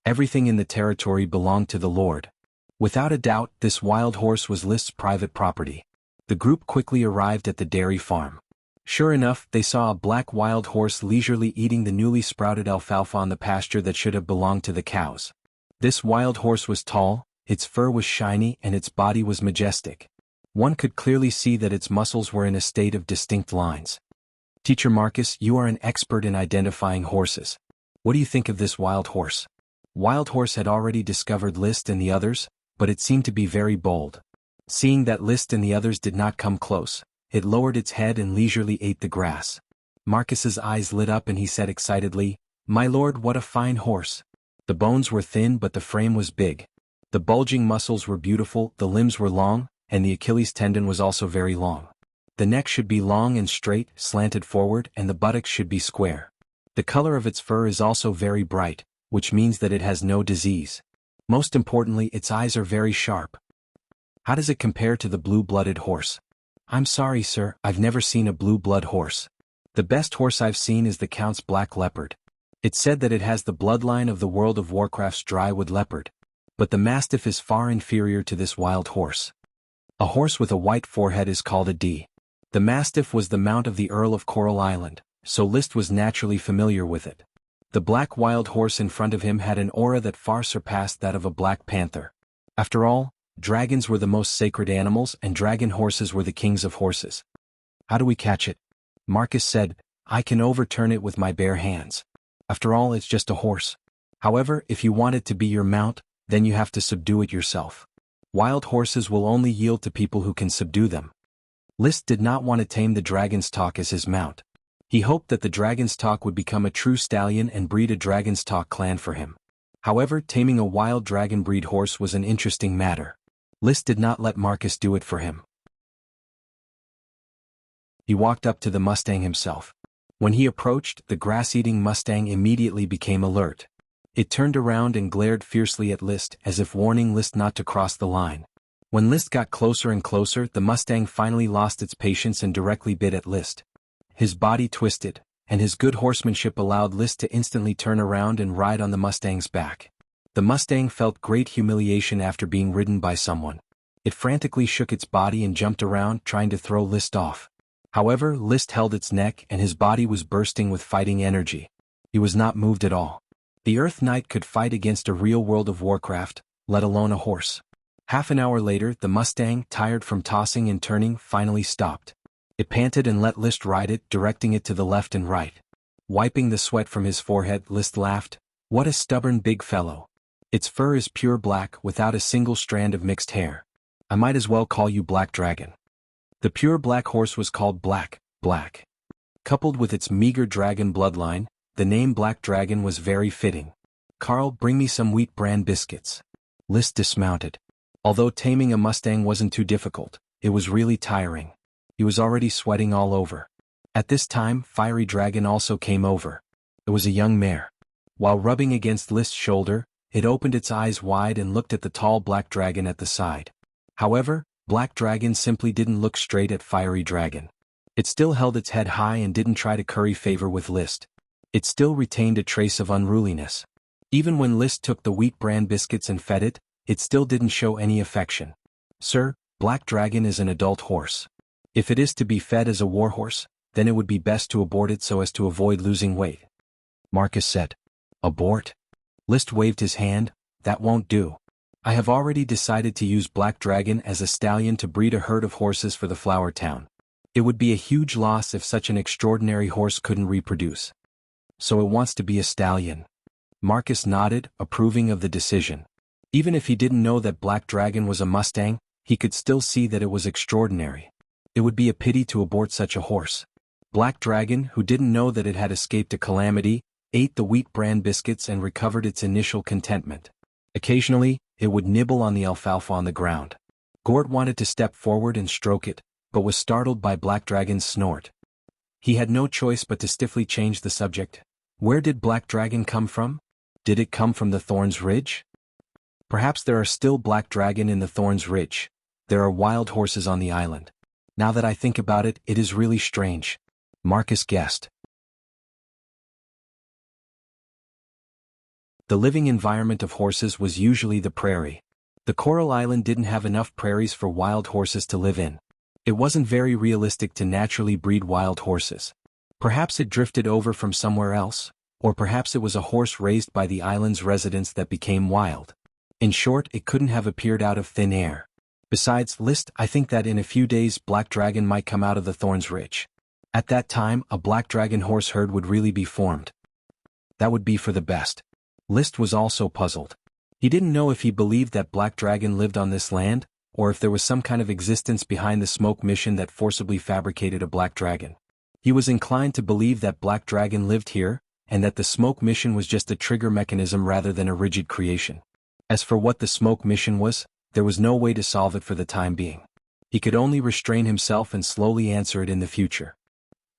Everything in the territory belonged to the Lord. Without a doubt, this wild horse was List's private property. The group quickly arrived at the dairy farm. Sure enough, they saw a black wild horse leisurely eating the newly sprouted alfalfa on the pasture that should have belonged to the cows. This wild horse was tall, its fur was shiny and its body was majestic. One could clearly see that its muscles were in a state of distinct lines. Teacher Marcus, you are an expert in identifying horses. What do you think of this wild horse? Wild Horse had already discovered List and the others, but it seemed to be very bold. Seeing that List and the others did not come close, it lowered its head and leisurely ate the grass. Marcus's eyes lit up and he said excitedly, "My lord, what a fine horse." The bones were thin but the frame was big. The bulging muscles were beautiful, the limbs were long, and the Achilles tendon was also very long. The neck should be long and straight, slanted forward, and the buttocks should be square. The color of its fur is also very bright, which means that it has no disease. Most importantly, its eyes are very sharp. How does it compare to the blue-blooded horse? I'm sorry, sir, I've never seen a blue-blood horse. The best horse I've seen is the Count's black leopard. It's said that it has the bloodline of the World of Warcraft's drywood leopard. But the mastiff is far inferior to this wild horse. A horse with a white forehead is called a D. The mastiff was the mount of the Earl of Coral Island, so List was naturally familiar with it. The black wild horse in front of him had an aura that far surpassed that of a black panther. After all, dragons were the most sacred animals and dragon horses were the kings of horses. How do we catch it? Marcus said, I can overturn it with my bare hands. After all, it's just a horse. However, if you want it to be your mount, then you have to subdue it yourself. Wild horses will only yield to people who can subdue them. List did not want to tame the dragon's talk as his mount. He hoped that the dragon's talk would become a true stallion and breed a dragon's talk clan for him. However, taming a wild dragon breed horse was an interesting matter. List did not let Marcus do it for him. He walked up to the Mustang himself. When he approached, the grass-eating Mustang immediately became alert. It turned around and glared fiercely at List as if warning List not to cross the line. When List got closer and closer, the Mustang finally lost its patience and directly bit at List. His body twisted, and his good horsemanship allowed List to instantly turn around and ride on the Mustang's back. The Mustang felt great humiliation after being ridden by someone. It frantically shook its body and jumped around, trying to throw List off. However, List held its neck and his body was bursting with fighting energy. He was not moved at all. The Earth Knight could fight against a real World of Warcraft, let alone a horse. Half an hour later, the Mustang, tired from tossing and turning, finally stopped. It panted and let List ride it, directing it to the left and right. Wiping the sweat from his forehead, List laughed. What a stubborn big fellow. Its fur is pure black, without a single strand of mixed hair. I might as well call you Black Dragon. The pure black horse was called Black. Coupled with its meager dragon bloodline, the name Black Dragon was very fitting. Carl, bring me some wheat bran biscuits. List dismounted. Although taming a Mustang wasn't too difficult, it was really tiring. He was already sweating all over. At this time, Fiery Dragon also came over. It was a young mare. While rubbing against List's shoulder, it opened its eyes wide and looked at the tall Black Dragon at the side. However, Black Dragon simply didn't look straight at Fiery Dragon. It still held its head high and didn't try to curry favor with List. It still retained a trace of unruliness. Even when List took the wheat bran biscuits and fed it, it still didn't show any affection. Sir, Black Dragon is an adult horse. If it is to be fed as a warhorse, then it would be best to abort it so as to avoid losing weight. Marcus said. Abort? List waved his hand. That won't do. I have already decided to use Black Dragon as a stallion to breed a herd of horses for the Flower Town. It would be a huge loss if such an extraordinary horse couldn't reproduce. So it wants to be a stallion. Marcus nodded, approving of the decision. Even if he didn't know that Black Dragon was a Mustang, he could still see that it was extraordinary. It would be a pity to abort such a horse. Black Dragon, who didn't know that it had escaped a calamity, ate the wheat bran biscuits and recovered its initial contentment. Occasionally, it would nibble on the alfalfa on the ground. Gort wanted to step forward and stroke it, but was startled by Black Dragon's snort. He had no choice but to stiffly change the subject. Where did Black Dragon come from? Did it come from the Thorns Ridge? Perhaps there are still Black Dragon in the Thorns Ridge. There are wild horses on the island. Now that I think about it, it is really strange. Marcus guessed. The living environment of horses was usually the prairie. The Coral Island didn't have enough prairies for wild horses to live in. It wasn't very realistic to naturally breed wild horses. Perhaps it drifted over from somewhere else, or perhaps it was a horse raised by the island's residents that became wild. In short, it couldn't have appeared out of thin air. Besides, List, I think that in a few days Black Dragon might come out of the Thorns Ridge. At that time, a Black Dragon horse herd would really be formed. That would be for the best. List was also puzzled. He didn't know if he believed that Black Dragon lived on this land, or if there was some kind of existence behind the smoke mission that forcibly fabricated a Black Dragon. He was inclined to believe that Black Dragon lived here, and that the smoke mission was just a trigger mechanism rather than a rigid creation. As for what the smoke mission was, there was no way to solve it for the time being. He could only restrain himself and slowly answer it in the future.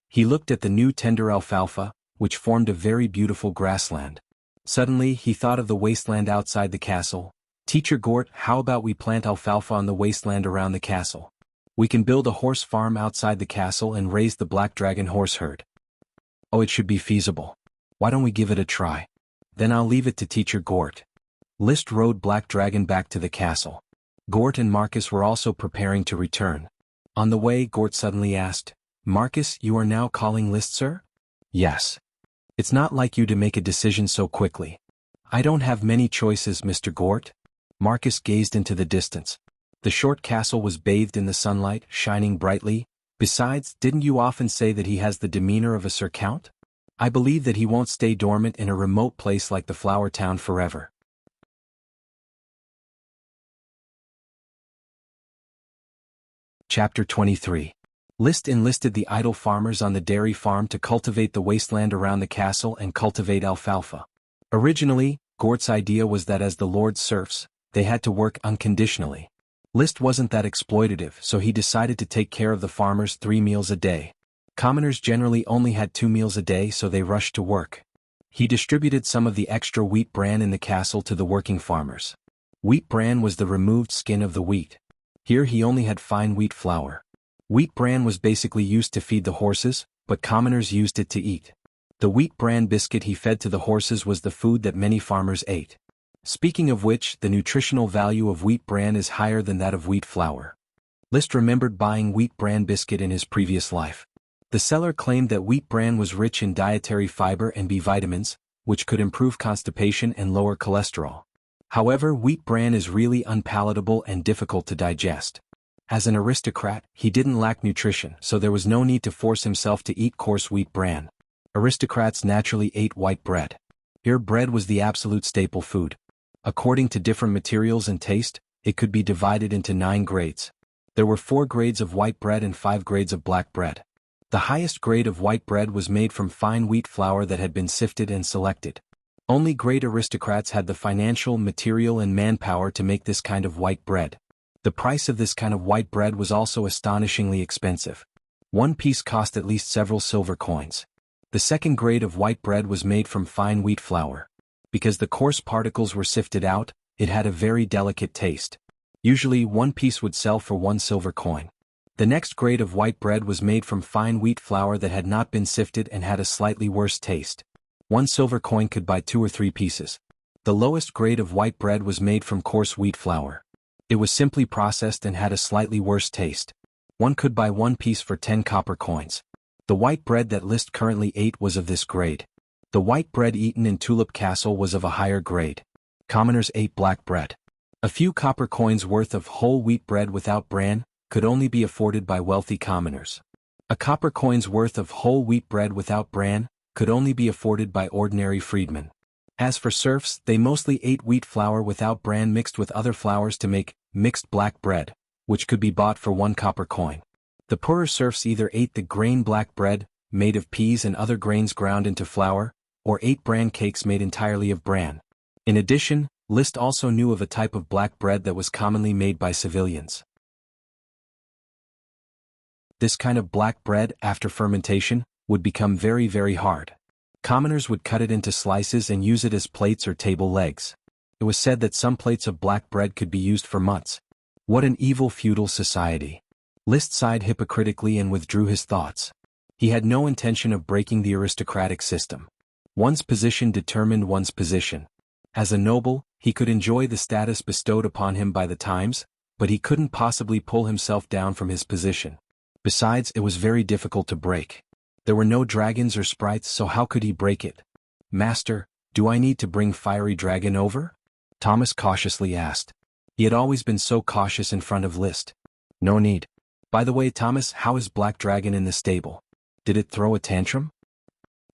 He looked at the new tender alfalfa, which formed a very beautiful grassland. Suddenly he thought of the wasteland outside the castle. Teacher Gort, how about we plant alfalfa on the wasteland around the castle? We can build a horse farm outside the castle and raise the Black Dragon horse herd. Oh, it should be feasible. Why don't we give it a try? Then I'll leave it to Teacher Gort. List rode Black Dragon back to the castle. Gort and Marcus were also preparing to return. On the way, Gort suddenly asked, "Marcus, you are now calling List, sir?" "Yes. It's not like you to make a decision so quickly." "I don't have many choices, Mr. Gort." Marcus gazed into the distance. The short castle was bathed in the sunlight, shining brightly. "Besides, didn't you often say that he has the demeanor of a Sir Count? I believe that he won't stay dormant in a remote place like the Flower Town forever." Chapter 23. List enlisted the idle farmers on the dairy farm to cultivate the wasteland around the castle and cultivate alfalfa. Originally, Gort's idea was that as the Lord's serfs, they had to work unconditionally. List wasn't that exploitative, so he decided to take care of the farmers 3 meals a day. Commoners generally only had 2 meals a day, so they rushed to work. He distributed some of the extra wheat bran in the castle to the working farmers. Wheat bran was the removed skin of the wheat. Here he only had fine wheat flour. Wheat bran was basically used to feed the horses, but commoners used it to eat. The wheat bran biscuit he fed to the horses was the food that many farmers ate. Speaking of which, the nutritional value of wheat bran is higher than that of wheat flour. List remembered buying wheat bran biscuit in his previous life. The seller claimed that wheat bran was rich in dietary fiber and B vitamins, which could improve constipation and lower cholesterol. However, wheat bran is really unpalatable and difficult to digest. As an aristocrat, he didn't lack nutrition, so there was no need to force himself to eat coarse wheat bran. Aristocrats naturally ate white bread. Here bread was the absolute staple food. According to different materials and taste, it could be divided into 9 grades. There were 4 grades of white bread and 5 grades of black bread. The highest grade of white bread was made from fine wheat flour that had been sifted and selected. Only great aristocrats had the financial, material and manpower to make this kind of white bread. The price of this kind of white bread was also astonishingly expensive. 1 piece cost at least several silver coins. The second grade of white bread was made from fine wheat flour. Because the coarse particles were sifted out, it had a very delicate taste. Usually 1 piece would sell for 1 silver coin. The next grade of white bread was made from fine wheat flour that had not been sifted and had a slightly worse taste. 1 silver coin could buy 2 or 3 pieces. The lowest grade of white bread was made from coarse wheat flour. It was simply processed and had a slightly worse taste. One could buy 1 piece for 10 copper coins. The white bread that List currently ate was of this grade. The white bread eaten in Tulip Castle was of a higher grade. Commoners ate black bread. A few copper coins worth of whole wheat bread without bran could only be afforded by wealthy commoners. A copper coin's worth of whole wheat bread without bran could only be afforded by ordinary freedmen. As for serfs, they mostly ate wheat flour without bran mixed with other flours to make mixed black bread, which could be bought for 1 copper coin. The poorer serfs either ate the grain black bread, made of peas and other grains ground into flour, or ate bran cakes made entirely of bran. In addition, List also knew of a type of black bread that was commonly made by civilians. This kind of black bread, after fermentation, would become very, very hard. Commoners would cut it into slices and use it as plates or table legs. It was said that some plates of black bread could be used for months. What an evil feudal society. List sighed hypocritically and withdrew his thoughts. He had no intention of breaking the aristocratic system. One's position determined one's position. As a noble, he could enjoy the status bestowed upon him by the times, but he couldn't possibly pull himself down from his position. Besides, it was very difficult to break. There were no dragons or sprites, so how could he break it? "Master, do I need to bring Fiery Dragon over?" Thomas cautiously asked. He had always been so cautious in front of List. "No need. By the way, Thomas, how is Black Dragon in the stable? Did it throw a tantrum?"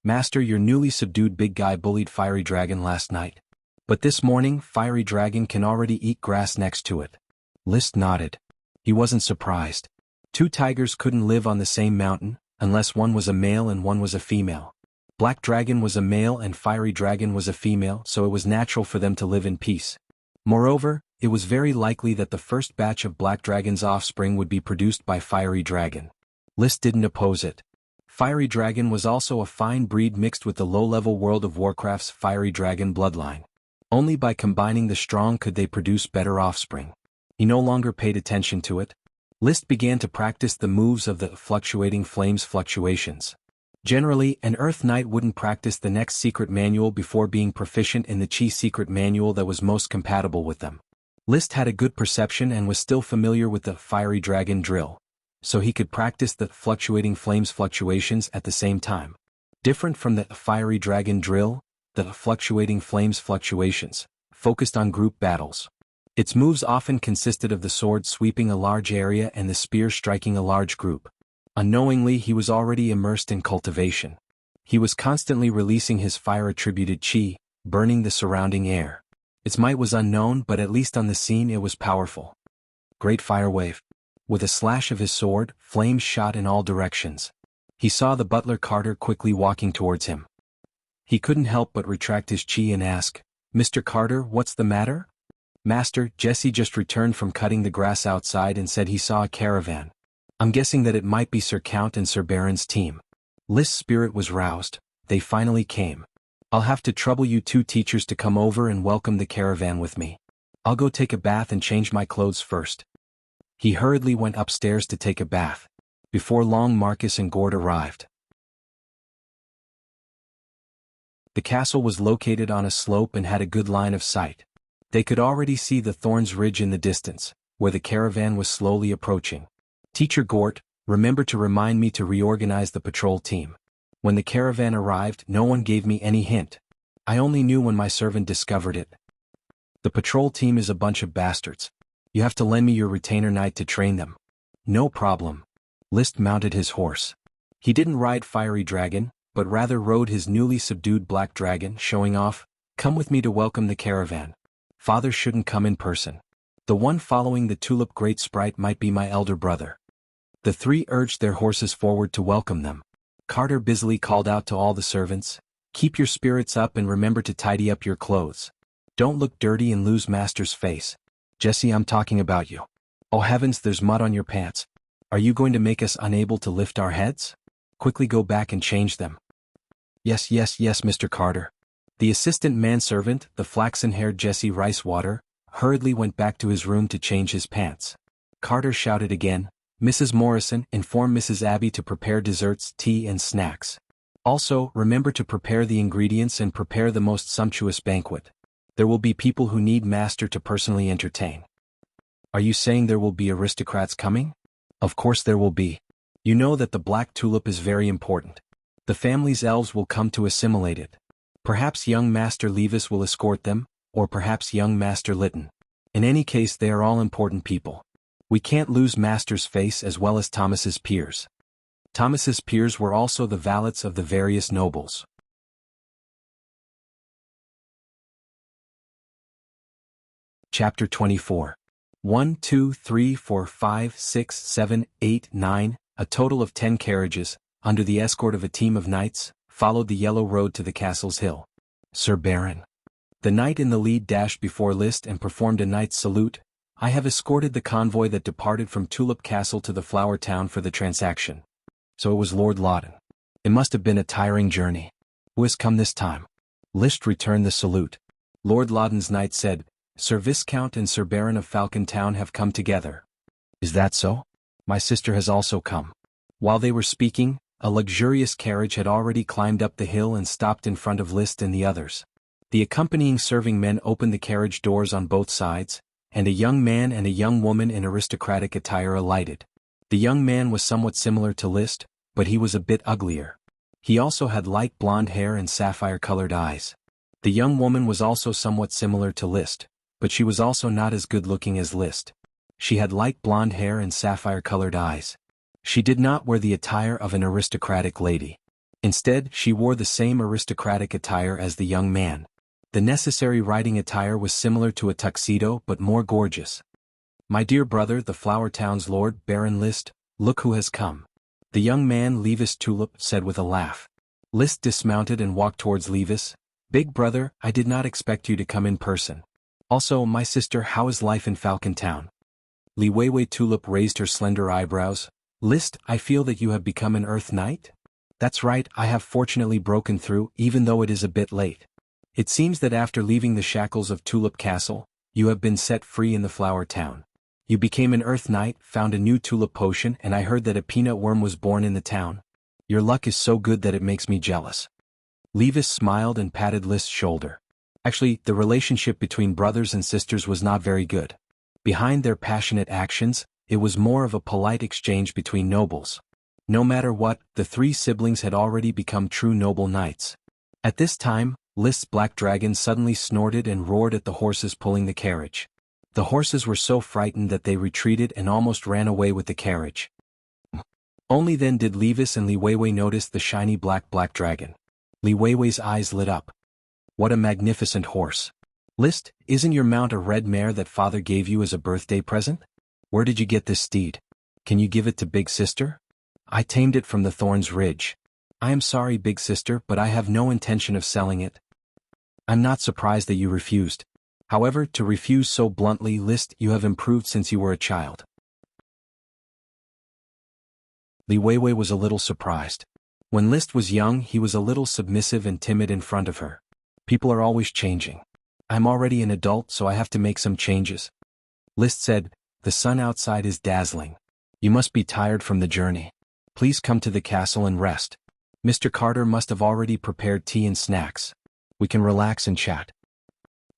"Master, your newly subdued big guy bullied Fiery Dragon last night. But this morning, Fiery Dragon can already eat grass next to it." List nodded. He wasn't surprised. Two tigers couldn't live on the same mountain, unless one was a male and one was a female. Black Dragon was a male and Fiery Dragon was a female, so it was natural for them to live in peace. Moreover, it was very likely that the first batch of Black Dragon's offspring would be produced by Fiery Dragon. List didn't oppose it. Fiery Dragon was also a fine breed mixed with the low-level World of Warcraft's Fiery Dragon bloodline. Only by combining the strong could they produce better offspring. He no longer paid attention to it. List began to practice the moves of the Fluctuating Flames fluctuations. Generally, an Earth Knight wouldn't practice the next secret manual before being proficient in the Chi secret manual that was most compatible with them. List had a good perception and was still familiar with the Fiery Dragon drill, so he could practice the Fluctuating Flames fluctuations at the same time. Different from the Fiery Dragon drill, the Fluctuating Flames fluctuations focused on group battles. Its moves often consisted of the sword sweeping a large area and the spear striking a large group. Unknowingly, he was already immersed in cultivation. He was constantly releasing his fire-attributed chi, burning the surrounding air. Its might was unknown, but at least on the scene it was powerful. Great Fire Wave. With a slash of his sword, flames shot in all directions. He saw the butler Carter quickly walking towards him. He couldn't help but retract his chi and ask, "Mr. Carter, what's the matter?" "Master, Jesse just returned from cutting the grass outside and said he saw a caravan. I'm guessing that it might be Sir Count and Sir Baron's team." List's spirit was roused. They finally came. "I'll have to trouble you two teachers to come over and welcome the caravan with me. I'll go take a bath and change my clothes first." He hurriedly went upstairs to take a bath. Before long, Marcus and Gord arrived. The castle was located on a slope and had a good line of sight. They could already see the Thorns Ridge in the distance, where the caravan was slowly approaching. "Teacher Gort, remember to remind me to reorganize the patrol team. When the caravan arrived, no one gave me any hint. I only knew when my servant discovered it. The patrol team is a bunch of bastards. You have to lend me your retainer knight to train them." "No problem." List mounted his horse. He didn't ride Fiery Dragon, but rather rode his newly subdued Black Dragon, showing off, "Come with me to welcome the caravan. Father shouldn't come in person. The one following the tulip great sprite might be my elder brother." The three urged their horses forward to welcome them. Carter busily called out to all the servants, "Keep your spirits up and remember to tidy up your clothes. Don't look dirty and lose Master's face. Jesse, I'm talking about you. Oh heavens, there's mud on your pants. Are you going to make us unable to lift our heads? Quickly go back and change them." Yes, Mr. Carter." The assistant manservant, the flaxen-haired Jesse Ricewater, hurriedly went back to his room to change his pants. Carter shouted again, "Mrs. Morrison, inform Mrs. Abby to prepare desserts, tea and snacks. Also, remember to prepare the ingredients and prepare the most sumptuous banquet. There will be people who need Master to personally entertain." "Are you saying there will be aristocrats coming?" "Of course there will be. You know that the Black Tulip is very important. The family's elves will come to assimilate it. Perhaps young Master Levis will escort them, or perhaps young Master Lytton. In any case, they are all important people. We can't lose Master's face as well as Thomas's peers." Thomas's peers were also the valets of the various nobles. Chapter 24. 1, 2, 3, 4, 5, 6, 7, 8, 9, a total of 10 carriages, under the escort of a team of knights, followed the yellow road to the castle's hill. "Sir Baron." The knight in the lead dashed before List and performed a knight's salute. "I have escorted the convoy that departed from Tulip Castle to the Flower Town for the transaction." So it was Lord Loudon. It must have been a tiring journey. "Who has come this time?" List returned the salute. Lord Loudon's knight said, "Sir Viscount and Sir Baron of Falcon Town have come together." "Is that so? My sister has also come." While they were speaking, a luxurious carriage had already climbed up the hill and stopped in front of List and the others. The accompanying serving men opened the carriage doors on both sides, and a young man and a young woman in aristocratic attire alighted. The young man was somewhat similar to List, but he was a bit uglier. He also had light blonde hair and sapphire-colored eyes. The young woman was also somewhat similar to List, but she was also not as good-looking as List. She had light blonde hair and sapphire-colored eyes. She did not wear the attire of an aristocratic lady. Instead, she wore the same aristocratic attire as the young man. The necessary riding attire was similar to a tuxedo but more gorgeous. "My dear brother, the Flower Town's Lord Baron List, look who has come," the young man Levis Tulip said with a laugh. List dismounted and walked towards Levis. "Big brother, I did not expect you to come in person. Also, my sister, how is life in Falcon Town?" Li Weiwei Tulip raised her slender eyebrows. "List, I feel that you have become an Earth Knight?" "That's right, I have fortunately broken through, even though it is a bit late. It seems that after leaving the shackles of Tulip Castle, you have been set free in the Flower Town. You became an Earth Knight, found a new tulip potion, and I heard that a peanut worm was born in the town. Your luck is so good that it makes me jealous." Levis smiled and patted List's shoulder. Actually, the relationship between brothers and sisters was not very good. Behind their passionate actions, it was more of a polite exchange between nobles. No matter what, the three siblings had already become true noble knights. At this time, List's black dragon suddenly snorted and roared at the horses pulling the carriage. The horses were so frightened that they retreated and almost ran away with the carriage. Only then did Levis and Li Weiwei notice the shiny black dragon. Li Weiwei's eyes lit up. "What a magnificent horse. List, isn't your mount a red mare that father gave you as a birthday present? Where did you get this steed? Can you give it to big sister?" "I tamed it from the Thorns Ridge. I am sorry, big sister, but I have no intention of selling it." "I'm not surprised that you refused. However, to refuse so bluntly, List, you have improved since you were a child." Li Weiwei was a little surprised. When List was young, he was a little submissive and timid in front of her. People are always changing. I'm already an adult, so I have to make some changes. List said, "The sun outside is dazzling. You must be tired from the journey. Please come to the castle and rest. Mr. Carter must have already prepared tea and snacks. We can relax and chat.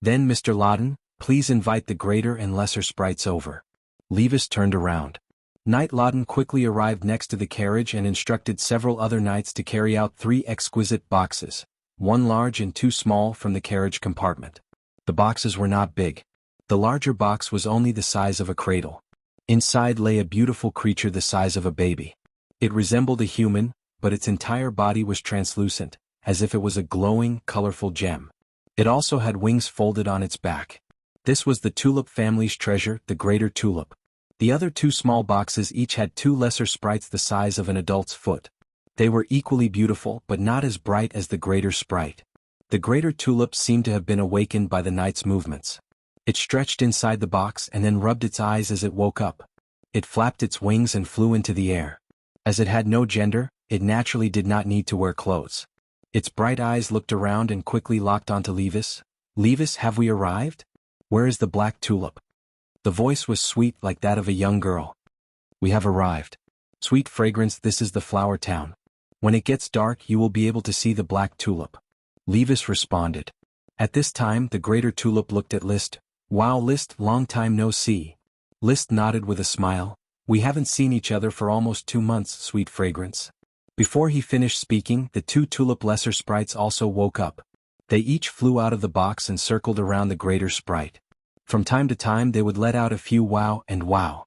Then Mr. Loudon, please invite the greater and lesser sprites over." Levis turned around. Knight Loudon quickly arrived next to the carriage and instructed several other knights to carry out 3 exquisite boxes, 1 large and 2 small, from the carriage compartment. The boxes were not big. The larger box was only the size of a cradle. Inside lay a beautiful creature the size of a baby. It resembled a human, but its entire body was translucent, as if it was a glowing, colorful gem. It also had wings folded on its back. This was the tulip family's treasure, the greater tulip. The other 2 small boxes each had 2 lesser sprites the size of an adult's foot. They were equally beautiful but not as bright as the greater sprite. The greater tulip seemed to have been awakened by the knight's movements. It stretched inside the box and then rubbed its eyes as it woke up. It flapped its wings and flew into the air. As it had no gender, it naturally did not need to wear clothes. Its bright eyes looked around and quickly locked onto Levis. "Levis, have we arrived? Where is the black tulip?" The voice was sweet like that of a young girl. "We have arrived. Sweet fragrance, this is the Flower Town. When it gets dark you will be able to see the black tulip," Levis responded. At this time the greater tulip looked at List. "Wow, List, long time no see." List nodded with a smile. "We haven't seen each other for almost 2 months, sweet fragrance." Before he finished speaking, the 2 tulip lesser sprites also woke up. They each flew out of the box and circled around the greater sprite. From time to time they would let out a few wow and wow.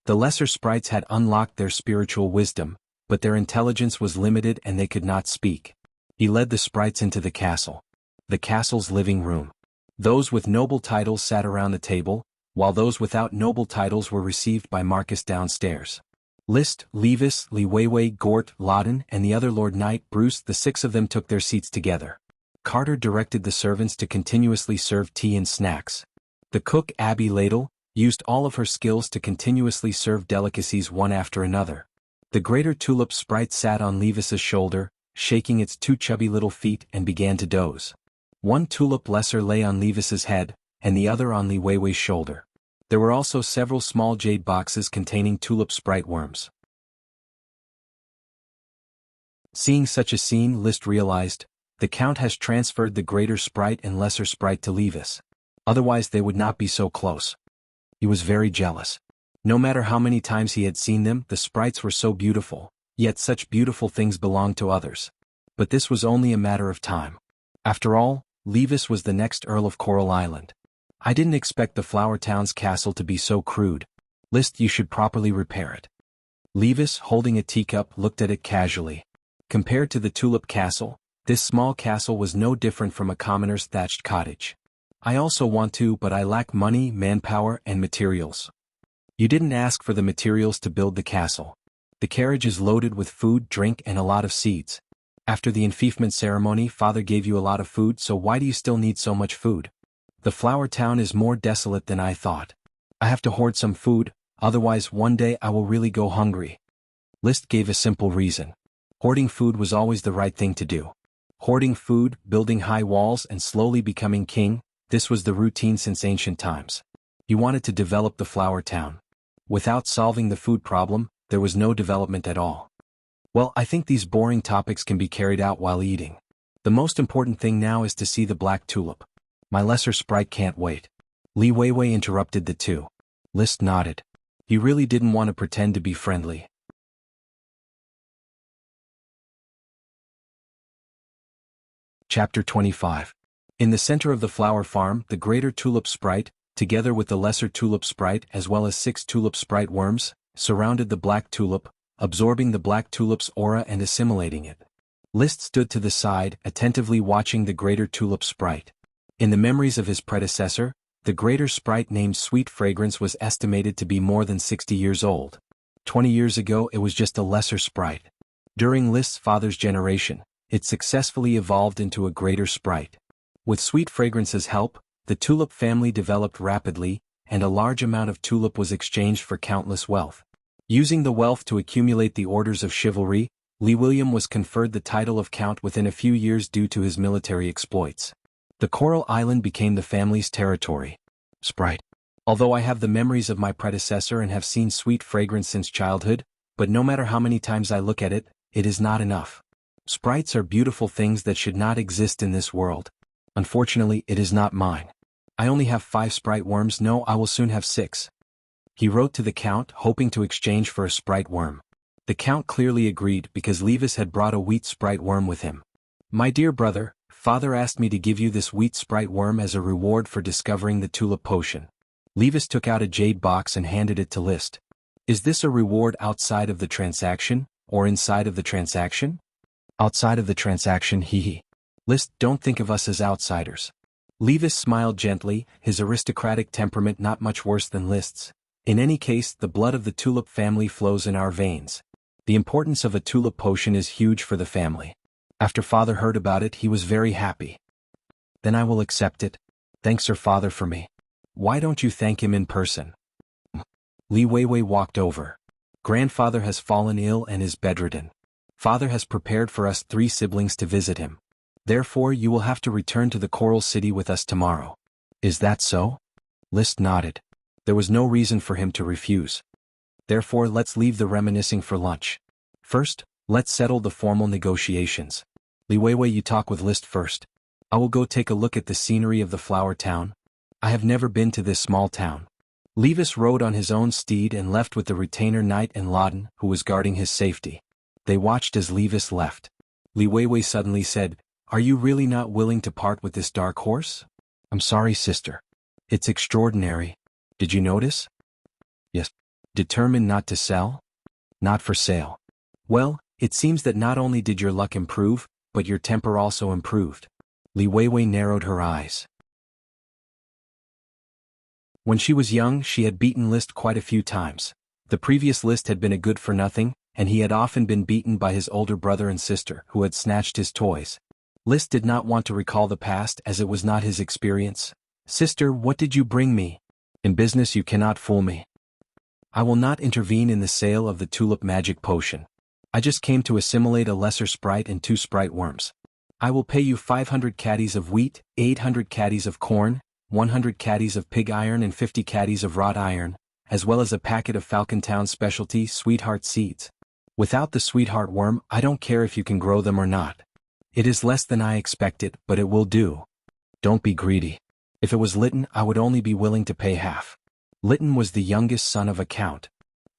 The lesser sprites had unlocked their spiritual wisdom, but their intelligence was limited and they could not speak. He led the sprites into the castle. The castle's living room. Those with noble titles sat around the table, while those without noble titles were received by Marcus downstairs. List, Levis, Li Weiwei, Gort, Loudon, and the other Lord Knight Bruce, the 6 of them took their seats together. Carter directed the servants to continuously serve tea and snacks. The cook, Abby Ladle, used all of her skills to continuously serve delicacies one after another. The greater tulip sprite sat on Levis's shoulder, shaking its 2 chubby little feet, and began to doze. 1 tulip lesser lay on Levis's head, and the other on Li Weiwei's shoulder. There were also several small jade boxes containing tulip sprite worms. Seeing such a scene, List realized, the Count has transferred the greater sprite and lesser sprite to Levis. Otherwise they would not be so close. He was very jealous. No matter how many times he had seen them, the sprites were so beautiful, yet such beautiful things belonged to others. But this was only a matter of time. After all, Levis was the next Earl of Coral Island. I didn't expect the Flower Town's castle to be so crude. List, you should properly repair it. Levis, holding a teacup, looked at it casually. Compared to the Tulip Castle, this small castle was no different from a commoner's thatched cottage. I also want to, but I lack money, manpower, and materials. You didn't ask for the materials to build the castle. The carriage is loaded with food, drink, and a lot of seeds. After the enfeoffment ceremony, Father gave you a lot of food, so why do you still need so much food? The Flower Town is more desolate than I thought. I have to hoard some food, otherwise one day I will really go hungry. List gave a simple reason. Hoarding food was always the right thing to do. Hoarding food, building high walls, and slowly becoming king, this was the routine since ancient times. He wanted to develop the Flower Town. Without solving the food problem, there was no development at all. Well, I think these boring topics can be carried out while eating. The most important thing now is to see the black tulip. My lesser sprite can't wait. Li Weiwei interrupted the two. List nodded. He really didn't want to pretend to be friendly. Chapter 25. In the center of the flower farm, the greater tulip sprite, together with the lesser tulip sprite as well as 6 tulip sprite worms, surrounded the black tulip, absorbing the black tulip's aura and assimilating it. List stood to the side, attentively watching the greater tulip sprite. In the memories of his predecessor, the greater sprite named Sweet Fragrance was estimated to be more than 60 years old. 20 years ago it was just a lesser sprite. During List's father's generation, it successfully evolved into a greater sprite. With Sweet Fragrance's help, the tulip family developed rapidly, and a large amount of tulip was exchanged for countless wealth. Using the wealth to accumulate the orders of chivalry, Lee William was conferred the title of Count within a few years due to his military exploits. The Coral Island became the family's territory. Sprite. Although I have the memories of my predecessor and have seen Sweet Fragrance since childhood, but no matter how many times I look at it, it is not enough. Sprites are beautiful things that should not exist in this world. Unfortunately, it is not mine. I only have 5 sprite worms. No, I will soon have 6. He wrote to the Count, hoping to exchange for a sprite worm. The Count clearly agreed because Levis had brought a wheat sprite worm with him. My dear brother, Father asked me to give you this wheat sprite worm as a reward for discovering the tulip potion. Levis took out a jade box and handed it to List. Is this a reward outside of the transaction, or inside of the transaction? Outside of the transaction, hee. List, don't think of us as outsiders. Levis smiled gently, his aristocratic temperament not much worse than List's. In any case, the blood of the tulip family flows in our veins. The importance of a tulip potion is huge for the family. After Father heard about it, he was very happy. Then I will accept it. Thanks Sir Father for me. Why don't you thank him in person? Li Weiwei walked over. Grandfather has fallen ill and is bedridden. Father has prepared for us 3 siblings to visit him. Therefore you will have to return to the Coral City with us tomorrow. Is that so? List nodded. There was no reason for him to refuse. Therefore let's leave the reminiscing for lunch. First, let's settle the formal negotiations. Li Weiwei, you talk with List first. I will go take a look at the scenery of the Flower Town. I have never been to this small town. Levis rode on his own steed and left with the retainer knight and Loudon, who was guarding his safety. They watched as Levis left. Li Weiwei suddenly said, Are you really not willing to part with this dark horse? I'm sorry, sister. It's extraordinary. Did you notice? Yes. Determined not to sell? Not for sale. Well, it seems that not only did your luck improve, but your temper also improved. Li Weiwei narrowed her eyes. When she was young, she had beaten List quite a few times. The previous List had been a good-for-nothing, and he had often been beaten by his older brother and sister who had snatched his toys. List did not want to recall the past as it was not his experience. Sister, what did you bring me? In business you cannot fool me. I will not intervene in the sale of the tulip magic potion. I just came to assimilate a lesser sprite and 2 sprite worms. I will pay you 500 caddies of wheat, 800 caddies of corn, 100 caddies of pig iron and 50 caddies of wrought iron, as well as a packet of Falcontown specialty sweetheart seeds. Without the sweetheart worm, I don't care if you can grow them or not. It is less than I expected, but it will do. Don't be greedy. If it was Lytton, I would only be willing to pay half. Lytton was the youngest son of a count.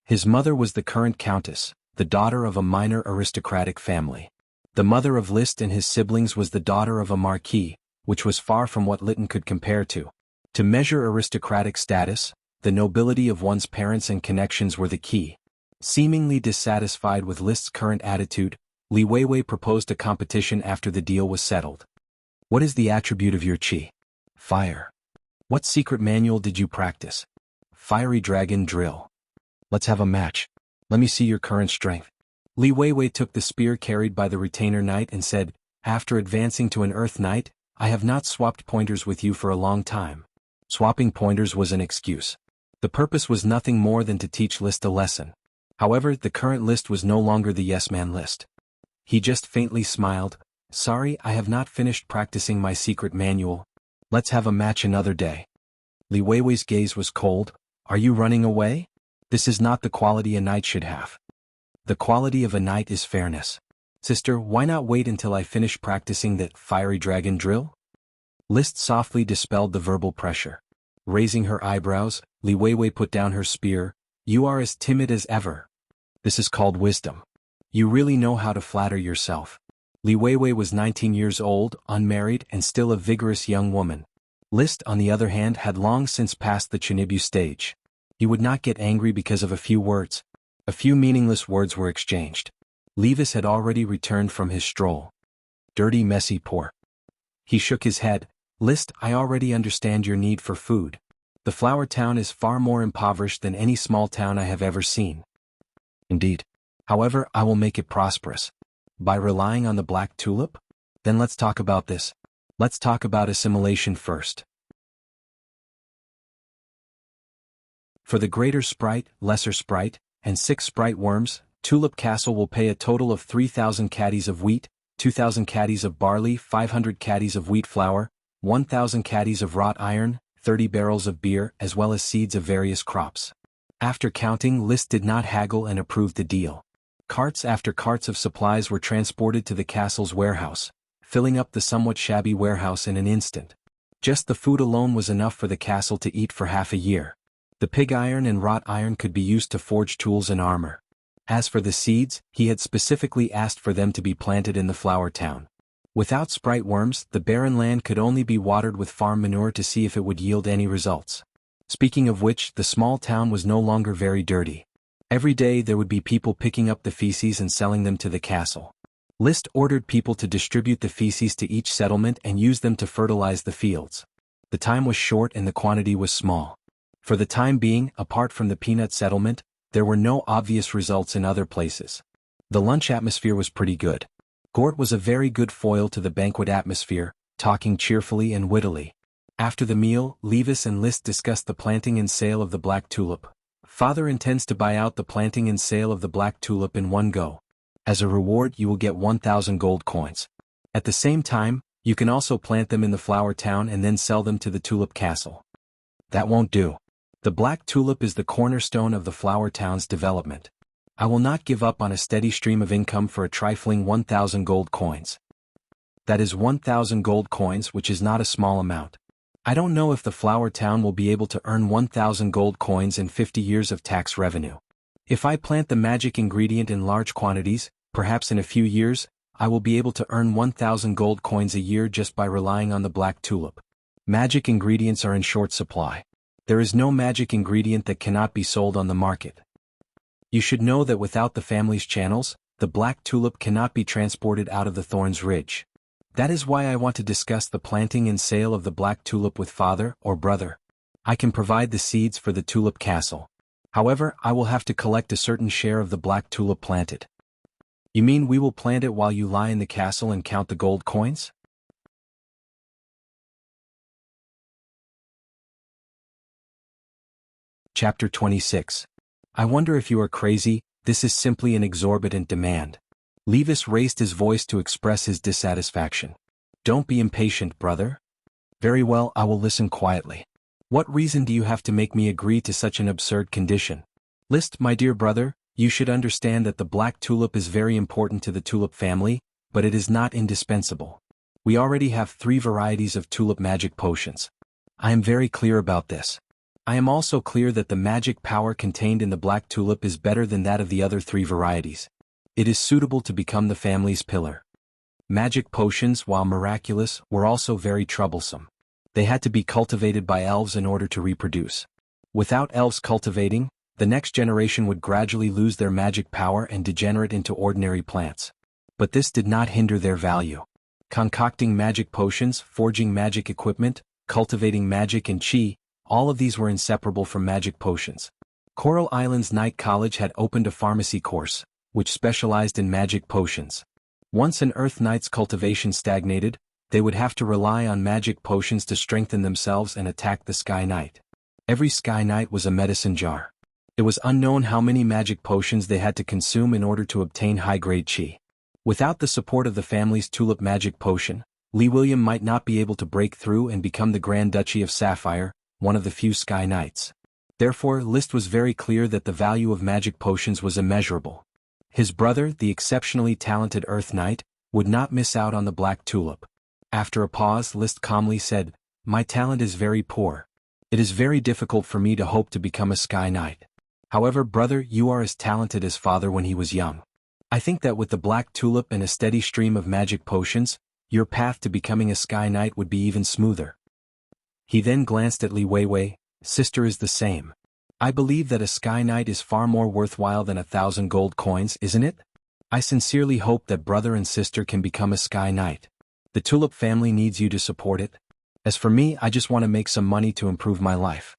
His mother was the current countess, the daughter of a minor aristocratic family. The mother of Liszt and his siblings was the daughter of a marquis, which was far from what Lytton could compare to. To measure aristocratic status, the nobility of one's parents and connections were the key. Seemingly dissatisfied with Liszt's current attitude, Li Weiwei proposed a competition after the deal was settled. What is the attribute of your qi? Fire. What secret manual did you practice? Fiery dragon drill. Let's have a match. Let me see your current strength. Li Weiwei took the spear carried by the retainer knight and said, after advancing to an earth knight, I have not swapped pointers with you for a long time. Swapping pointers was an excuse. The purpose was nothing more than to teach Liszt a lesson. However, the current Liszt was no longer the yes-man Liszt. He just faintly smiled. Sorry, I have not finished practicing my secret manual. Let's have a match another day. Li Weiwei's gaze was cold. Are you running away? This is not the quality a knight should have. The quality of a knight is fairness. Sister, why not wait until I finish practicing that fiery dragon drill? Liszt softly dispelled the verbal pressure. Raising her eyebrows, Li Weiwei put down her spear. You are as timid as ever. This is called wisdom. You really know how to flatter yourself. Li Weiwei was 19 years old, unmarried, and still a vigorous young woman. Liszt, on the other hand, had long since passed the Chinibu stage. He would not get angry because of a few words. A few meaningless words were exchanged. Levis had already returned from his stroll. Dirty, messy, poor. He shook his head. Liszt, I already understand your need for food. The flower town is far more impoverished than any small town I have ever seen. Indeed. However, I will make it prosperous. By relying on the black tulip? Then let's talk about this. Let's talk about assimilation first. For the greater sprite, lesser sprite, and 6 sprite worms, Tulip Castle will pay a total of 3,000 caddies of wheat, 2,000 caddies of barley, 500 caddies of wheat flour, 1,000 caddies of wrought iron, 30 barrels of beer, as well as seeds of various crops. After counting, Liszt did not haggle and approved the deal. Carts after carts of supplies were transported to the castle's warehouse, filling up the somewhat shabby warehouse in an instant. Just the food alone was enough for the castle to eat for half a year. The pig iron and wrought iron could be used to forge tools and armor. As for the seeds, he had specifically asked for them to be planted in the flower town. Without sprite worms, the barren land could only be watered with farm manure to see if it would yield any results. Speaking of which, the small town was no longer very dirty. Every day there would be people picking up the feces and selling them to the castle. Liszt ordered people to distribute the feces to each settlement and use them to fertilize the fields. The time was short and the quantity was small. For the time being, apart from the peanut settlement, there were no obvious results in other places. The lunch atmosphere was pretty good. Gort was a very good foil to the banquet atmosphere, talking cheerfully and wittily. After the meal, Levis and Liszt discussed the planting and sale of the black tulip. Father intends to buy out the planting and sale of the black tulip in one go. As a reward, you will get 1,000 gold coins. At the same time, you can also plant them in the flower town and then sell them to the tulip castle. That won't do. The black tulip is the cornerstone of the flower town's development. I will not give up on a steady stream of income for a trifling 1,000 gold coins. That is 1,000 gold coins, which is not a small amount. I don't know if the flower town will be able to earn 1,000 gold coins in 50 years of tax revenue. If I plant the magic ingredient in large quantities, perhaps in a few years, I will be able to earn 1,000 gold coins a year just by relying on the black tulip. Magic ingredients are in short supply. There is no magic ingredient that cannot be sold on the market. You should know that without the family's channels, the black tulip cannot be transported out of the Thorns Ridge. That is why I want to discuss the planting and sale of the black tulip with father or brother. I can provide the seeds for the tulip castle. However, I will have to collect a certain share of the black tulip planted. You mean we will plant it while you lie in the castle and count the gold coins? Chapter 26. I wonder if you are crazy, this is simply an exorbitant demand. Levis raised his voice to express his dissatisfaction. Don't be impatient, brother. Very well, I will listen quietly. What reason do you have to make me agree to such an absurd condition? Liszt, my dear brother, you should understand that the black tulip is very important to the tulip family, but it is not indispensable. We already have 3 varieties of tulip magic potions. I am very clear about this. I am also clear that the magic power contained in the black tulip is better than that of the other 3 varieties. It is suitable to become the family's pillar. Magic potions, while miraculous, were also very troublesome. They had to be cultivated by elves in order to reproduce. Without elves cultivating, the next generation would gradually lose their magic power and degenerate into ordinary plants. But this did not hinder their value. Concocting magic potions, forging magic equipment, cultivating magic and chi, all of these were inseparable from magic potions. Coral Island's Night College had opened a pharmacy course, which specialized in magic potions. Once an Earth Knight's cultivation stagnated, they would have to rely on magic potions to strengthen themselves and attack the Sky Knight. Every Sky Knight was a medicine jar. It was unknown how many magic potions they had to consume in order to obtain high-grade chi. Without the support of the family's tulip magic potion, Lee William might not be able to break through and become the Grand Duchy of Sapphire, one of the few Sky Knights. Therefore, List was very clear that the value of magic potions was immeasurable. His brother, the exceptionally talented Earth Knight, would not miss out on the black tulip. After a pause, List calmly said, "My talent is very poor. It is very difficult for me to hope to become a Sky Knight. However, brother, you are as talented as father when he was young. I think that with the black tulip and a steady stream of magic potions, your path to becoming a Sky Knight would be even smoother." He then glanced at Li Weiwei. "Sister is the same. I believe that a Sky Knight is far more worthwhile than 1,000 gold coins, isn't it? I sincerely hope that brother and sister can become a Sky Knight. The Tulip family needs you to support it. As for me, I just want to make some money to improve my life."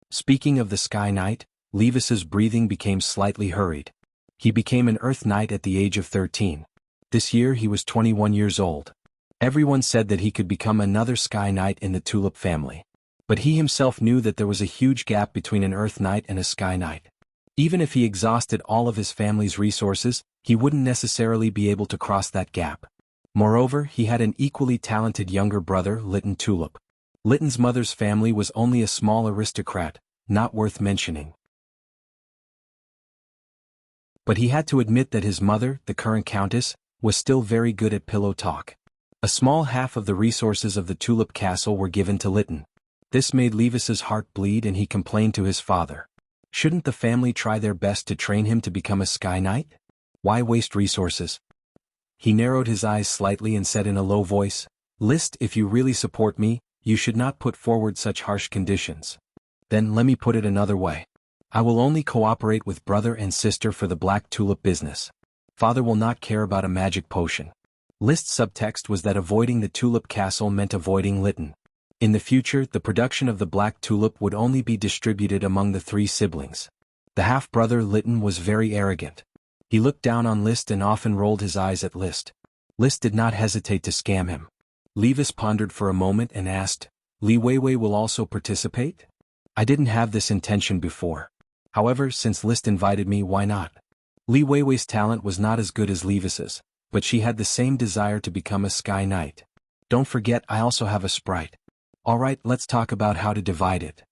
Speaking of the Sky Knight, Levis's breathing became slightly hurried. He became an Earth Knight at the age of 13. This year he was 21 years old. Everyone said that he could become another Sky Knight in the Tulip family. But he himself knew that there was a huge gap between an Earth Knight and a Sky Knight. Even if he exhausted all of his family's resources, he wouldn't necessarily be able to cross that gap. Moreover, he had an equally talented younger brother, Lytton Tulip. Lytton's mother's family was only a small aristocrat, not worth mentioning. But he had to admit that his mother, the current countess, was still very good at pillow talk. A small half of the resources of the Tulip Castle were given to Lytton. This made Levis's heart bleed and he complained to his father. Shouldn't the family try their best to train him to become a Sky Knight? Why waste resources? He narrowed his eyes slightly and said in a low voice, "List, if you really support me, you should not put forward such harsh conditions. Then let me put it another way. I will only cooperate with brother and sister for the black tulip business. Father will not care about a magic potion." List's subtext was that avoiding the Tulip Castle meant avoiding Lytton. In the future, the production of the black tulip would only be distributed among the 3 siblings. The half-brother Lytton was very arrogant. He looked down on List and often rolled his eyes at List. List did not hesitate to scam him. Levis pondered for a moment and asked, "Li Weiwei will also participate? I didn't have this intention before. However, since List invited me, why not?" Li Weiwei's talent was not as good as Levis's, but she had the same desire to become a Sky Knight. "Don't forget, I also have a sprite. Alright, let's talk about how to divide it."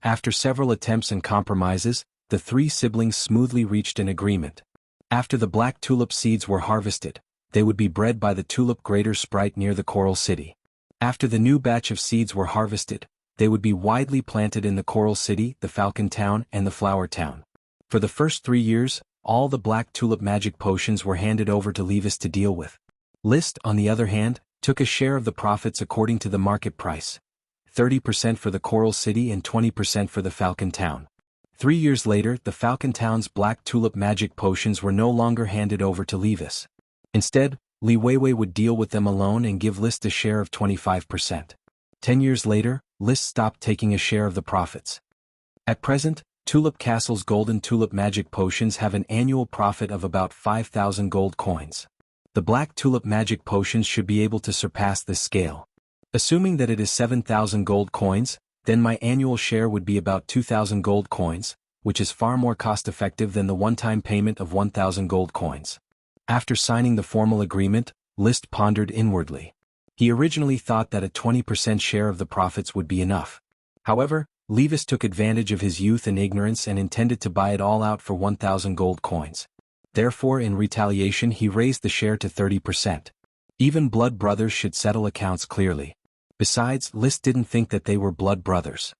After several attempts and compromises, the 3 siblings smoothly reached an agreement. After the black tulip seeds were harvested, they would be bred by the tulip grader sprite near the Coral City. After the new batch of seeds were harvested, they would be widely planted in the Coral City, the Falcon Town, and the Flower Town. For the first 3 years, all the black tulip magic potions were handed over to Levis to deal with. List, on the other hand, took a share of the profits according to the market price. 30% for the Coral City and 20% for the Falcon Town. 3 years later, the Falcon Town's black tulip magic potions were no longer handed over to Levis. Instead, Li Weiwei would deal with them alone and give List a share of 25%. 10 years later, List stopped taking a share of the profits. At present, Tulip Castle's golden tulip magic potions have an annual profit of about 5,000 gold coins. The black tulip magic potions should be able to surpass this scale. Assuming that it is 7,000 gold coins, then my annual share would be about 2,000 gold coins, which is far more cost-effective than the one-time payment of 1,000 gold coins. After signing the formal agreement, List pondered inwardly. He originally thought that a 20% share of the profits would be enough. However, Levis took advantage of his youth and ignorance and intended to buy it all out for 1,000 gold coins. Therefore, in retaliation, he raised the share to 30%. Even blood brothers should settle accounts clearly. Besides, List didn't think that they were blood brothers.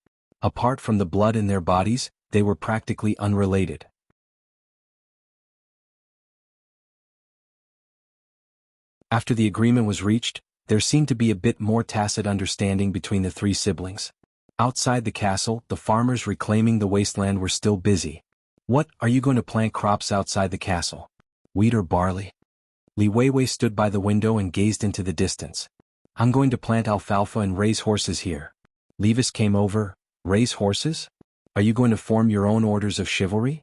Apart from the blood in their bodies, they were practically unrelated. After the agreement was reached, there seemed to be a bit more tacit understanding between the three siblings. Outside the castle, the farmers reclaiming the wasteland were still busy. What, are you going to plant crops outside the castle? Wheat or barley? Li Weiwei stood by the window and gazed into the distance. I'm going to plant alfalfa and raise horses here. Levis came over. Raise horses? Are you going to form your own orders of chivalry?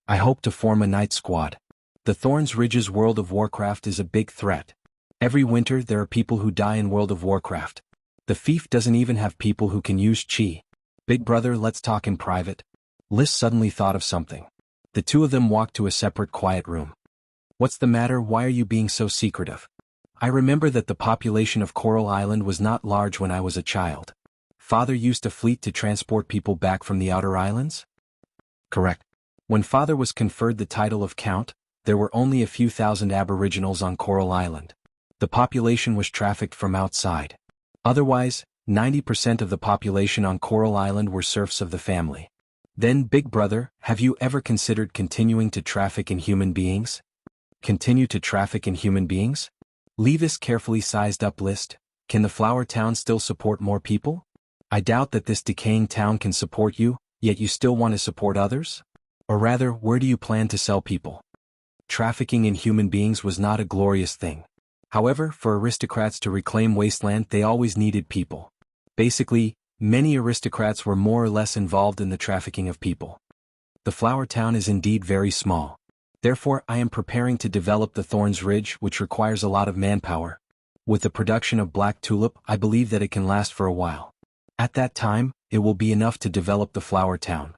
I hope to form a knight squad. The Thorns Ridge's World of Warcraft is a big threat. Every winter there are people who die in World of Warcraft. The fief doesn't even have people who can use chi. Big brother, let's talk in private. Liz suddenly thought of something. The two of them walked to a separate quiet room. What's the matter? Why are you being so secretive? I remember that the population of Coral Island was not large when I was a child. Father used a fleet to transport people back from the outer islands? Correct. When Father was conferred the title of Count, there were only a few thousand aboriginals on Coral Island. The population was trafficked from outside. Otherwise, 90% of the population on Coral Island were serfs of the family. Then, Big Brother, have you ever considered continuing to traffic in human beings? Continue to traffic in human beings? Levis carefully sized up list. Can the flower town still support more people? I doubt that this decaying town can support you, yet you still want to support others? Or rather, where do you plan to sell people? Trafficking in human beings was not a glorious thing. However, for aristocrats to reclaim wasteland, they always needed people. Basically, many aristocrats were more or less involved in the trafficking of people. The flower town is indeed very small. Therefore, I am preparing to develop the Thorns Ridge, which requires a lot of manpower. With the production of black tulip, I believe that it can last for a while. At that time, it will be enough to develop the flower town.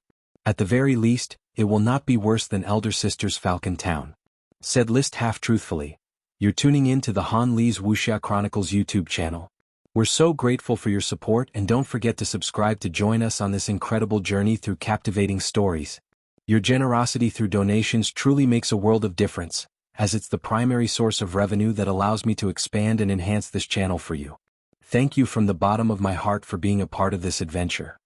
At the very least, it will not be worse than Elder Sister's Falcon Town. Said List half-truthfully. You're tuning in to the Han Li's Wuxia Chronicles YouTube channel. We're so grateful for your support, and don't forget to subscribe to join us on this incredible journey through captivating stories. Your generosity through donations truly makes a world of difference, as it's the primary source of revenue that allows me to expand and enhance this channel for you. Thank you from the bottom of my heart for being a part of this adventure.